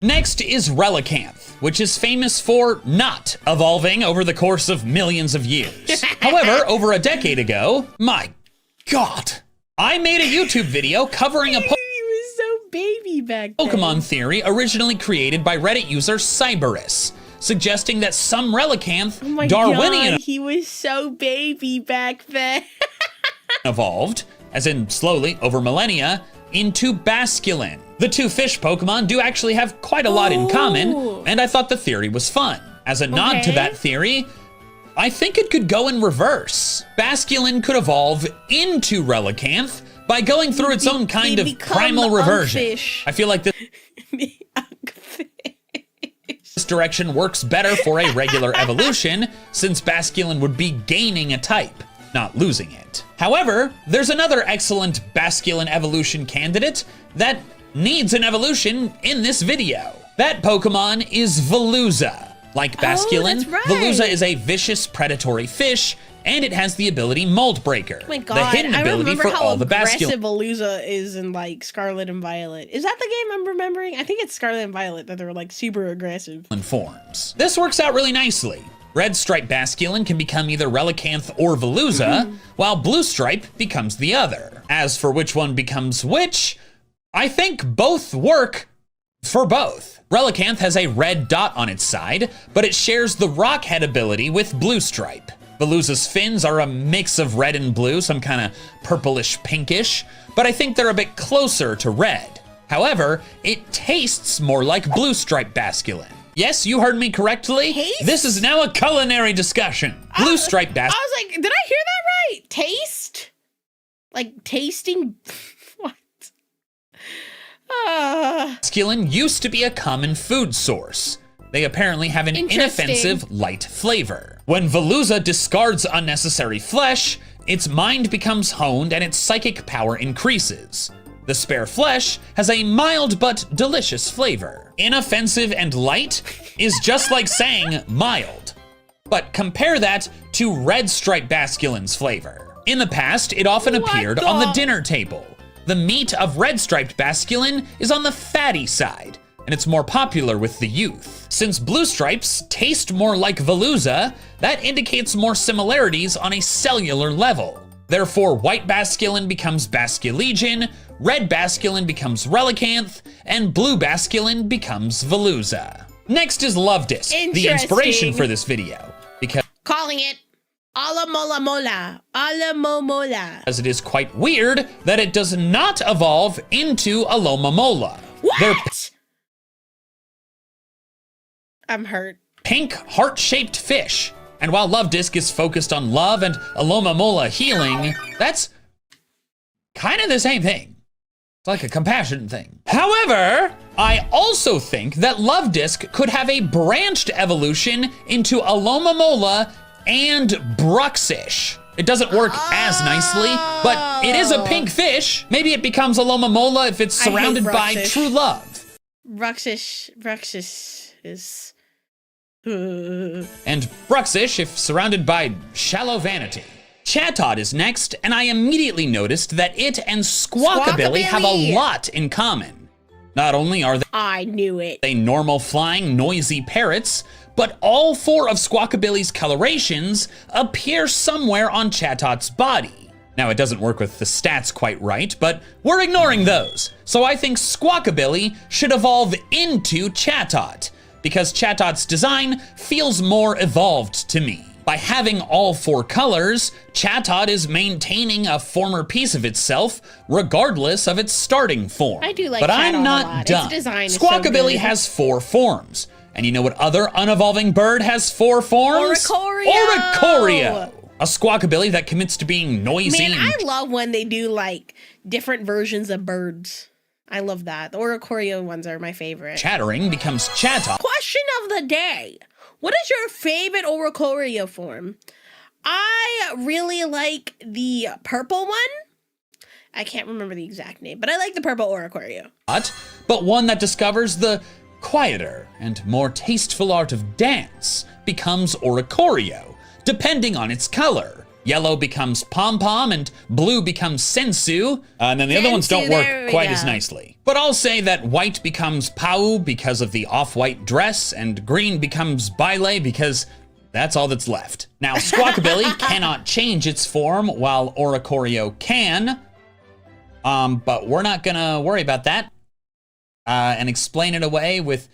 Next is Relicanth, which is famous for not evolving over the course of millions of years. However, over a decade ago, my God, I made a YouTube video covering a He was so baby back then. Pokemon theory originally created by Reddit user Cyberus, suggesting that some Relicanth Darwinian he was so baby back then. evolved, as in slowly over millennia, into Basculin. The two fish Pokemon do actually have quite a lot in common, and I thought the theory was fun. As a nod to that theory, I think it could go in reverse. Basculin could evolve into Relicanth by going through its own kind of primal reversion. I feel like this direction works better for a regular evolution, since Basculin would be gaining a type, not losing it. However, there's another excellent Basculin evolution candidate that needs an evolution in this video. That Pokemon is Veluza. Like Basculin, Veluza is a vicious predatory fish, and it has the ability Mold Breaker. Oh my God, the hidden ability for all the Basculin. Veluza is in like Scarlet and Violet. Is that the game I'm remembering? I think it's Scarlet and Violet that they're like super aggressive. Forms. This works out really nicely. Red Stripe Basculin can become either Relicanth or Veluza, while Blue Stripe becomes the other. As for which one becomes which, I think both work for both. Relicanth has a red dot on its side, but it shares the Rockhead ability with Blue Stripe. Veluza's fins are a mix of red and blue, some kind of purplish pinkish, but I think they're a bit closer to red. However, it tastes more like Blue Stripe Basculin. Yes, you heard me correctly. Taste? This is now a culinary discussion. Blue Stripe Basculin. I was like, did I hear that right? Taste? Like tasting? What? Basculin used to be a common food source. They apparently have an inoffensive, light flavor. When Veluza discards unnecessary flesh, its mind becomes honed and its psychic power increases. The spare flesh has a mild but delicious flavor. Inoffensive and light is just like saying mild. But compare that to red striped basculin's flavor. In the past, it often appeared on the dinner table. The meat of red striped basculin is on the fatty side, and it's more popular with the youth. Since blue stripes taste more like Veluza, that indicates more similarities on a cellular level. Therefore, white basculin becomes basculegion, red basculin becomes relicanth, and blue basculin becomes Veluza. Next is Love Disc, the inspiration for this video, because calling it Ala Mola Mola, Ala Momola. As it is quite weird that it does not evolve into Aloma Mola. What? I'm hurt. Pink heart-shaped fish. And while Love Disc is focused on love and Aloma Mola healing, that's kind of the same thing. It's like a compassion thing. However, I also think that Love Disc could have a branched evolution into Aloma Mola and Bruxish. It doesn't work as nicely, but it is a pink fish. Maybe it becomes Aloma Mola if it's surrounded by true love. Bruxish is... And Bruxish if surrounded by shallow vanity. Chatot is next, and I immediately noticed that it and Squawkabilly have a lot in common. Not only are I knew it. they normal flying, noisy parrots, but all 4 of Squawkabilly's colorations appear somewhere on Chatot's body. Now, it doesn't work with the stats quite right, but we're ignoring those. So I think Squawkabilly should evolve into Chatot, because Chatot's design feels more evolved to me. By having all 4 colors, Chatot is maintaining a former piece of itself, regardless of its starting form. I do like but Chatot I'm a not lot. done. Its design is Squawkabilly so has 4 forms. And you know what other unevolving bird has 4 forms? Oricorio! Oricorio! A Squawkabilly that commits to being noisy. Man, I love when they do like different versions of birds. I love that. The Oricorio ones are my favorite. Chattering becomes Chatot. Question of the day. What is your favorite Oricorio form? I really like the purple one. I can't remember the exact name, but I like the purple Oricorio. But one that discovers the quieter and more tasteful art of dance becomes Oricorio, depending on its color. Yellow becomes Pom-Pom and blue becomes Sensu, and then the other ones don't work quite as nicely. But I'll say that white becomes Pau because of the off-white dress, and green becomes Baile because that's all that's left. Now, Squawkabilly cannot change its form while Oricorio can, but we're not gonna worry about that and explain it away with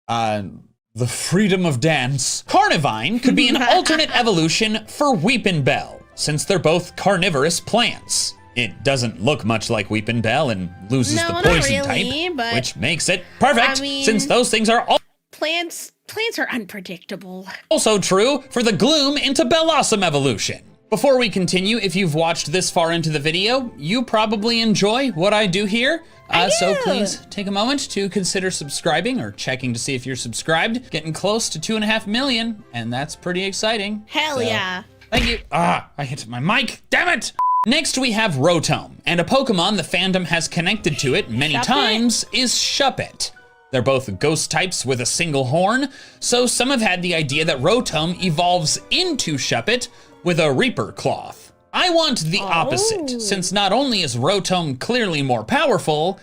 the freedom of dance. Carnivine could be an alternate evolution for Weepinbell, since they're both carnivorous plants. It doesn't look much like Weepinbell and loses the poison type, which makes it perfect, since those things are all plants are unpredictable. Also true for the Gloom into Bellossom evolution. Before we continue, if you've watched this far into the video, you probably enjoy what I do here. So please take a moment to consider subscribing or checking to see if you're subscribed. Getting close to 2.5 million, and that's pretty exciting. Hell yeah. Thank you. I hit my mic, damn it! Next we have Rotom, and a Pokemon the fandom has connected to it many times is Shuppet. They're both ghost types with a single horn, so some have had the idea that Rotom evolves into Shuppet with a Reaper Cloth. I want the opposite, since not only is Rotom clearly more powerful,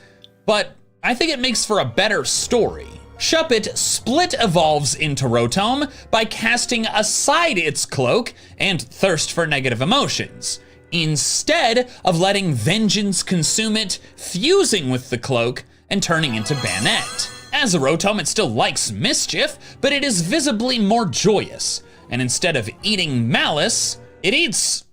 but I think it makes for a better story. Shuppet split evolves into Rotom by casting aside its cloak and thirst for negative emotions, instead of letting vengeance consume it, fusing with the cloak and turning into Banette. As a Rotom, it still likes mischief, but it is visibly more joyous, and instead of eating malice, it eats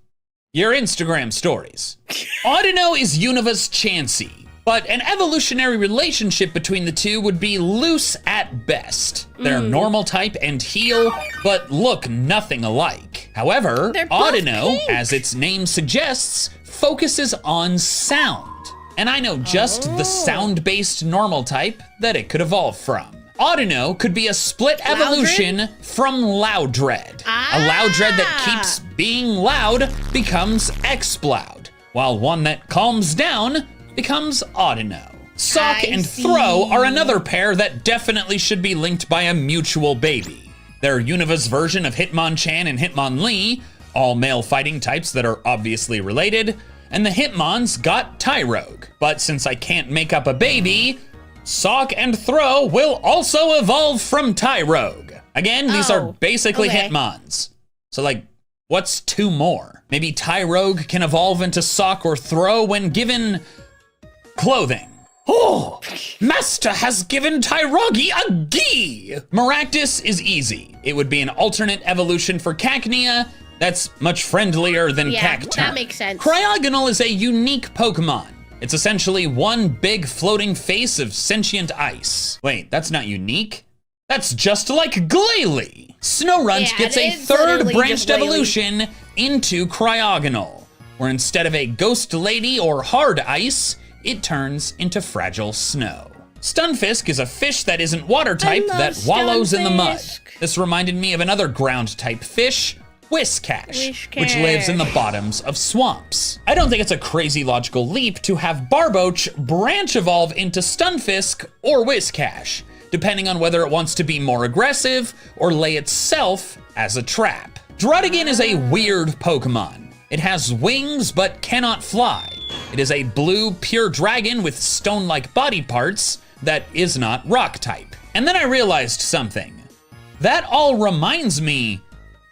your Instagram stories. Audino is Unova's Chansey, but an evolutionary relationship between the two would be loose at best. They're normal type and heal, but look nothing alike. However, Audino, as its name suggests, focuses on sound. And I know just the sound-based normal type that it could evolve from. Audino could be a split evolution from Loudred. A Loudred that keeps being loud becomes Exploud, while one that calms down becomes Audino. Sock and Throw are another pair that definitely should be linked by a mutual baby. They're Univa's version of Hitmonchan and Hitmonlee, all male fighting types that are obviously related, and the Hitmons got Tyrogue. But since I can't make up a baby, Sock and Throw will also evolve from Tyrogue. Again, these are basically Hitmons. So like, what's two more? Maybe Tyrogue can evolve into Sock or Throw when given clothing. Oh, Master has given Tyrogi a gi! Maractus is easy. It would be an alternate evolution for Cacnea that's much friendlier than Cacturn. That makes sense. Cryogonal is a unique Pokemon. It's essentially one big floating face of sentient ice. Wait, that's not unique? That's just like Glalie. Snorunt gets a third branched evolution into Cryogonal, where instead of a ghost lady or hard ice, it turns into fragile snow. Stunfisk is a fish that isn't water type that wallows in the mud. This reminded me of another ground type fish, Whiscash, which lives in the bottoms of swamps. I don't think it's a crazy logical leap to have Barboach branch evolve into Stunfisk or Whiscash, depending on whether it wants to be more aggressive or lay itself as a trap. Druddigon is a weird Pokemon. It has wings but cannot fly. It is a blue pure dragon with stone-like body parts that is not rock type. And then I realized something. That all reminds me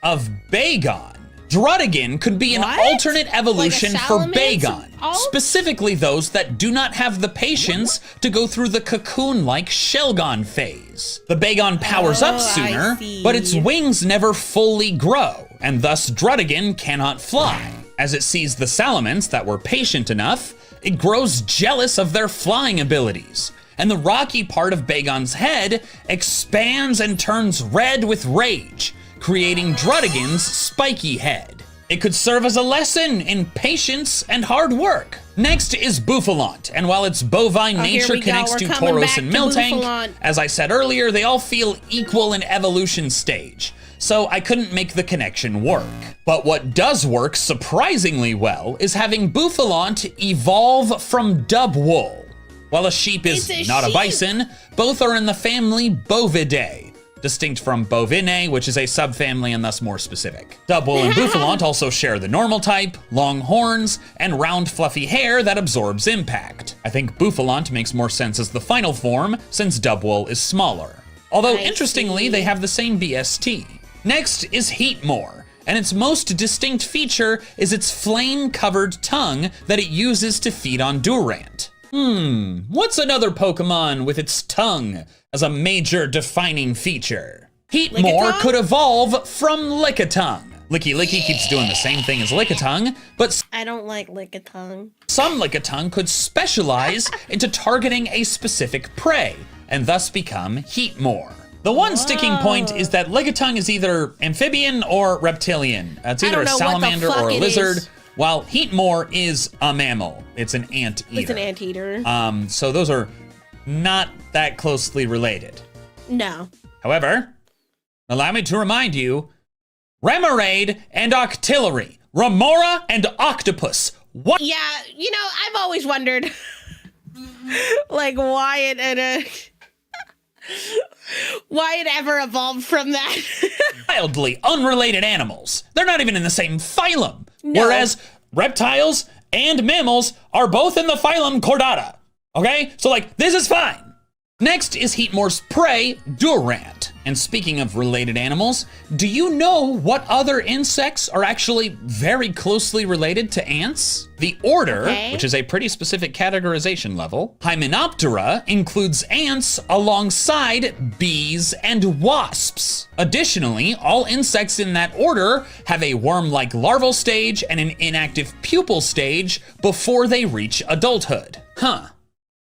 of Bagon. Druddigon could be an alternate evolution for Bagon, specifically those that do not have the patience to go through the cocoon-like Shelgon phase. The Bagon powers up sooner, but its wings never fully grow, and thus Druddigon cannot fly. As it sees the Salamence that were patient enough, it grows jealous of their flying abilities, and the rocky part of Bagon's head expands and turns red with rage, creating Druddigon's spiky head. It could serve as a lesson in patience and hard work. Next is Bouffalant, and while its bovine nature connects to Tauros and Miltank, as I said earlier, they all feel equal in evolution stage, so I couldn't make the connection work. But what does work surprisingly well is having Bouffalant evolve from Dubwool. While a sheep is not a bison, both are in the family Bovidae, distinct from Bovinae, which is a subfamily and thus more specific. Dubwool and Bouffalant also share the normal type, long horns, and round fluffy hair that absorbs impact. I think Bouffalant makes more sense as the final form, since Dubwool is smaller. Although, interestingly, they have the same BST. Next is Heatmore, and its most distinct feature is its flame-covered tongue that it uses to feed on Durant. What's another Pokemon with its tongue as a major defining feature? Heatmore could evolve from Lickitung. Licky Licky keeps doing the same thing as Lickitung, but I don't like Lickitung. Some Lickitung could specialize into targeting a specific prey, and thus become Heatmore. The one sticking point is that Lickitung is either amphibian or reptilian. It's either a salamander or a lizard, while Heatmore is a mammal. It's an anteater. It's an anteater. So those are not that closely related. No. However, allow me to remind you, Remoraid and Octillery, Remora and Octopus. What? Yeah, you know, I've always wondered, like, why it ever evolved from that. Wildly unrelated animals. They're not even in the same phylum. No. Whereas reptiles and mammals are both in the phylum Chordata. Okay? So, like, this is fine. Next is Heatmore's prey, Durant. And speaking of related animals, do you know what other insects are actually very closely related to ants? The order, which is a pretty specific categorization level, Hymenoptera, includes ants alongside bees and wasps. Additionally, all insects in that order have a worm-like larval stage and an inactive pupal stage before they reach adulthood.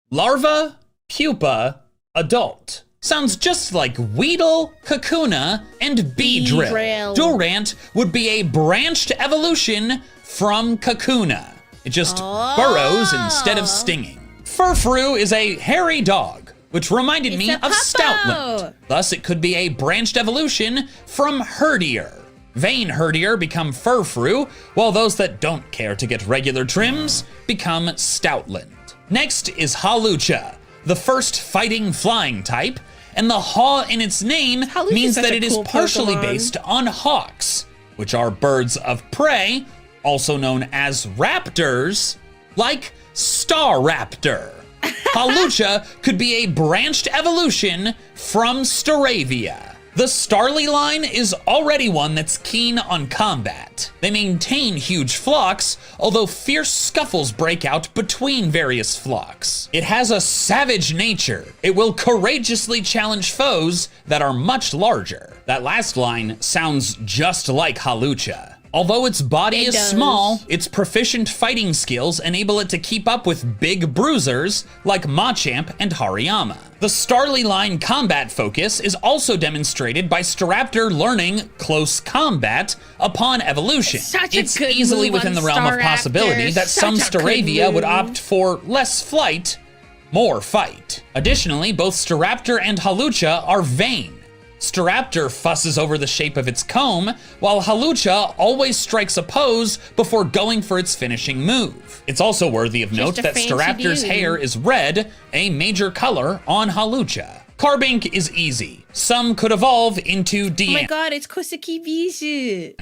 Larva, pupa, adult. Sounds just like Weedle, Kakuna, and Beedrill. Durant would be a branched evolution from Kakuna. It just burrows instead of stinging. Furfrou is a hairy dog, which reminded me of Stoutland. Thus, it could be a branched evolution from Herdier. Vain Herdier become Furfrou, while those that don't care to get regular trims become Stoutland. Next is Hawlucha, the first fighting flying type, and the haw in its name means that it is partially based on hawks, which are birds of prey, also known as raptors, like Staraptor. Hawlucha could be a branched evolution from Staravia. The Starly line is already one that's keen on combat. They maintain huge flocks, although fierce scuffles break out between various flocks. It has a savage nature. It will courageously challenge foes that are much larger. That last line sounds just like Hawlucha. Although its body is small, its proficient fighting skills enable it to keep up with big bruisers like Machamp and Hariyama. The Starly line combat focus is also demonstrated by Staraptor learning close combat upon evolution. It's easily within the realm of possibility that some Staravia would opt for less flight, more fight. Additionally, both Staraptor and Hawlucha are vain. Staraptor fusses over the shape of its comb, while Hawlucha always strikes a pose before going for its finishing move. It's also worthy of note that Staraptor's hair is red, a major color on Hawlucha. Carbink is easy. Some could evolve into Diancie. Oh my god, it's Kosakibisu.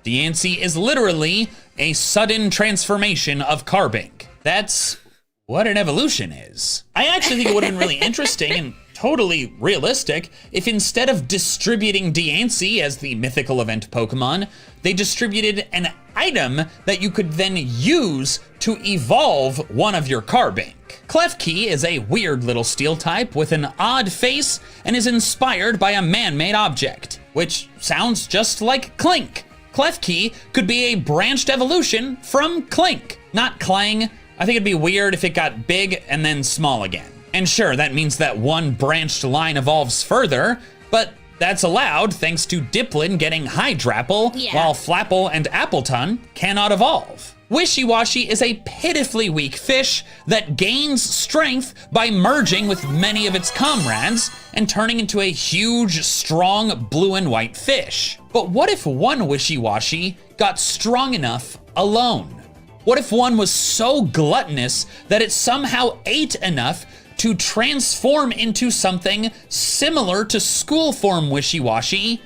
Diancie is literally a sudden transformation of Carbink. That's what an evolution is. I actually think it would have been really interesting and totally realistic if instead of distributing Diancie as the mythical event Pokemon, they distributed an item that you could then use to evolve one of your Carbink. Klefki is a weird little steel type with an odd face and is inspired by a man-made object, which sounds just like Clink. Klefki could be a branched evolution from Clink, not Clang. I think it'd be weird if it got big and then small again. And sure, that means that one branched line evolves further, but that's allowed thanks to Diplin getting Hydrapple, while Flapple and Appleton cannot evolve. Wishiwashi is a pitifully weak fish that gains strength by merging with many of its comrades and turning into a huge, strong blue and white fish. But what if one Wishiwashi got strong enough alone? What if one was so gluttonous that it somehow ate enough to transform into something similar to school form Wishiwashi,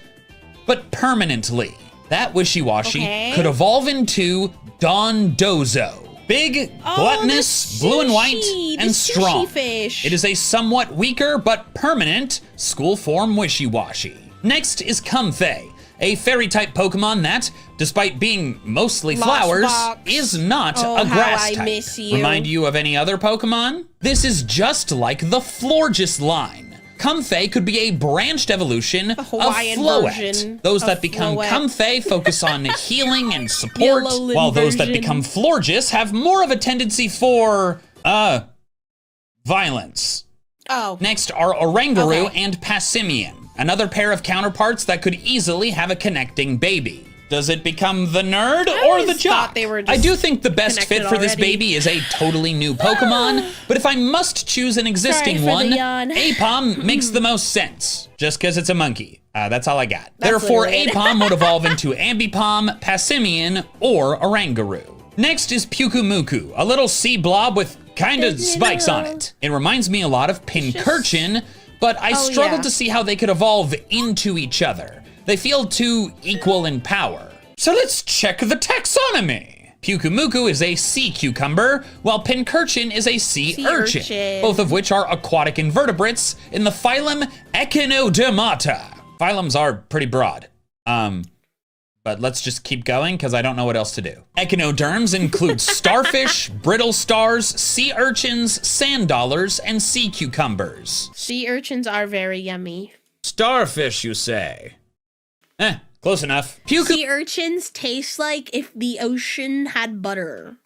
but permanently? That Wishiwashi could evolve into Dondozo. Big, gluttonous, blue and white, and strong. Fish. It is a somewhat weaker but permanent school form Wishiwashi. Next is Comfey, a fairy-type Pokemon that, despite being mostly flowers, is not a grass type. Remind you of any other Pokemon? This is just like the Florges line. Comfey could be a branched evolution of Floette. Those that become Comfey focus on healing and support, while those that become Florges have more of a tendency for, violence. Next are Oranguru and Passimian, another pair of counterparts that could easily have a connecting baby. Does it become the nerd or the jock? I do think the best fit for this baby is a totally new Pokemon, but if I must choose an existing one, Apom makes the most sense, just because it's a monkey. That's all I got. Therefore, Apom would evolve into Ambipom, Passimian, or Oranguru. Next is Pyukumuku, a little sea blob with kinda spikes on it. It reminds me a lot of Pincurchin, but I struggle to see how they could evolve into each other. They feel too equal in power. So let's check the taxonomy. Pyukumuku is a sea cucumber, while Pincurchin is a sea urchin, both of which are aquatic invertebrates in the phylum Echinodermata. Phylums are pretty broad. But let's just keep going because I don't know what else to do. Echinoderms include starfish, brittle stars, sea urchins, sand dollars, and sea cucumbers. Sea urchins are very yummy. Starfish, you say? Close enough. Sea urchins taste like if the ocean had butter.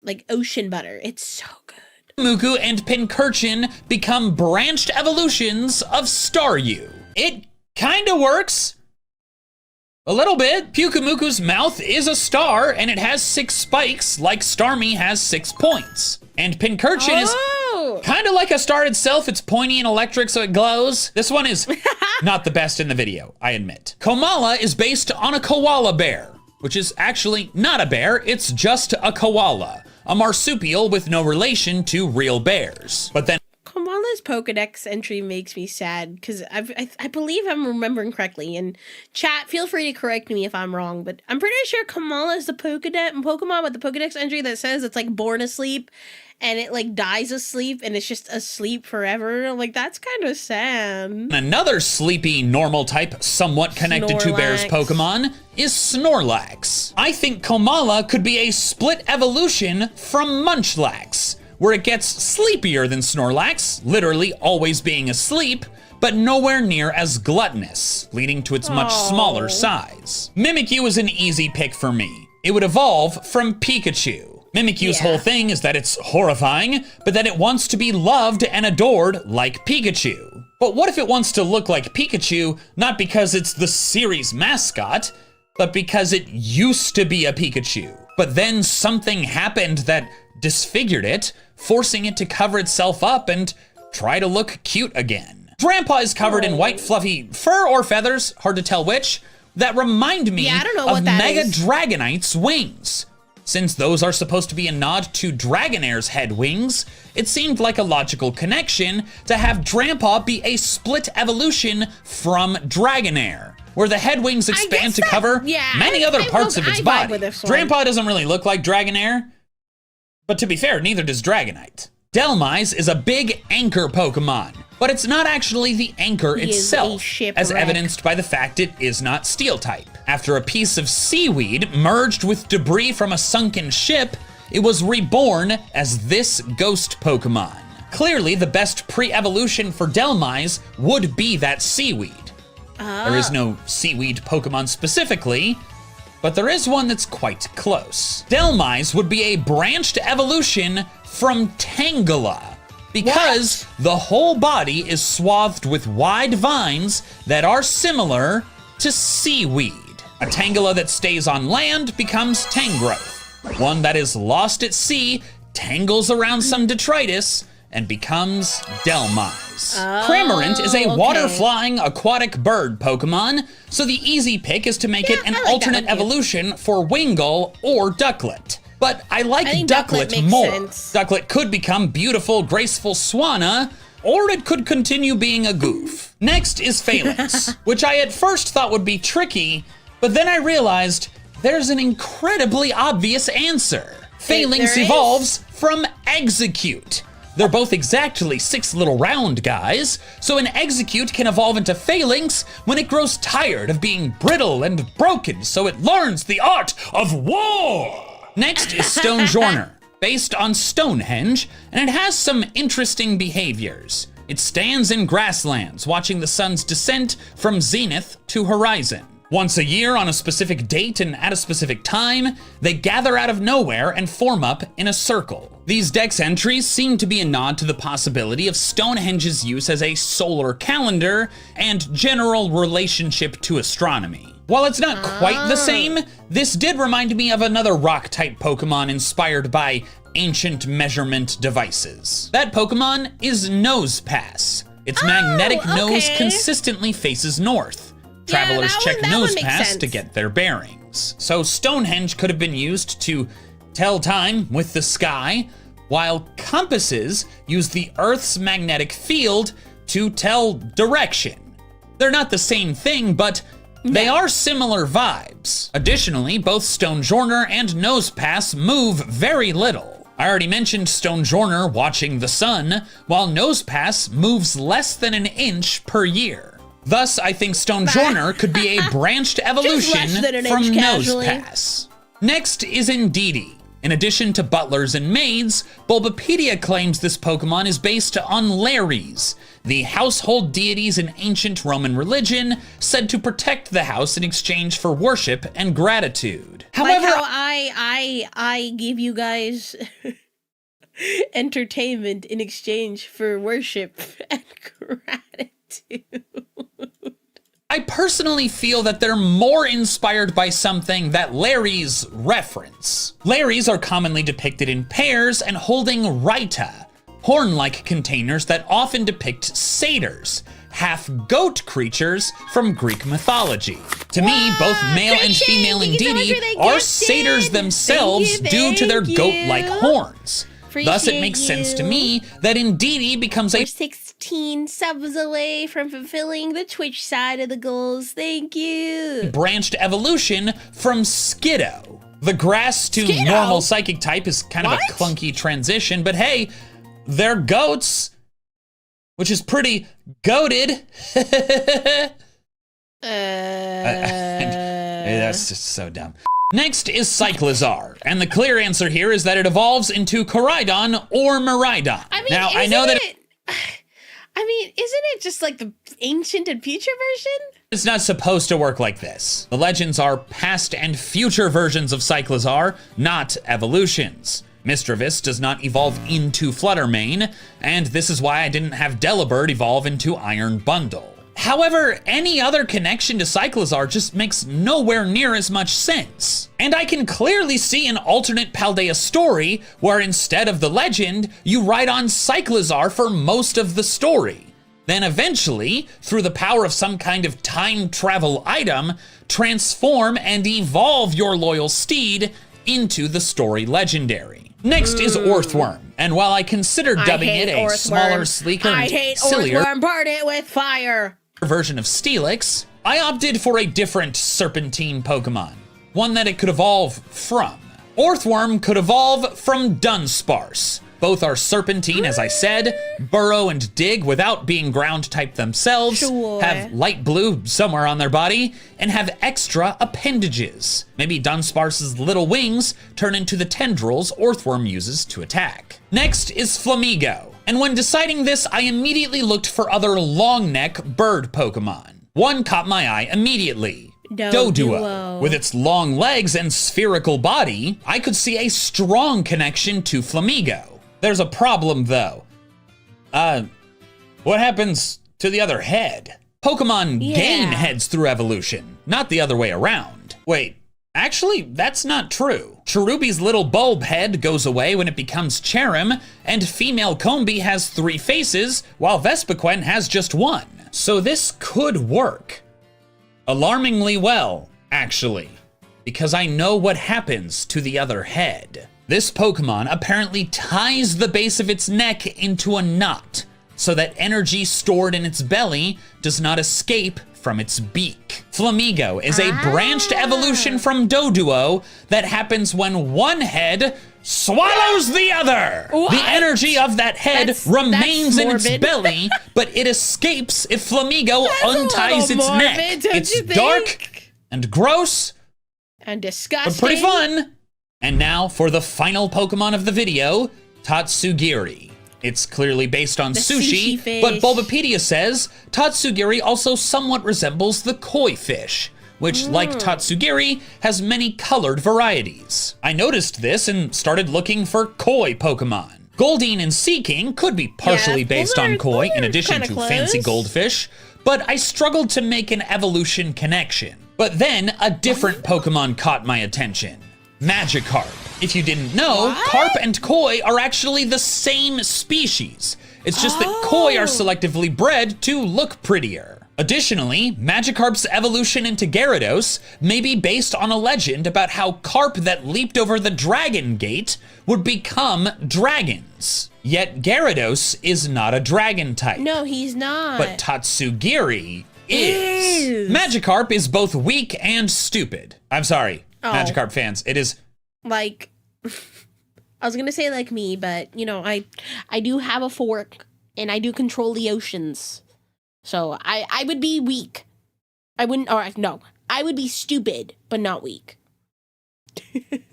Like ocean butter. It's so good. Pyukumuku and Pincurchin become branched evolutions of Staryu. It kinda works. A little bit. Pyukumuku's mouth is a star, and it has 6 spikes, like Starmie has 6 points. And Pincurchin is kind of like a star itself. It's pointy and electric, so it glows. This one is not the best in the video, I admit. Komala is based on a koala bear, which is actually not a bear, it's just a koala. a marsupial with no relation to real bears. But then Kamala's Pokedex entry makes me sad because I believe I'm remembering correctly. And chat, feel free to correct me if I'm wrong, but I'm pretty sure Kamala's the Pokemon with the Pokedex entry that says it's like born asleep and it like dies asleep and it's just asleep forever. Like, that's kind of sad. Another sleepy normal type somewhat connected to bears Pokemon is Snorlax. I think Komala could be a split evolution from Munchlax, where it gets sleepier than Snorlax, literally always being asleep, but nowhere near as gluttonous, leading to its much smaller size. Mimikyu is an easy pick for me. It would evolve from Pikachu. Mimikyu's whole thing is that it's horrifying, but that it wants to be loved and adored like Pikachu. But what if it wants to look like Pikachu, not because it's the series mascot, but because it used to be a Pikachu? But then something happened that disfigured it, forcing it to cover itself up and try to look cute again. Drampa is covered in white fluffy fur or feathers, hard to tell which, that remind me of Mega Dragonite's wings. Since those are supposed to be a nod to Dragonair's head wings, it seemed like a logical connection to have Drampa be a split evolution from Dragonair, where the head wings expand to cover many other parts of its body. Drampa doesn't really look like Dragonair, but to be fair, neither does Dragonite. Dhelmise is a big anchor Pokemon, but it's not actually the anchor itself, as evidenced by the fact it is not Steel type. After a piece of seaweed merged with debris from a sunken ship, it was reborn as this ghost Pokemon. Clearly, the best pre-evolution for Dhelmise would be that seaweed. There is no seaweed Pokemon specifically, but there is one that's quite close. Dhelmise would be a branched evolution from Tangela, because the whole body is swathed with wide vines that are similar to seaweed. A Tangela that stays on land becomes Tangrowth. One that is lost at sea tangles around some detritus and becomes Dhelmise. Cramorant is a water-flying aquatic bird Pokemon, so the easy pick is to make it an alternate evolution for Wingull or Ducklet. But I like Ducklet more. Ducklet could become beautiful, graceful Swanna, or it could continue being a goof. Next is Phalanx, which I at first thought would be tricky, but then I realized there's an incredibly obvious answer. Phalanx evolves from Execute. They're both exactly 6 little round guys, so an Execute can evolve into Phalanx when it grows tired of being brittle and broken, so it learns the art of war. Next is Stonjourner, based on Stonehenge, and it has some interesting behaviors. It stands in grasslands, watching the sun's descent from zenith to horizon. Once a year on a specific date and at a specific time, they gather out of nowhere and form up in a circle. These dex entries seem to be a nod to the possibility of Stonehenge's use as a solar calendar and general relationship to astronomy. While it's not quite the same, this did remind me of another rock-type Pokemon inspired by ancient measurement devices. That Pokemon is Nosepass. Its magnetic nose consistently faces north. Travelers check Nosepass to get their bearings. So Stonehenge could have been used to tell time with the sky, while compasses use the Earth's magnetic field to tell direction. They're not the same thing, but they are similar vibes. Additionally, both Stonjourner and Nosepass move very little. I already mentioned Stonjourner watching the sun, while Nosepass moves less than an inch per year. Thus, I think Stonjourner could be a branched evolution from Nosepass. Next is Indeedee. In addition to butlers and maids, Bulbapedia claims this Pokemon is based on Lares, the household deities in ancient Roman religion, said to protect the house in exchange for worship and gratitude. However, like how I give you guys entertainment in exchange for worship and gratitude. I personally feel that they're more inspired by something that Lares reference. Lares are commonly depicted in pairs and holding Raita, horn-like containers that often depict satyrs, half-goat creatures from Greek mythology. To me, both male and female Indeedee are satyrs themselves due to their goat-like horns. Thus, it makes sense to me that Indeedee becomes We're 16 subs away from fulfilling the Twitch side of the goals. Thank you. branched evolution from Skiddo. The grass to normal psychic type is kind of a clunky transition, but hey, they're goats, which is pretty goated. That's just so dumb. Next is Cyclizar, and the clear answer here is that it evolves into Koraidon or Miraidon. I mean, now, I know that isn't it just like the ancient and future version? It's not supposed to work like this. The legends are past and future versions of Cyclizar, not evolutions. Misdreavus does not evolve into Fluttermane, and this is why I didn't have Delibird evolve into Iron Bundle. However, any other connection to Cyclizar just makes nowhere near as much sense. And I can clearly see an alternate Paldea story where instead of the legend, you ride on Cyclizar for most of the story. Then eventually, through the power of some kind of time travel item, transform and evolve your loyal steed into the story legendary. Next is Orthworm, and while I consider dubbing it a smaller, sleeker, and sillier Orthworm, burn it with fire version of Steelix, I opted for a different Serpentine Pokemon, one that it could evolve from. Orthworm could evolve from Dunsparce. Both are Serpentine, as I said, burrow and dig without being ground type themselves, have light blue somewhere on their body, and have extra appendages. Maybe Dunsparce's little wings turn into the tendrils Orthworm uses to attack. Next is Flamigo. And when deciding this, I immediately looked for other long neck bird Pokemon. One caught my eye immediately. Doduo. With its long legs and spherical body, I could see a strong connection to Flamigo. There's a problem though. What happens to the other head? Pokemon gain heads through evolution, not the other way around. Wait, actually, that's not true. Cherubi's little bulb head goes away when it becomes Cherim, and female Combee has 3 faces, while Vespiquen has just 1. So this could work. Alarmingly well, actually, because I know what happens to the other head. This Pokemon apparently ties the base of its neck into a knot, so that energy stored in its belly does not escape from its beak. Flamigo is a branched evolution from Doduo that happens when one head swallows the other. What? The energy of that head remains in its belly, but it escapes if Flamigo unties its neck. It's dark and gross and disgusting, but pretty fun. And now for the final Pokemon of the video, Tatsugiri. It's clearly based on sushi, but Bulbapedia says Tatsugiri also somewhat resembles the koi fish, which, like Tatsugiri, has many colored varieties. I noticed this and started looking for koi Pokemon. Goldeen and Seaking could be partially based on koi in addition to fancy goldfish, but I struggled to make an evolution connection. But then a different Pokemon caught my attention. Magikarp. If you didn't know, carp and koi are actually the same species. It's just that koi are selectively bred to look prettier. Additionally, Magikarp's evolution into Gyarados may be based on a legend about how carp that leaped over the Dragon Gate would become dragons. Yet Gyarados is not a dragon type. No, he's not. But Tatsugiri is. Magikarp is both weak and stupid. I'm sorry, Magikarp fans. It is like, I was gonna say like me, but you know, I do have a fork and I do control the oceans. So I would be weak. I would be stupid, but not weak.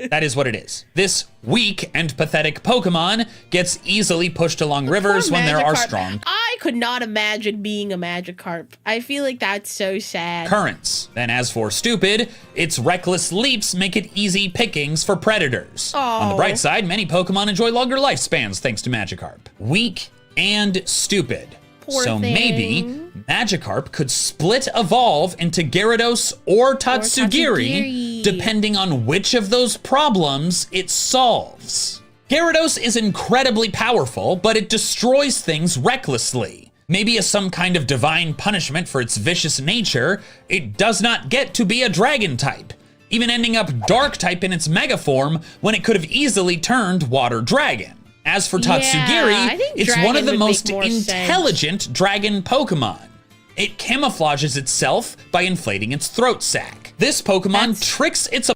That is what it is. This weak and pathetic Pokemon gets easily pushed along rivers when there are strong. I could not imagine being a Magikarp. I feel like that's so sad. Currents. Then as for stupid, its reckless leaps make it easy pickings for predators. On the bright side, many Pokemon enjoy longer lifespans thanks to Magikarp. Weak and stupid. Poor so thing. Maybe Magikarp could split evolve into Gyarados or Tatsugiri, depending on which of those problems it solves. Gyarados is incredibly powerful, but it destroys things recklessly. Maybe as some kind of divine punishment for its vicious nature, it does not get to be a dragon type, even ending up dark type in its mega form when it could have easily turned water dragon. As for Tatsugiri, it's one of the most intelligent dragon Pokemon. It camouflages itself by inflating its throat sac. This Pokemon tricks its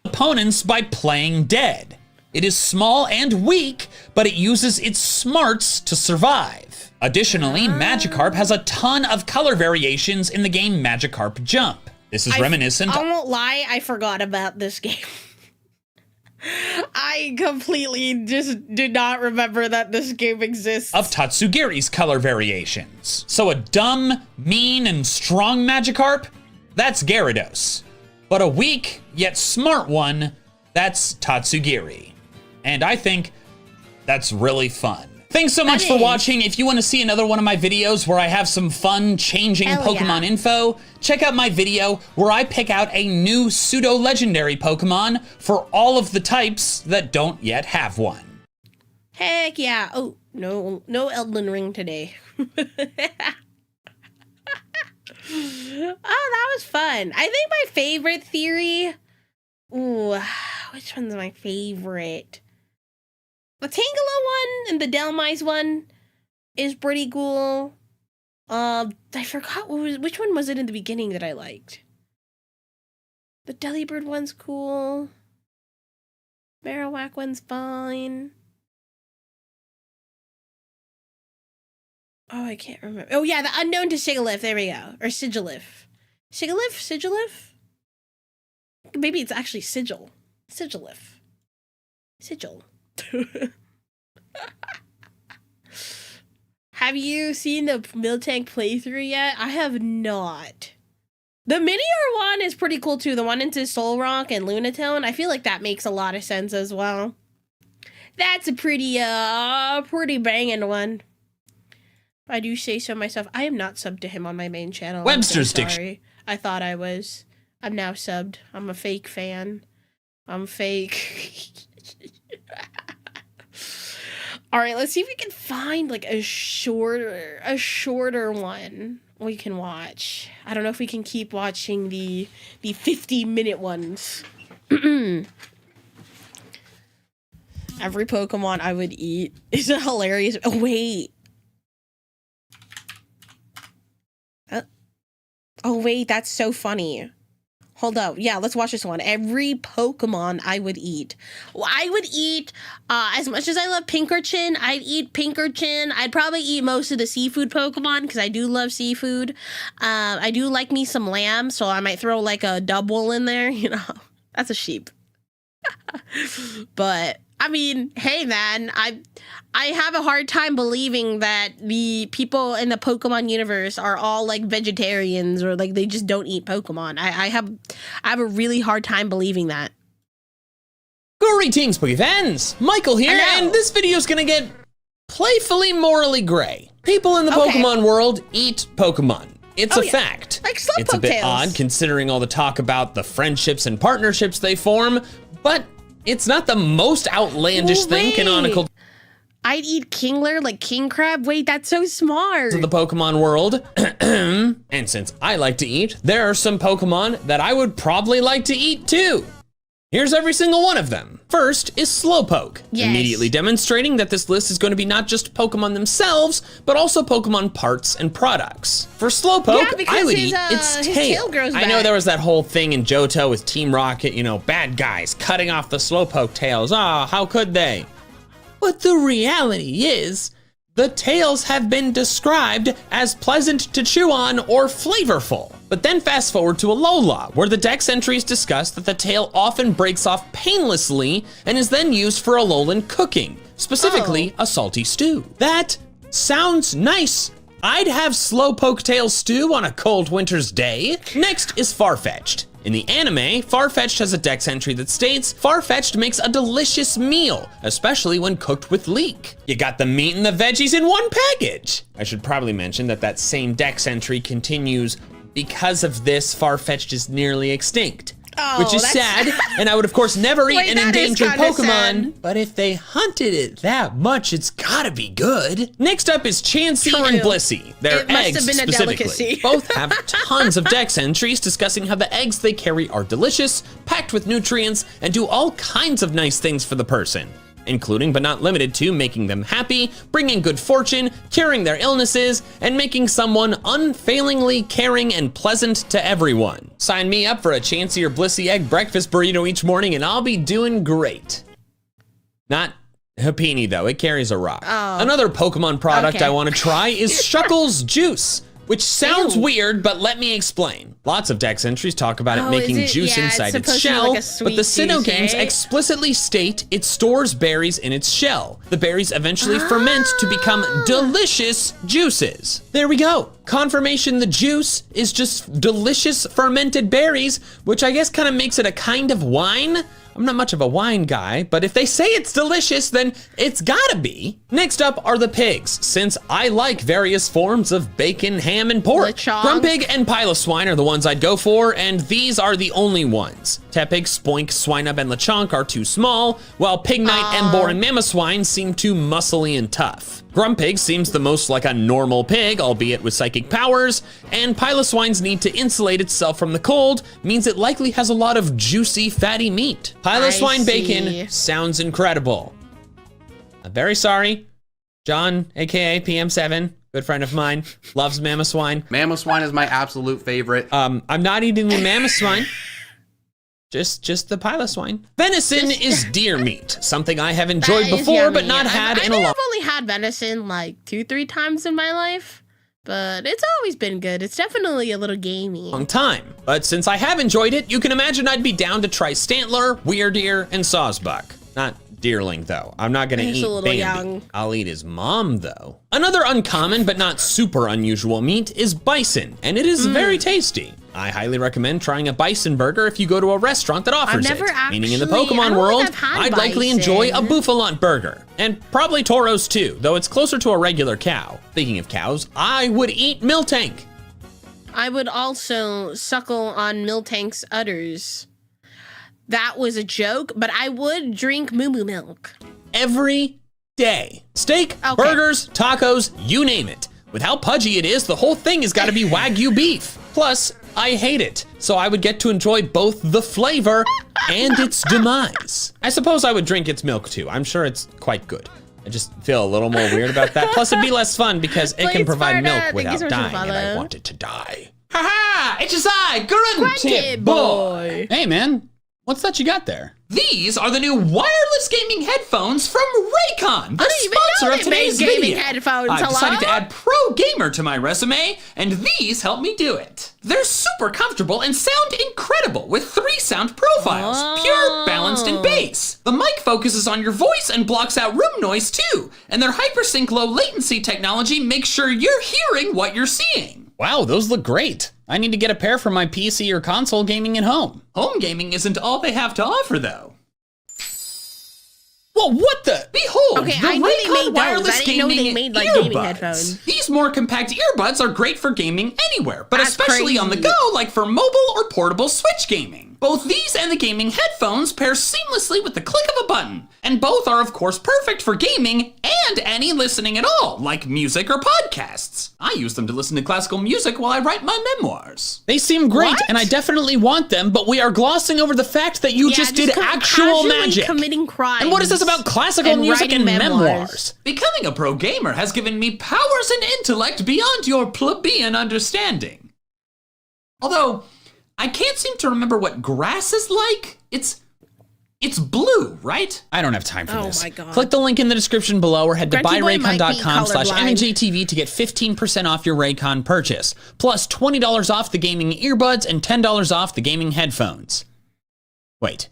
opponents by playing dead. It is small and weak, but it uses its smarts to survive. Additionally, Magikarp has a ton of color variations in the game Magikarp Jump. This is reminiscent. I won't lie, I forgot about this game. I completely just did not remember that this game exists. Of Tatsugiri's color variations. So a dumb, mean, and strong Magikarp? That's Gyarados. But a weak, yet smart one, that's Tatsugiri. And I think that's really fun. Thanks so much for watching. If you want to see another one of my videos where I have some fun changing Pokemon info, check out my video where I pick out a new pseudo-legendary Pokemon for all of the types that don't yet have one. Heck yeah. Oh, no Elden Ring today. Oh, that was fun. I think my favorite theory... Ooh, which one's my favorite? The Tangela one and the Delmise one is pretty cool. I forgot which one was it in the beginning that I liked. The Delibird one's cool. Marowak one's fine. Oh, I can't remember. Oh yeah, the Unknown to Sigilyph. There we go. Or Sigilyph. Sigilyph? Maybe it's actually Sigil. Sigilyph. Sigil. Have you seen the Miltank playthrough yet? I have not. The Minior one is pretty cool too. The one into Solrock and Lunatone. I feel like that makes a lot of sense as well. That's a pretty banging one. I do say so myself. I am not subbed to him on my main channel. Webster's Dictionary. I thought I was. I'm now subbed. I'm a fake fan. I'm fake. All right, let's see if we can find like a shorter one we can watch. I don't know if we can keep watching the 50-minute ones. Every Pokemon I would eat is a hilarious. Oh wait. Oh wait, that's so funny. Hold up. Yeah, let's watch this one. Every Pokemon I would eat. Well, I would eat, as much as I love Pinkerton, I'd eat Pinkerton. I'd probably eat most of the seafood Pokemon because I do love seafood. I do like me some lamb, so I might throw like a double in there, you know. That's a sheep. But, I mean, hey man, I have a hard time believing that the people in the Pokemon universe are all like vegetarians or like they just don't eat Pokemon. I have a really hard time believing that. Greetings, Poke fans! Michael here, and this video is gonna get playfully morally gray. People in the Pokemon world eat Pokemon. It's a fact. Like Slowpoke It's a bit tails. odd considering all the talk about the friendships and partnerships they form, but it's not the most outlandish thing canonical. I'd eat Kingler like king crab. Wait, that's so smart. To the Pokemon world. And since I like to eat, there are some Pokemon that I would probably like to eat too. Here's every single one of them. First is Slowpoke, immediately demonstrating that this list is going to be not just Pokemon themselves, but also Pokemon parts and products. For Slowpoke, I would eat its tail. I know there was that whole thing in Johto with Team Rocket, you know, bad guys cutting off the Slowpoke tails. Ah, how could they? But the reality is, the tails have been described as pleasant to chew on or flavorful. But then fast forward to Alola, where the dex entries discuss that the tail often breaks off painlessly and is then used for Alolan cooking, specifically a salty stew. That sounds nice. I'd have Slowpoke tail stew on a cold winter's day. Next is Farfetch'd. In the anime, Farfetch'd has a dex entry that states, Farfetch'd makes a delicious meal, especially when cooked with leek. You got the meat and the veggies in one package. I should probably mention that that same dex entry continues, because of this, Farfetch'd is nearly extinct. which is sad, and I would of course never eat an endangered Pokemon, sad. but if they hunted it that much, it's gotta be good. Next up is Chansey and Blissey. Their eggs, specifically. Both have tons of dex entries discussing how the eggs they carry are delicious, packed with nutrients, and do all kinds of nice things for the person, including but not limited to making them happy, bringing good fortune, curing their illnesses, and making someone unfailingly caring and pleasant to everyone. Sign me up for a Chansey or Blissey egg breakfast burrito each morning and I'll be doing great. Not Hapini though, it carries a rock. Another Pokemon product I want to try is Shuckle's Juice, which sounds weird, but let me explain. Lots of dex entries talk about it making juice inside its shell, but the Sinnoh games explicitly state it stores berries in its shell. The berries eventually ferment to become delicious juices. There we go. Confirmation the juice is just delicious fermented berries, which I guess kind of makes it a kind of wine. I'm not much of a wine guy, but if they say it's delicious, then it's gotta be. Next up are the pigs, since I like various forms of bacon, ham, and pork. Grumpig and Piloswine are the ones I'd go for, and these are the only ones. Tepig, Spoink, Swinub, and Lechonk are too small, while Pignite, Emboar, and Mamoswine seem too muscly and tough. Grumpig seems the most like a normal pig, albeit with psychic powers, and Piloswine's need to insulate itself from the cold means it likely has a lot of juicy, fatty meat. Piloswine bacon sounds incredible. I'm very sorry. John, AKA PM7, good friend of mine, loves Mamoswine. Mamoswine is my absolute favorite. I'm not eating the Mamoswine. Just the Piloswine. Venison is deer meat, something I have enjoyed before, but not had in a long. I've only had venison like 2-3 times in my life, but it's always been good. It's definitely a little gamey. Long time, but since I have enjoyed it, you can imagine I'd be down to try Stantler, Weirdeer, and Sawsbuck. Not Deerling though. I'm not gonna eat Bambi. Young. I'll eat his mom though. Another uncommon but not super unusual meat is bison, and it is very tasty. I highly recommend trying a bison burger if you go to a restaurant that offers it. Meaning in the Pokemon world, I'd likely enjoy a Buffalant burger. And probably Tauros too, though it's closer to a regular cow. Speaking of cows, I would eat Miltank. I would also suckle on Miltank's udders. That was a joke, but I would drink moo moo milk. Every day. Steak, burgers, tacos, you name it. With how pudgy it is, the whole thing has got to be Wagyu beef. Plus, I hate it, so I would get to enjoy both the flavor and its demise. I suppose I would drink its milk too. I'm sure it's quite good. I just feel a little more weird about that. Plus, it'd be less fun because it can provide milk without dying, and I want it to die. Haha! HSI, Grunted boy! Hey, man. What's that you got there? These are the new wireless gaming headphones from Raycon, the sponsor of today's video. I decided to add Pro Gamer to my resume, and these help me do it. They're super comfortable and sound incredible with 3 sound profiles, pure, balanced, and bass. The mic focuses on your voice and blocks out room noise too, and their HyperSync low latency technology makes sure you're hearing what you're seeing. Wow, those look great. I need to get a pair for my PC or console gaming at home. Home gaming isn't all they have to offer, though. Whoa, what the? Behold, the Raycon wireless gaming earbuds. These more compact earbuds are great for gaming anywhere, but especially on the go, like for mobile or portable Switch gaming. Both these and the gaming headphones pair seamlessly with the click of a button, and both are of course perfect for gaming and any listening at all, like music or podcasts. I use them to listen to classical music while I write my memoirs. They seem great, and I definitely want them, but we are glossing over the fact that you just did actual magic. Committing crimes. And what is this about classical music and memoirs? Becoming a pro gamer has given me powers and intellect beyond your plebeian understanding. Although, I can't seem to remember what grass is like. It's blue, right? I don't have time for this. Oh my God. Click the link in the description below or head to buyraycon.com/MandJTV to get 15% off your Raycon purchase, plus $20 off the gaming earbuds and $10 off the gaming headphones. Wait,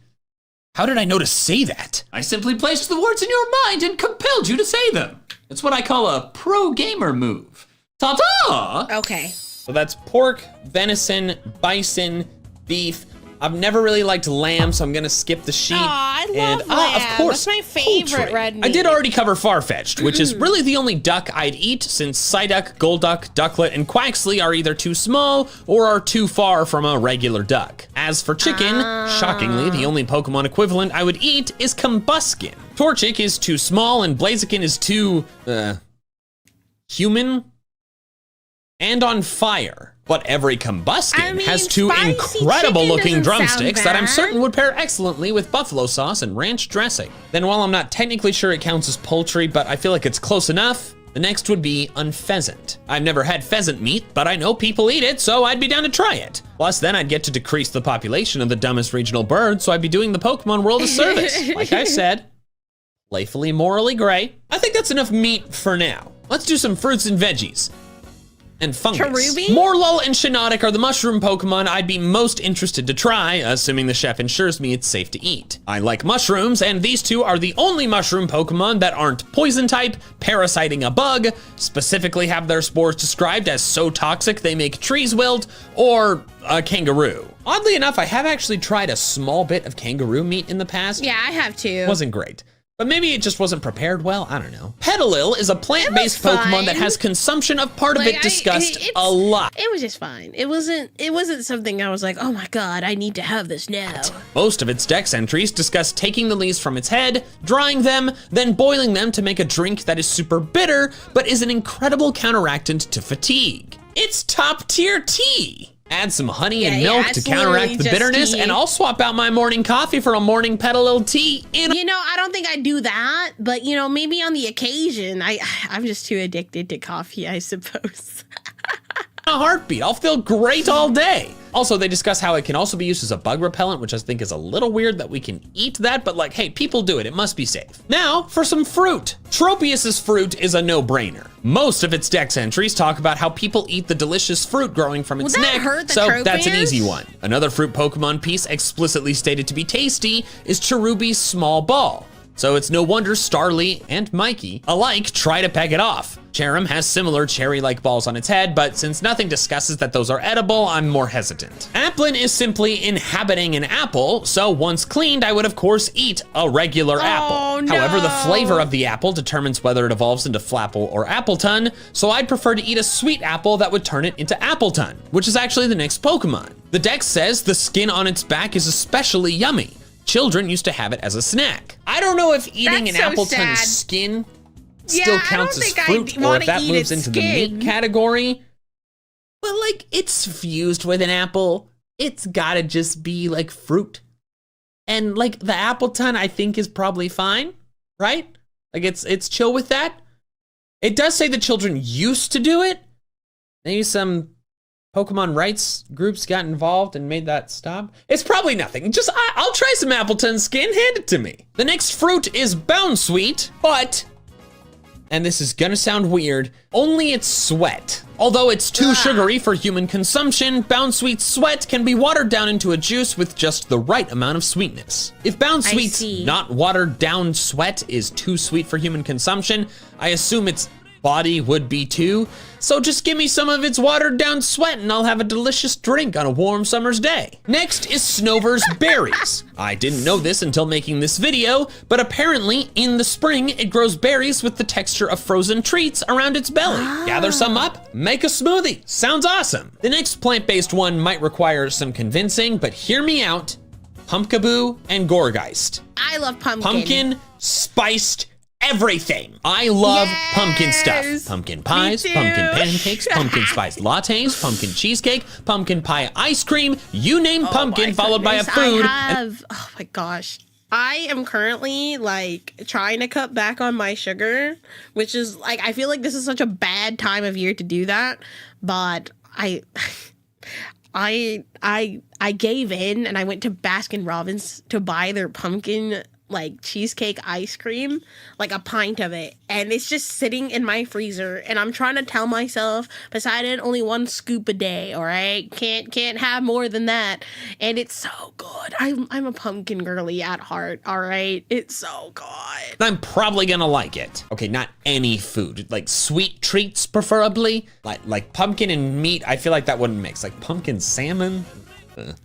how did I know to say that? I simply placed the words in your mind and compelled you to say them. It's what I call a pro gamer move. Ta-ta! Okay. So that's pork, venison, bison, beef. I've never really liked lamb, so I'm gonna skip the sheep. I love lamb. Of course, that's my favorite poultry. red meat. I did already cover Farfetch'd, which is really the only duck I'd eat, since Psyduck, Golduck, Ducklet, and Quaxley are either too small or are too far from a regular duck. As for chicken, shockingly, the only Pokemon equivalent I would eat is Combuskin. Torchic is too small, and Blaziken is too, human and on fire. But every Combuskin has two incredible looking drumsticks that I'm certain would pair excellently with buffalo sauce and ranch dressing. Then while I'm not technically sure it counts as poultry, but I feel like it's close enough, the next would be unpheasant. I've never had pheasant meat, but I know people eat it, so I'd be down to try it. Plus then I'd get to decrease the population of the dumbest regional bird, so I'd be doing the Pokemon world a service. Like I said, playfully morally gray. I think that's enough meat for now. Let's do some fruits and veggies. And fungus. Cherubi? Morlul and Shiinotic are the mushroom Pokemon I'd be most interested to try, assuming the chef ensures me it's safe to eat. I like mushrooms, and these two are the only mushroom Pokemon that aren't poison type, parasiting a bug, specifically have their spores described as so toxic they make trees wilt, or a kangaroo. Oddly enough, I have actually tried a small bit of kangaroo meat in the past. Yeah, I have too. Wasn't great. But maybe it just wasn't prepared well, I don't know. Petalil is a plant-based Pokemon that has consumption of part of it discussed a lot. It was just fine. It wasn't something I was like, oh my god, I need to have this now. Most of its dex entries discuss taking the leaves from its head, drying them, then boiling them to make a drink that is super bitter, but is an incredible counteractant to fatigue. It's top tier tea. Add some honey and milk to counteract the bitterness, and I'll swap out my morning coffee for a morning Petalil tea You know, I don't think I'd do that, but you know, maybe on the occasion. I'm just too addicted to coffee, I suppose. a heartbeat. I'll feel great all day. Also, they discuss how it can also be used as a bug repellent, which I think is a little weird that we can eat that, but like, hey, people do it. It must be safe. Now, for some fruit. Tropius's fruit is a no-brainer. Most of its dex entries talk about how people eat the delicious fruit growing from its neck, so that's an easy one. Another fruit Pokemon piece explicitly stated to be tasty is Cherubi's small ball. So it's no wonder Starly and Mikey alike try to peck it off. Cherim has similar cherry-like balls on its head, but since nothing discusses that those are edible, I'm more hesitant. Applin is simply inhabiting an apple, so once cleaned, I would of course eat a regular apple. No. However, the flavor of the apple determines whether it evolves into Flapple or Appletun, so I'd prefer to eat a sweet apple that would turn it into Appletun, which is actually the next Pokemon. The dex says the skin on its back is especially yummy. Children used to have it as a snack. I don't know if eating an Appleton's skin still counts as fruit, or if that moves into the meat category. But like, it's fused with an apple. It's gotta just be like fruit. And like the Appleton, I think is probably fine, right? Like it's chill with that. It does say the children used to do it. Maybe some Pokemon rights groups got involved and made that stop. It's probably nothing. Just, I'll try some Appleton skin, hand it to me. The next fruit is Bounsweet, but, and this is gonna sound weird, only its sweat. Although it's too sugary for human consumption, Bounsweet's sweat can be watered down into a juice with just the right amount of sweetness. If Bounsweet's not watered down sweat is too sweet for human consumption, I assume its body would be too. So just give me some of its watered down sweat and I'll have a delicious drink on a warm summer's day. Next is Snover's berries. I didn't know this until making this video, but apparently in the spring it grows berries with the texture of frozen treats around its belly. Gather some up, make a smoothie. Sounds awesome. The next plant-based one might require some convincing, but hear me out. Pumpkaboo and Gorgeist. I love pumpkin. Pumpkin spiced everything. I love pumpkin stuff. Pumpkin pies, pumpkin pancakes, pumpkin spiced lattes, pumpkin cheesecake, pumpkin pie ice cream, you name pumpkin followed by a food. Oh my gosh. I am currently like trying to cut back on my sugar, which is like, I feel like this is such a bad time of year to do that, but I gave in and I went to Baskin Robbins to buy their pumpkin like cheesecake ice cream, like a pint of it, and it's just sitting in my freezer, and I'm trying to tell myself, Poseidon, only one scoop a day, all right? Can't have more than that, and it's so good. I'm a pumpkin girly at heart, all right? It's so good. I'm probably gonna like it. Okay, not any food, like sweet treats preferably, like pumpkin and meat. I feel like that wouldn't mix. Like pumpkin salmon,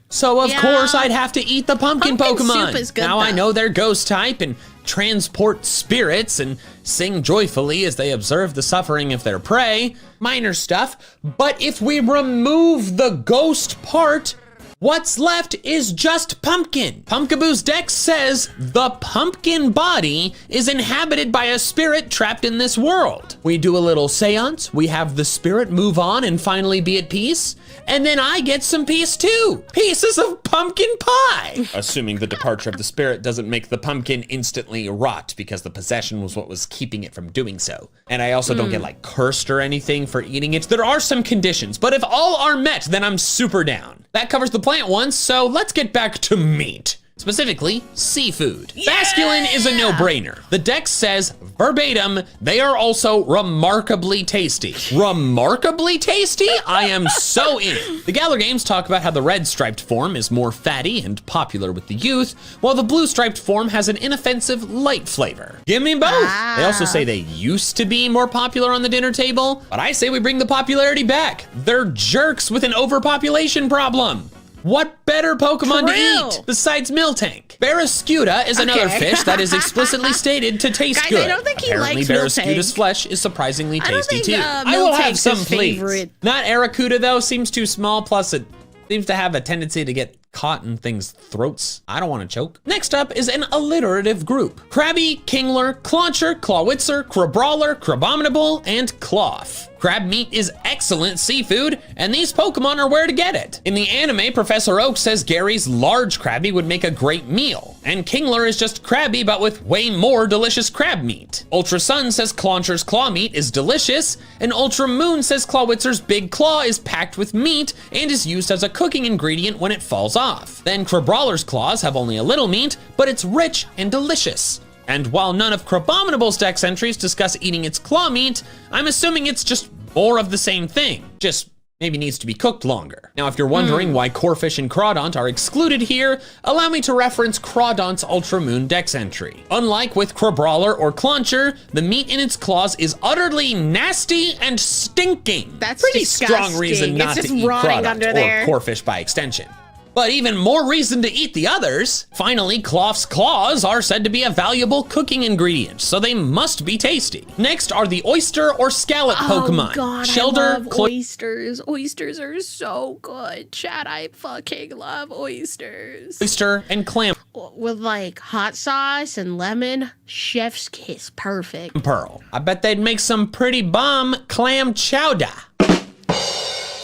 So of course I'd have to eat the pumpkin Pokemon. Soup is good, now I though. know they're ghost type and transport spirits and sing joyfully as they observe the suffering of their prey. Minor stuff, but if we remove the ghost part, what's left is just pumpkin. Pumpkaboo's deck says the pumpkin body is inhabited by a spirit trapped in this world. We do a little seance, we have the spirit move on and finally be at peace, and then I get some peace too. Pieces of pumpkin pie. Assuming the departure of the spirit doesn't make the pumpkin instantly rot because the possession was what was keeping it from doing so. And I also don't get like cursed or anything for eating it. There are some conditions, but if all are met, then I'm super down. That covers the plant ones, so let's get back to meat. Specifically, seafood. Masculine is a no-brainer. The deck says, verbatim, they are also remarkably tasty. Remarkably tasty? I am so in. The Galar games talk about how the red striped form is more fatty and popular with the youth, while the blue striped form has an inoffensive light flavor. Give me both. They also say they used to be more popular on the dinner table, but I say we bring the popularity back. They're jerks with an overpopulation problem. What better Pokemon to eat besides Miltank? Barraskewda is another fish that is explicitly stated to taste Guys, good. I don't think he Apparently, likes Barraskewda's Miltank. flesh is surprisingly tasty too. I will have Miltank's some, his please. favorite. Not Arracuda though, seems too small, plus it seems to have a tendency to get caught in things' throats. I don't want to choke. Next up is an alliterative group. Krabby, Kingler, Clauncher, Clawitzer, Crabrawler, Crabominable, and Cloth. Crab meat is excellent seafood, and these Pokemon are where to get it. In the anime, Professor Oak says Gary's large Krabby would make a great meal, and Kingler is just Krabby but with way more delicious crab meat. Ultra Sun says Clauncher's claw meat is delicious, and Ultra Moon says Clawitzer's big claw is packed with meat and is used as a cooking ingredient when it falls off. Then Crabrawler's claws have only a little meat, but it's rich and delicious. And while none of Crabominable's deck's entries discuss eating its claw meat, I'm assuming it's just more of the same thing. Just maybe needs to be cooked longer. Now, if you're wondering why Corphish and Crawdont are excluded here, allow me to reference Crawdont's Ultra Moon Dex entry. Unlike with Crabrawler or Clauncher, the meat in its claws is utterly nasty and stinking. That's pretty disgusting. strong reason not It's to just eat rotting Crawdont under or there. Corphish by extension. But even more reason to eat the others. Finally, Cloth's claws are said to be a valuable cooking ingredient, so they must be tasty. Next are the oyster or scallop Pokemon. Oh God, Shelter, I love oysters. Oysters are so good. Chad, I fucking love oysters. oyster, and clam With like hot sauce and lemon, chef's kiss, perfect. pearl. I bet they'd make some pretty bomb clam chowder. Am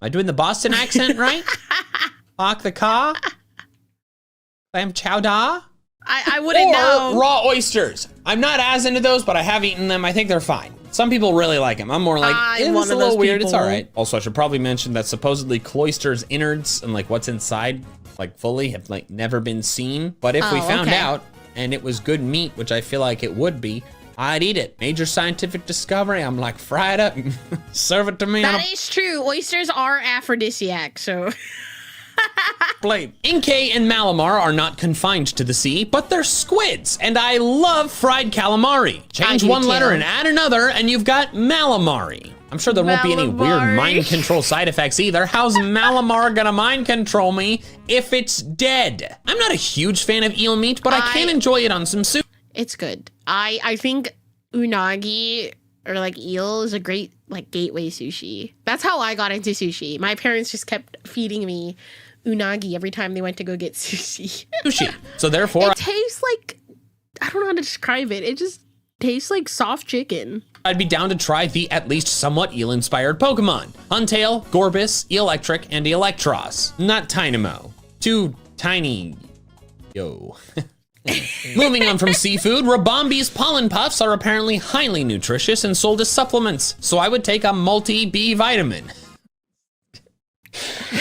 I doing the Boston accent right? Hawk the caw? Clam chowder? I wouldn't Or know. raw oysters. I'm not as into those, but I have eaten them. I think they're fine. Some people really like them. I'm more like, I'm it's one a of little those weird. It's people. all right. Also, I should probably mention that supposedly Cloyster's innards and like what's inside, like fully, have like never been seen. But if we Oh, found okay. out and it was good meat, which I feel like it would be, I'd eat it. Major scientific discovery. I'm like, fry it up and serve it to me on a That is true. Oysters are aphrodisiac, so. plate. Inkay and Malamar are not confined to the sea, but they're squids, and I love fried calamari. Change do one too. letter and add another, and you've got Malamari. I'm sure there won't be any weird Malamari. mind control side effects either. How's Malamar gonna mind control me if it's dead? I'm not a huge fan of eel meat, but I can enjoy it on some soup. It's good. I think unagi or like eel is a great like gateway sushi. That's how I got into sushi. My parents just kept feeding me unagi every time they went to go get sushi. Sushi. So therefore, It tastes like, I don't know how to describe it. It just tastes like soft chicken. I'd be down to try the at least somewhat eel-inspired Pokemon. Huntail, Gorbis, Electric, and Electros. Not Tynamo. Too tiny. Yo. Moving on from seafood, Rabombi's pollen puffs are apparently highly nutritious and sold as supplements, so I would take a multi-B vitamin.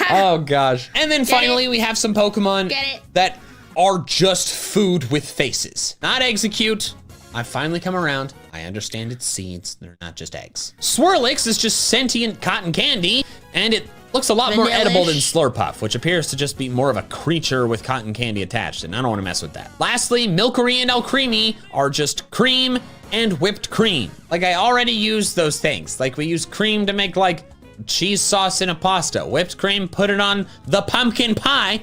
Oh gosh. And then finally we have some Pokemon Get it. that are just food with faces. Not Execute. I've finally come around. I understand it's seeds. They're not just eggs. Swirlix is just sentient cotton candy, and it looks a lot more edible than Vanillish. Slurpuff, which appears to just be more of a creature with cotton candy attached, and I don't want to mess with that. Lastly, Milcery and Alcremie are just cream and whipped cream. Like, I already use those things. Like, we use cream to make, like, cheese sauce in a pasta, whipped cream, put it on the pumpkin pie,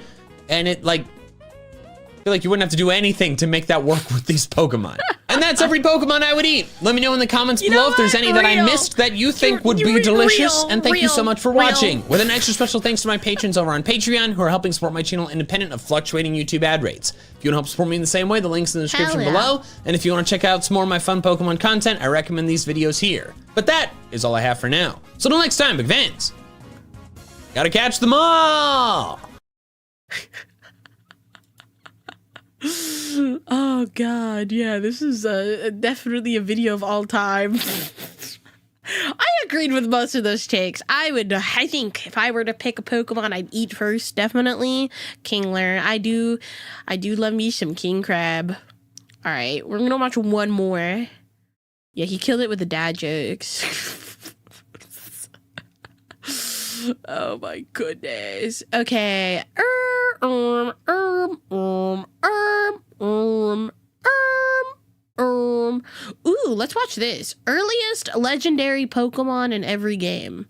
and it like, I feel like you wouldn't have to do anything to make that work with these Pokemon. And that's every Pokemon I would eat. Let me know in the comments below if there's any that I missed that you think would be delicious. And thank you so much for watching. With an extra special thanks to my patrons over on Patreon who are helping support my channel independent of fluctuating YouTube ad rates. If you want to help support me in the same way, the link's in the description below. And if you want to check out some more of my fun Pokemon content, I recommend these videos here. But that is all I have for now. So until next time, big fans, gotta catch them all. Oh God, yeah, this is definitely a video of all time. I agreed with most of those takes. I think if I were to pick a Pokemon I'd eat first, definitely Kingler. I do love me some King Crab. All right, we're gonna watch one more. Yeah, he killed it with the dad jokes. Oh my goodness. Okay. Ooh, let's watch this. Earliest legendary Pokemon in every game.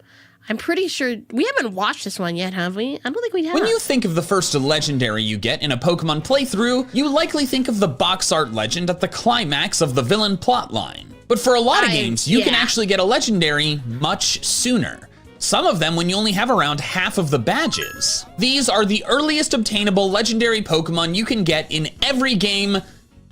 I'm pretty sure we haven't watched this one yet, have we? I don't think we have. When you think of the first legendary you get in a Pokemon playthrough, you likely think of the box art legend at the climax of the villain plotline. But for a lot of games, you can actually get a legendary much sooner. Some of them when you only have around half of the badges. These are the earliest obtainable legendary Pokemon you can get in every game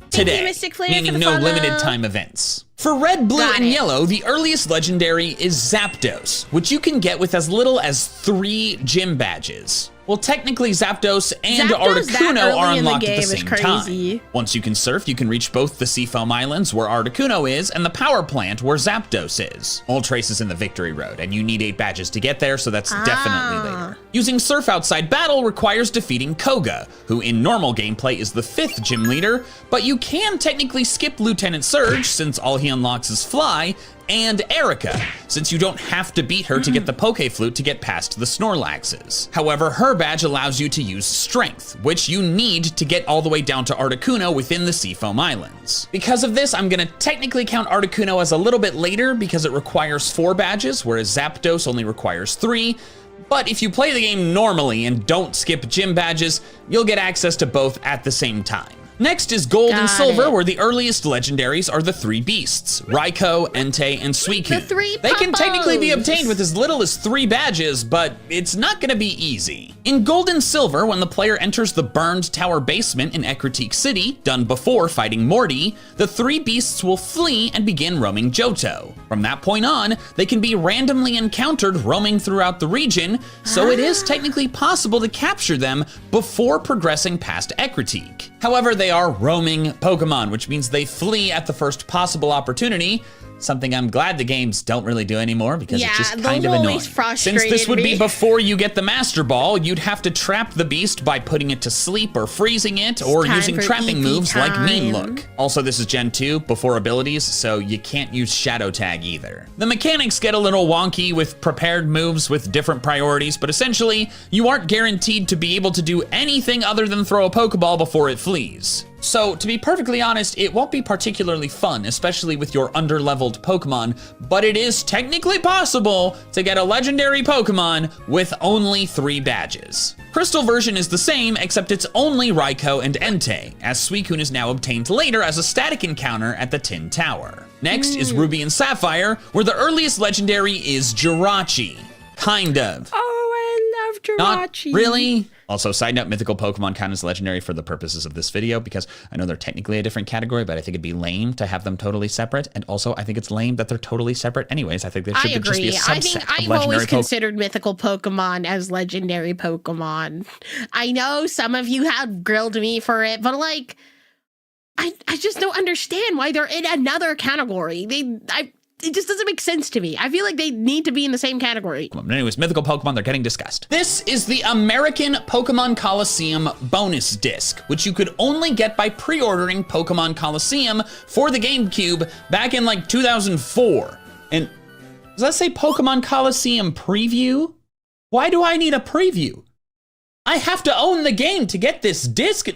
today, meaning no limited time events. For red, blue, and yellow, the earliest legendary is Zapdos, which you can get with as little as 3 gym badges. Well, technically Zapdos and Articuno are unlocked at the same time. Once you can surf, you can reach both the Seafoam Islands, where Articuno is, and the power plant, where Zapdos is. Moltres is in the Victory Road, and you need 8 badges to get there, so that's definitely later. Using Surf outside battle requires defeating Koga, who in normal gameplay is the 5th gym leader, but you can technically skip Lieutenant Surge, since all he unlocks is Fly, and Erica, since you don't have to beat her to get the Poke Flute to get past the Snorlaxes. However, her badge allows you to use Strength, which you need to get all the way down to Articuno within the Seafoam Islands. Because of this, I'm gonna technically count Articuno as a little bit later because it requires 4 badges, whereas Zapdos only requires 3. But if you play the game normally and don't skip gym badges, you'll get access to both at the same time. Next is Gold and Silver, where the earliest legendaries are the 3 beasts, Raikou, Entei, and Suicune. They can technically be obtained with as little as 3 badges, but it's not gonna be easy. In Gold and Silver, when the player enters the burned tower basement in Ecruteak City, done before fighting Morty, the 3 beasts will flee and begin roaming Johto. From that point on, they can be randomly encountered roaming throughout the region, so it is technically possible to capture them before progressing past Ecruteak. However, they are roaming Pokemon, which means they flee at the first possible opportunity, something I'm glad the games don't really do anymore because it's just kind of annoying. Since this would be before you get the Master Ball, you'd have to trap the beast by putting it to sleep or freezing it or using trapping moves like Mean Look. Also, this is Gen 2, before abilities, so you can't use Shadow Tag either. The mechanics get a little wonky with prepared moves with different priorities, but essentially, you aren't guaranteed to be able to do anything other than throw a Pokeball before it flees. So, to be perfectly honest, it won't be particularly fun, especially with your under-leveled Pokemon, but it is technically possible to get a legendary Pokemon with only 3 badges. Crystal version is the same, except it's only Raikou and Entei, as Suicune is now obtained later as a static encounter at the Tin Tower. Next is Ruby and Sapphire, where the earliest legendary is Jirachi. Kind of. Oh, I love Jirachi. Not really. Also, side note, mythical Pokemon count as legendary for the purposes of this video because I know they're technically a different category, but I think it'd be lame to have them totally separate. And also, I think it's lame that they're totally separate anyways. I think they should just be a subset I think I've always considered mythical Pokemon as legendary Pokemon. I know some of you have grilled me for it, but like, I just don't understand why they're in another category. It just doesn't make sense to me. I feel like they need to be in the same category. But anyways, mythical Pokemon, they're getting discussed. This is the American Pokemon Coliseum bonus disc, which you could only get by pre-ordering Pokemon Coliseum for the GameCube back in like 2004. And does that say Pokemon Coliseum preview? Why do I need a preview? I have to own the game to get this disc.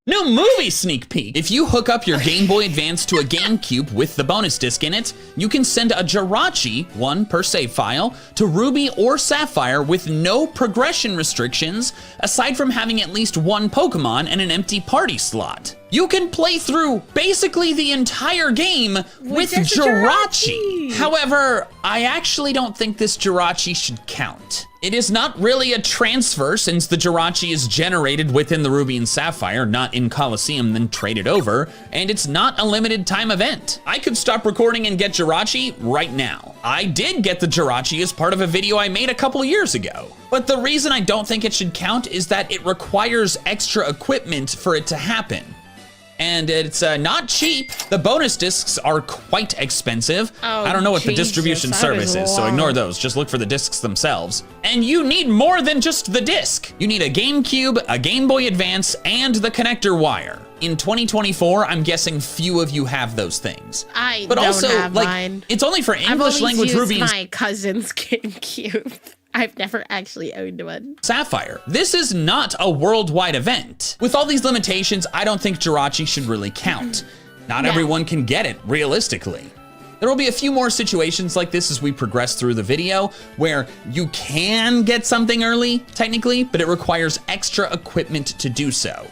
New movie sneak peek. If you hook up your Game Boy Advance to a GameCube with the bonus disc in it, you can send a Jirachi, 1 per save file, to Ruby or Sapphire with no progression restrictions, aside from having at least 1 Pokemon and an empty party slot. You can play through basically the entire game with Jirachi. However, I actually don't think this Jirachi should count. It is not really a transfer since the Jirachi is generated within the Ruby and Sapphire, not in Coliseum, then traded over, and it's not a limited time event. I could stop recording and get Jirachi right now. I did get the Jirachi as part of a video I made a couple years ago. But the reason I don't think it should count is that it requires extra equipment for it to happen. And it's not cheap. The bonus discs are quite expensive. Oh, I don't know what the Jesus, distribution service is, so ignore those. Just look for the discs themselves. And you need more than just the disc. You need a GameCube, a Game Boy Advance, and the connector wire. In 2024, I'm guessing few of you have those things. But don't also, have mine. It's only for English language Ruby and my cousin's GameCube. I've never actually owned one. Sapphire. This is not a worldwide event. With all these limitations, I don't think Jirachi should really count. Not everyone can get it, realistically. There will be a few more situations like this as we progress through the video, where you can get something early, technically, but it requires extra equipment to do so.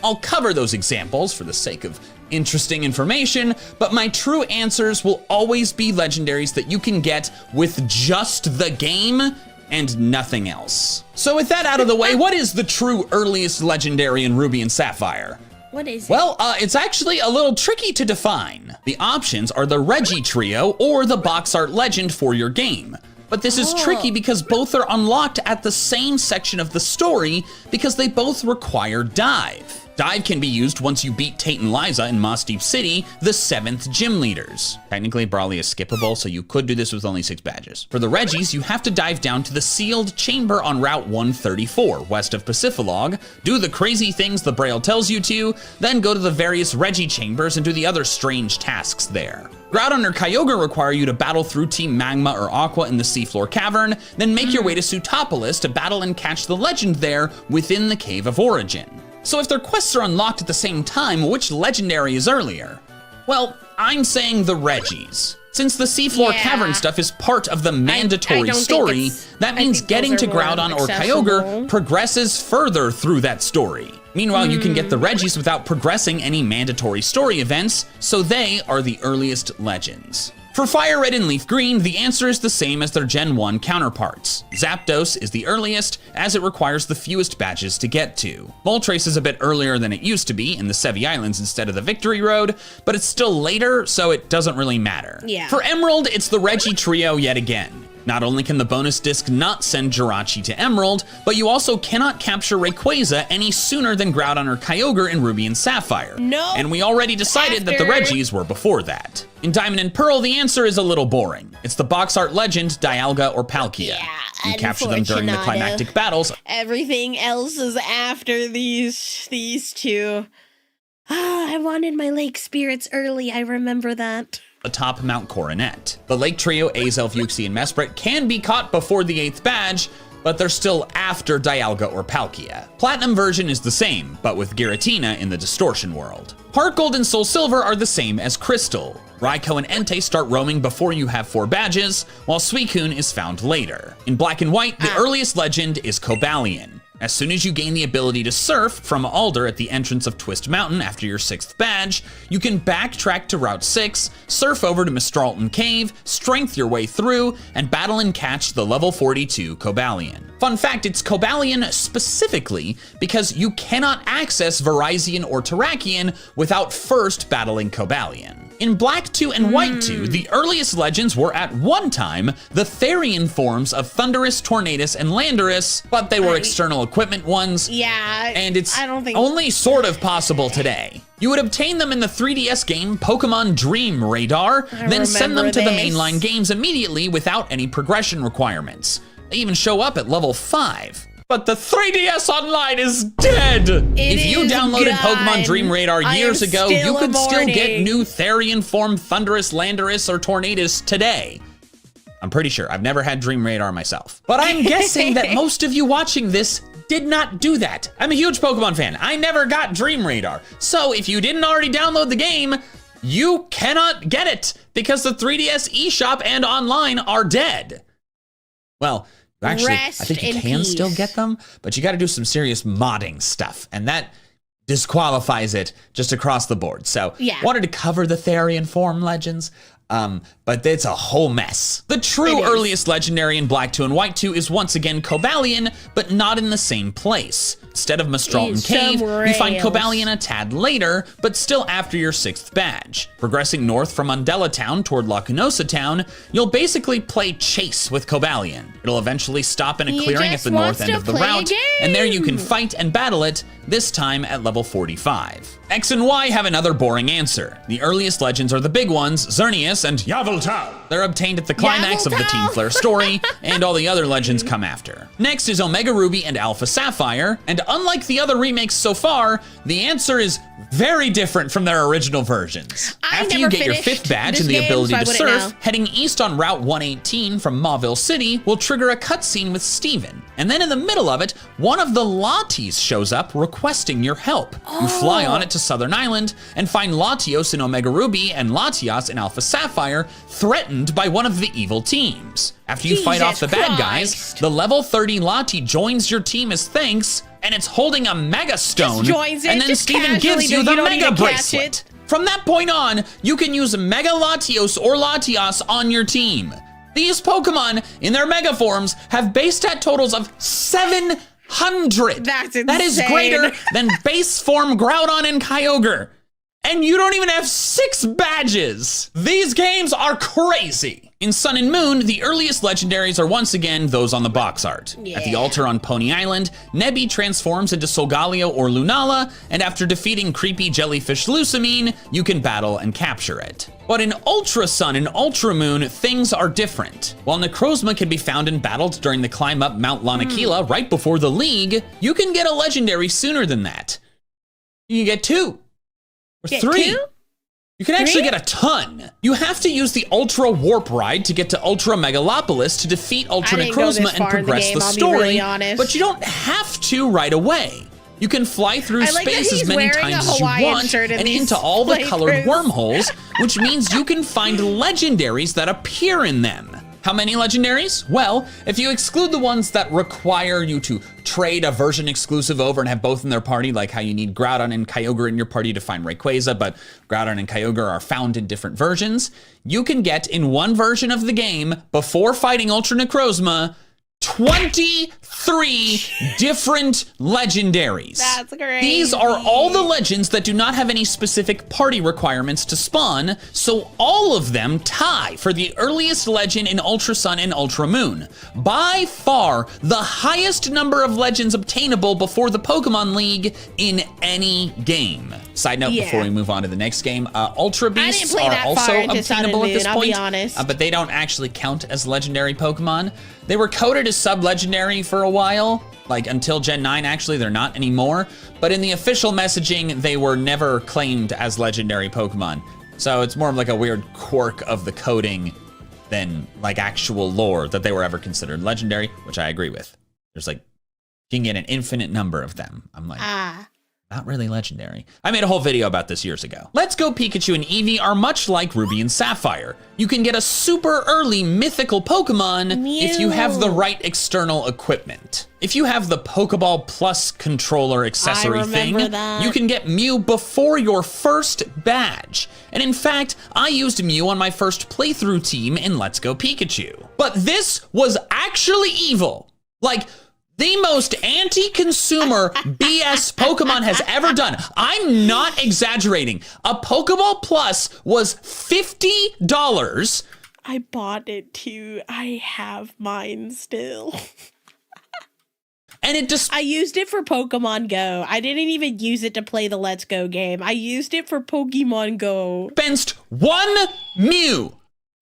I'll cover those examples for the sake of interesting information, but my true answers will always be legendaries that you can get with just the game and nothing else. So with that out of the way, what is the true earliest legendary in Ruby and Sapphire? What is it? Well, it's actually a little tricky to define. The options are the Reggie Trio or the box art legend for your game. But this is tricky because both are unlocked at the same section of the story because they both require dive. Dive can be used once you beat Tate and Liza in Moss Deep City, the 7th gym leaders. Technically, Brawley is skippable, so you could do this with only 6 badges. For the Reggies, you have to dive down to the sealed chamber on Route 134, west of Pacifilog, do the crazy things the Braille tells you to, then go to the various Reggie chambers and do the other strange tasks there. Groudon or Kyogre require you to battle through Team Magma or Aqua in the Seafloor Cavern, then make your way to Sootopolis to battle and catch the legend there within the Cave of Origin. So if their quests are unlocked at the same time, which legendary is earlier? Well, I'm saying the Reggies. Since the Seafloor Cavern stuff is part of the mandatory story, that means getting to Groudon or Kyogre progresses further through that story. Meanwhile, you can get the Reggies without progressing any mandatory story events, so they are the earliest legends. For Fire Red and Leaf Green, the answer is the same as their Gen 1 counterparts. Zapdos is the earliest, as it requires the fewest badges to get to. Moltres is a bit earlier than it used to be in the Sevi Islands instead of the Victory Road, but it's still later, so it doesn't really matter. For Emerald, it's the Reggie Trio yet again. Not only can the bonus disc not send Jirachi to Emerald, but you also cannot capture Rayquaza any sooner than Groudon or Kyogre in Ruby and Sapphire. And we already decided that the Reggies were before that. In Diamond and Pearl, the answer is a little boring. It's the box art legend, Dialga or Palkia. You capture them during the climactic battles. Everything else is after these two. I wanted my lake spirits early, I remember that. Atop Mount Coronet. The Lake Trio, Azelf, Uxie, and Mesprit can be caught before the 8th badge, but they're still after Dialga or Palkia. Platinum version is the same, but with Giratina in the Distortion world. Heart Gold and Soul Silver are the same as Crystal. Raikou and Entei start roaming before you have 4 badges, while Suicune is found later. In Black and White, the earliest legend is Cobalion. As soon as you gain the ability to surf from Alder at the entrance of Twist Mountain after your 6th badge, you can backtrack to Route 6, surf over to Mistralton Cave, strength your way through, and battle and catch the level 42 Cobalion. Fun fact, it's Cobalion specifically because you cannot access Virizion or Terrakion without first battling Cobalion. In Black 2 and White 2, the earliest legends were at one time the Therian forms of Thundurus, Tornadus, and Landorus, but they were external equipment ones. And it's only sort of possible today. You would obtain them in the 3DS game Pokemon Dream Radar, then send them to the mainline games immediately without any progression requirements. They even show up at level 5. But the 3DS Online is dead! If you downloaded Pokemon Dream Radar years ago, you could still get new Therian form Thundurus, Landorus, or Tornadus today. I'm pretty sure. I've never had Dream Radar myself. But I'm guessing that most of you watching this did not do that. I'm a huge Pokemon fan. I never got Dream Radar. So if you didn't already download the game, you cannot get it because the 3DS eShop and online are dead. Well, actually, I think you can still get them, but you got to do some serious modding stuff, and that disqualifies it just across the board. So, wanted to cover the Therian form legends, but it's a whole mess. The true earliest legendary in Black 2 and White 2 is once again Cobalion, but not in the same place. Instead of Mistralton Cave, you find Cobalion a tad later, but still after your 6th badge. Progressing north from Undella Town toward Lacunosa Town, you'll basically play chase with Cobalion. It'll eventually stop in a clearing at the north end of the route, and there you can fight and battle it, this time at level 45. X and Y have another boring answer. The earliest legends are the big ones, Xerneas and Yveltal. They're obtained at the climax of the Team Flare story, and all the other legends come after. Next is Omega Ruby and Alpha Sapphire, and unlike the other remakes so far, the answer is very different from their original versions. After you get your 5th badge and the ability to surf, heading east on Route 118 from Mauville City will trigger a cutscene with Steven. And then in the middle of it, one of the Latis shows up requesting your help. You fly on it to Southern Island and find Latios in Omega Ruby and Latias in Alpha Sapphire threatened by one of the evil teams. After you fight off the bad guys, the level 30 Lati joins your team as thanks, and it's holding a Mega Stone, and then Steven gives you the Mega Bracelet. From that point on, you can use Mega Latios or Latias on your team. These Pokemon, in their Mega forms, have base stat totals of 700. That's insane. That is greater than base form Groudon and Kyogre. And you don't even have 6 badges. These games are crazy. In Sun and Moon, the earliest legendaries are once again those on the box art. At the altar on Pony Island, Nebby transforms into Solgaleo or Lunala, and after defeating creepy jellyfish Lusamine, you can battle and capture it. But in Ultra Sun and Ultra Moon, things are different. While Necrozma can be found and battled during the climb up Mount Lanakila right before the League, you can get a legendary sooner than that. You can get 2. Or 3. You can actually get a ton. You have to use the Ultra Warp Ride to get to Ultra Megalopolis to defeat Ultra Necrozma and progress the story, but you don't have to right away. You can fly through space as many times as you want and into all the colored wormholes, which means you can find legendaries that appear in them. How many legendaries? Well, if you exclude the ones that require you to trade a version exclusive over and have both in their party, like how you need Groudon and Kyogre in your party to find Rayquaza, but Groudon and Kyogre are found in different versions, you can get in one version of the game, before fighting Ultra Necrozma, 23 different legendaries. That's great. These are all the legends that do not have any specific party requirements to spawn, so all of them tie for the earliest legend in Ultra Sun and Ultra Moon. By far, the highest number of legends obtainable before the Pokemon League in any game. Side note, before we move on to the next game, Ultra Beasts are also obtainable at this point, but they don't actually count as legendary Pokemon. They were coded as sub-legendary for a while, like until Gen 9 actually, they're not anymore. But in the official messaging, they were never claimed as legendary Pokemon. So it's more of like a weird quirk of the coding than like actual lore that they were ever considered legendary, which I agree with. There's like, you can get an infinite number of them. I'm like, not really legendary. I made a whole video about this years ago. Let's Go Pikachu and Eevee are much like Ruby and Sapphire. You can get a super early mythical Pokemon if you have the right external equipment. If you have the Pokeball Plus controller accessory thing, you can get Mew before your first badge. And in fact, I used Mew on my first playthrough team in Let's Go Pikachu. But this was actually evil. Like, the most anti-consumer BS Pokemon has ever done. I'm not exaggerating. A Pokeball Plus was $50. I bought it too. I have mine still. And it just... I used it for Pokemon Go. I didn't even use it to play the Let's Go game. I used it for Pokemon Go. Dispensed one Mew.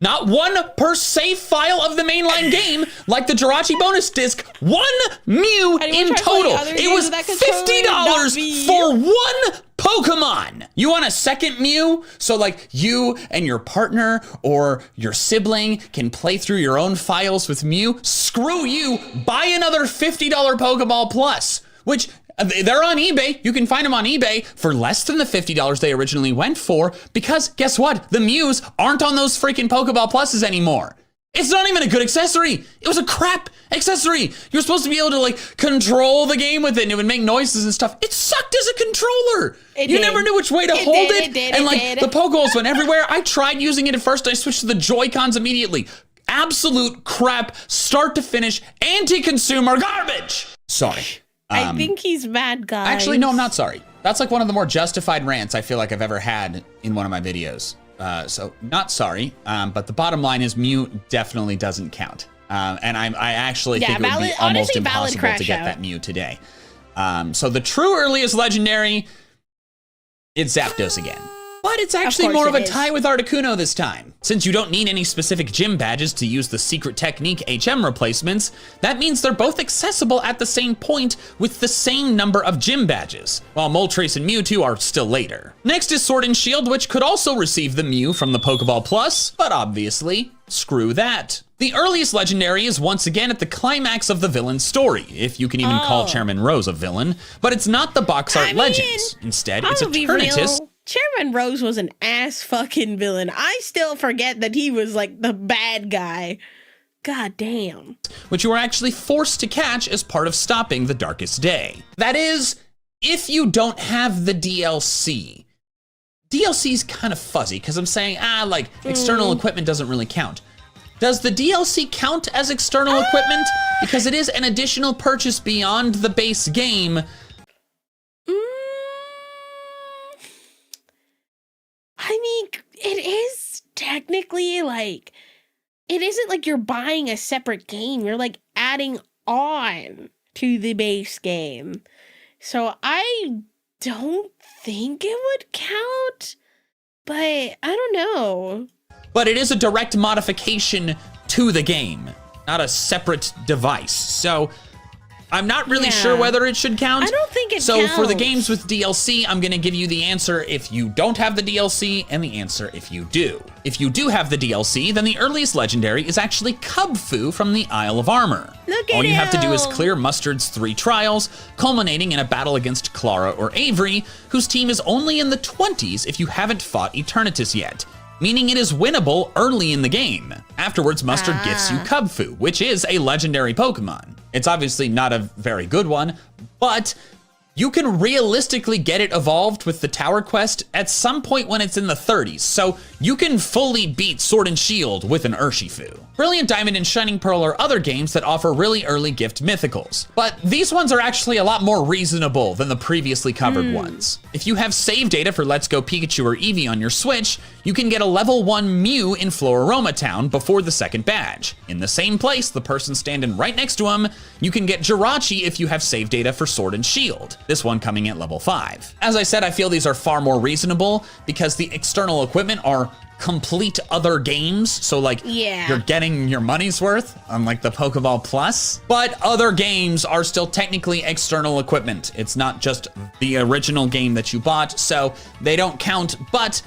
Not one per save file of the mainline game, like the Jirachi bonus disc. One Mew in total. It was $50 for one Pokemon! You want a second Mew? So like you and your partner or your sibling can play through your own files with Mew? Screw you, buy another $50 Pokeball Plus, which they're on eBay. You can find them on eBay for less than the $50 they originally went for, because guess what? The Mews aren't on those freaking Pokeball Pluses anymore. It's not even a good accessory. It was a crap accessory. You're supposed to be able to like control the game with it and it would make noises and stuff. It sucked as a controller. You never knew which way to hold it. And like the Pokeballs went everywhere. I tried using it at first. I switched to the Joy-Cons immediately. Absolute crap, start to finish, anti-consumer garbage. Sorry. I think he's mad, guys. Actually, no, I'm not sorry. That's like one of the more justified rants I feel like I've ever had in one of my videos. So not sorry, but the bottom line is Mew definitely doesn't count. And I actually think it would be almost impossible to get that Mew today. So the true earliest legendary, it's Zapdos again. But it's actually more of a tie with Articuno this time. Since you don't need any specific gym badges to use the secret technique HM replacements, that means they're both accessible at the same point with the same number of gym badges, while Moltres and Mewtwo are still later. Next is Sword and Shield, which could also receive the Mew from the Pokeball Plus, but obviously, screw that. The earliest legendary is once again at the climax of the villain's story, if you can even call Chairman Rose a villain, but it's not the box art legends. Instead, it's Eternatus. Chairman Rose was an ass fucking villain. I still forget that he was like the bad guy. God damn. Which you were actually forced to catch as part of stopping the Darkest Day. That is, if you don't have the DLC. DLC's kind of fuzzy, because I'm saying, like, external equipment doesn't really count. Does the DLC count as external equipment? Because it is an additional purchase beyond the base game. I mean, it is technically like, it isn't like you're buying a separate game. You're like adding on to the base game. So I don't think it would count, but I don't know. But it is a direct modification to the game, not a separate device. So I'm not really sure whether it should count. I don't think it counts. So for the games with DLC, I'm gonna give you the answer if you don't have the DLC and the answer if you do. If you do have the DLC, then the earliest legendary is actually Kubfu from the Isle of Armor. All you have to do is clear Mustard's 3 trials, culminating in a battle against Clara or Avery, whose team is only in the 20s if you haven't fought Eternatus yet, meaning it is winnable early in the game. Afterwards, Mustard gifts you Kubfu, which is a legendary Pokemon. It's obviously not a very good one, but you can realistically get it evolved with the Tower Quest at some point when it's in the 30s, so you can fully beat Sword and Shield with an Urshifu. Brilliant Diamond and Shining Pearl are other games that offer really early gift mythicals, but these ones are actually a lot more reasonable than the previously covered ones. If you have save data for Let's Go Pikachu or Eevee on your Switch, you can get a level 1 Mew in Floraroma Town before the second badge. In the same place, the person standing right next to him, you can get Jirachi if you have save data for Sword and Shield, this one coming at level 5. As I said, I feel these are far more reasonable because the external equipment are complete other games, so like you're getting your money's worth, unlike the Pokeball Plus. But other games are still technically external equipment. It's not just the original game that you bought, so they don't count, but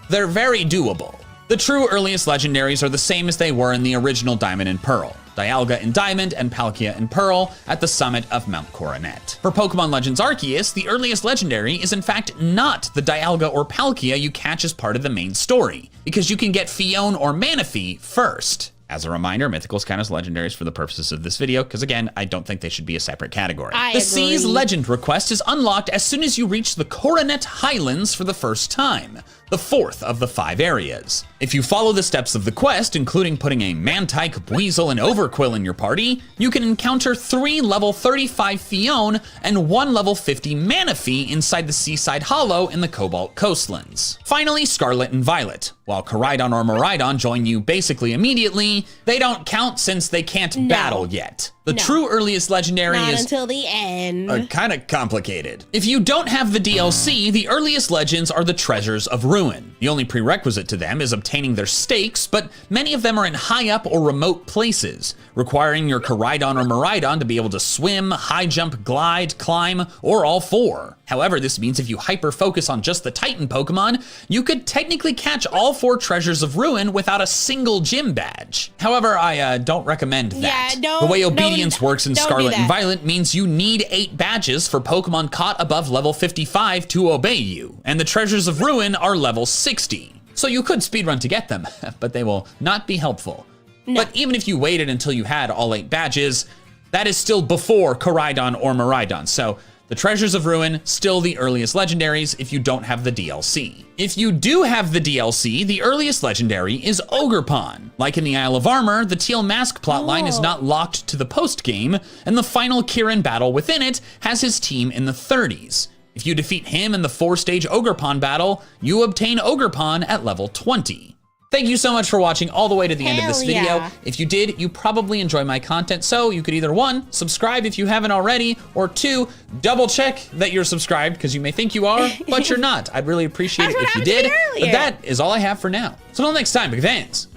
they're very doable. The true earliest legendaries are the same as they were in the original Diamond and Pearl. Dialga in Diamond and Palkia in Pearl at the summit of Mount Coronet. For Pokemon Legends Arceus, the earliest legendary is in fact not the Dialga or Palkia you catch as part of the main story, because you can get Fione or Manaphy first. As a reminder, mythicals count as legendaries for the purposes of this video, because again, I don't think they should be a separate category. The Sea's Legend request is unlocked as soon as you reach the Coronet Highlands for the first time, the 4th of the 5 areas. If you follow the steps of the quest, including putting a Mantike, Weasel, and Overquill in your party, you can encounter 3 level 35 Fione and 1 level 50 Manaphy inside the Seaside Hollow in the Cobalt Coastlands. Finally, Scarlet and Violet. While Koraidon or Miraidon join you basically immediately, they don't count since they can't battle yet. The true earliest legendary Not is until the end. kind of complicated. If you don't have the DLC, the earliest legends are the Treasures of Ruin. The only prerequisite to them is obtaining their stakes, but many of them are in high up or remote places, requiring your Koraidon or Miraidon to be able to swim, high jump, glide, climb, or all four. However, this means if you hyper-focus on just the Titan Pokemon, you could technically catch all 4 Treasures of Ruin without a single gym badge. However, I don't recommend that. Yeah, the way obedience works in don't do Scarlet and that. Violet means you need 8 badges for Pokemon caught above level 55 to obey you, and the Treasures of Ruin are level 60. So you could speedrun to get them, but they will not be helpful. No. But even if you waited until you had all 8 badges, that is still before Koraidon or Miraidon, so the Treasures of Ruin, still the earliest legendaries if you don't have the DLC. If you do have the DLC, the earliest legendary is Ogerpon. Like in the Isle of Armor, the Teal Mask plotline is not locked to the post-game, and the final Kirin battle within it has his team in the 30s. If you defeat him in the 4-stage Ogerpon battle, you obtain Ogerpon at level 20. Thank you so much for watching all the way to the end of this video. Yeah. If you did, you probably enjoy my content, so you could either 1, subscribe if you haven't already, or 2, double check that you're subscribed, because you may think you are, but you're not. I'd really appreciate it if you did. But that is all I have for now. So until next time, big fans,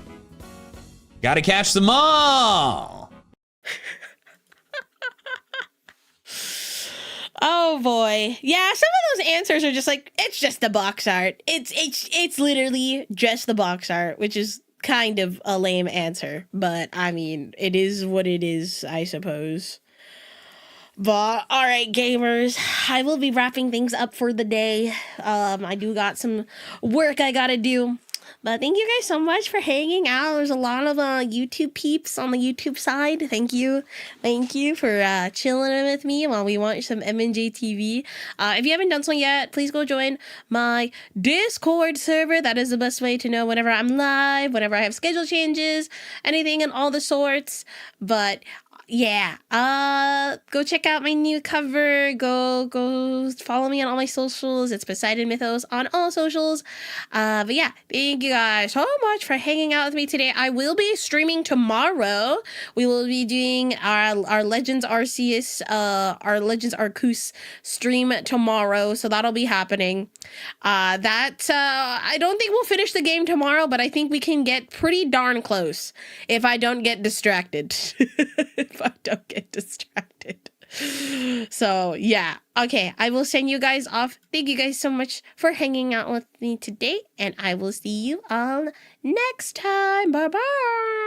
gotta catch them all. Oh boy. Yeah, some of those answers are just like, it's just the box art. It's literally just the box art, which is kind of a lame answer, but I mean, it is what it is, I suppose. But all right, gamers, I will be wrapping things up for the day. I do got some work I gotta do. But thank you guys so much for hanging out. There's a lot of YouTube peeps on the YouTube side. Thank you. Thank you for chilling with me while we watch some MandJTV. If you haven't done so yet, please go join my Discord server. That is the best way to know whenever I'm live, whenever I have schedule changes, anything and all the sorts. But yeah, go check out my new cover. Go follow me on all my socials. It's Poseidon Mythos on all socials. But yeah, thank you guys so much for hanging out with me today. I will be streaming tomorrow. We will be doing our Legends Arceus, our Legends Arceus stream tomorrow. So that'll be happening. I don't think we'll finish the game tomorrow, but I think we can get pretty darn close if I don't get distracted. If I don't get distracted. So yeah, okay, I will send you guys off. Thank you guys so much for hanging out with me today, and I will see you all next time. Bye bye.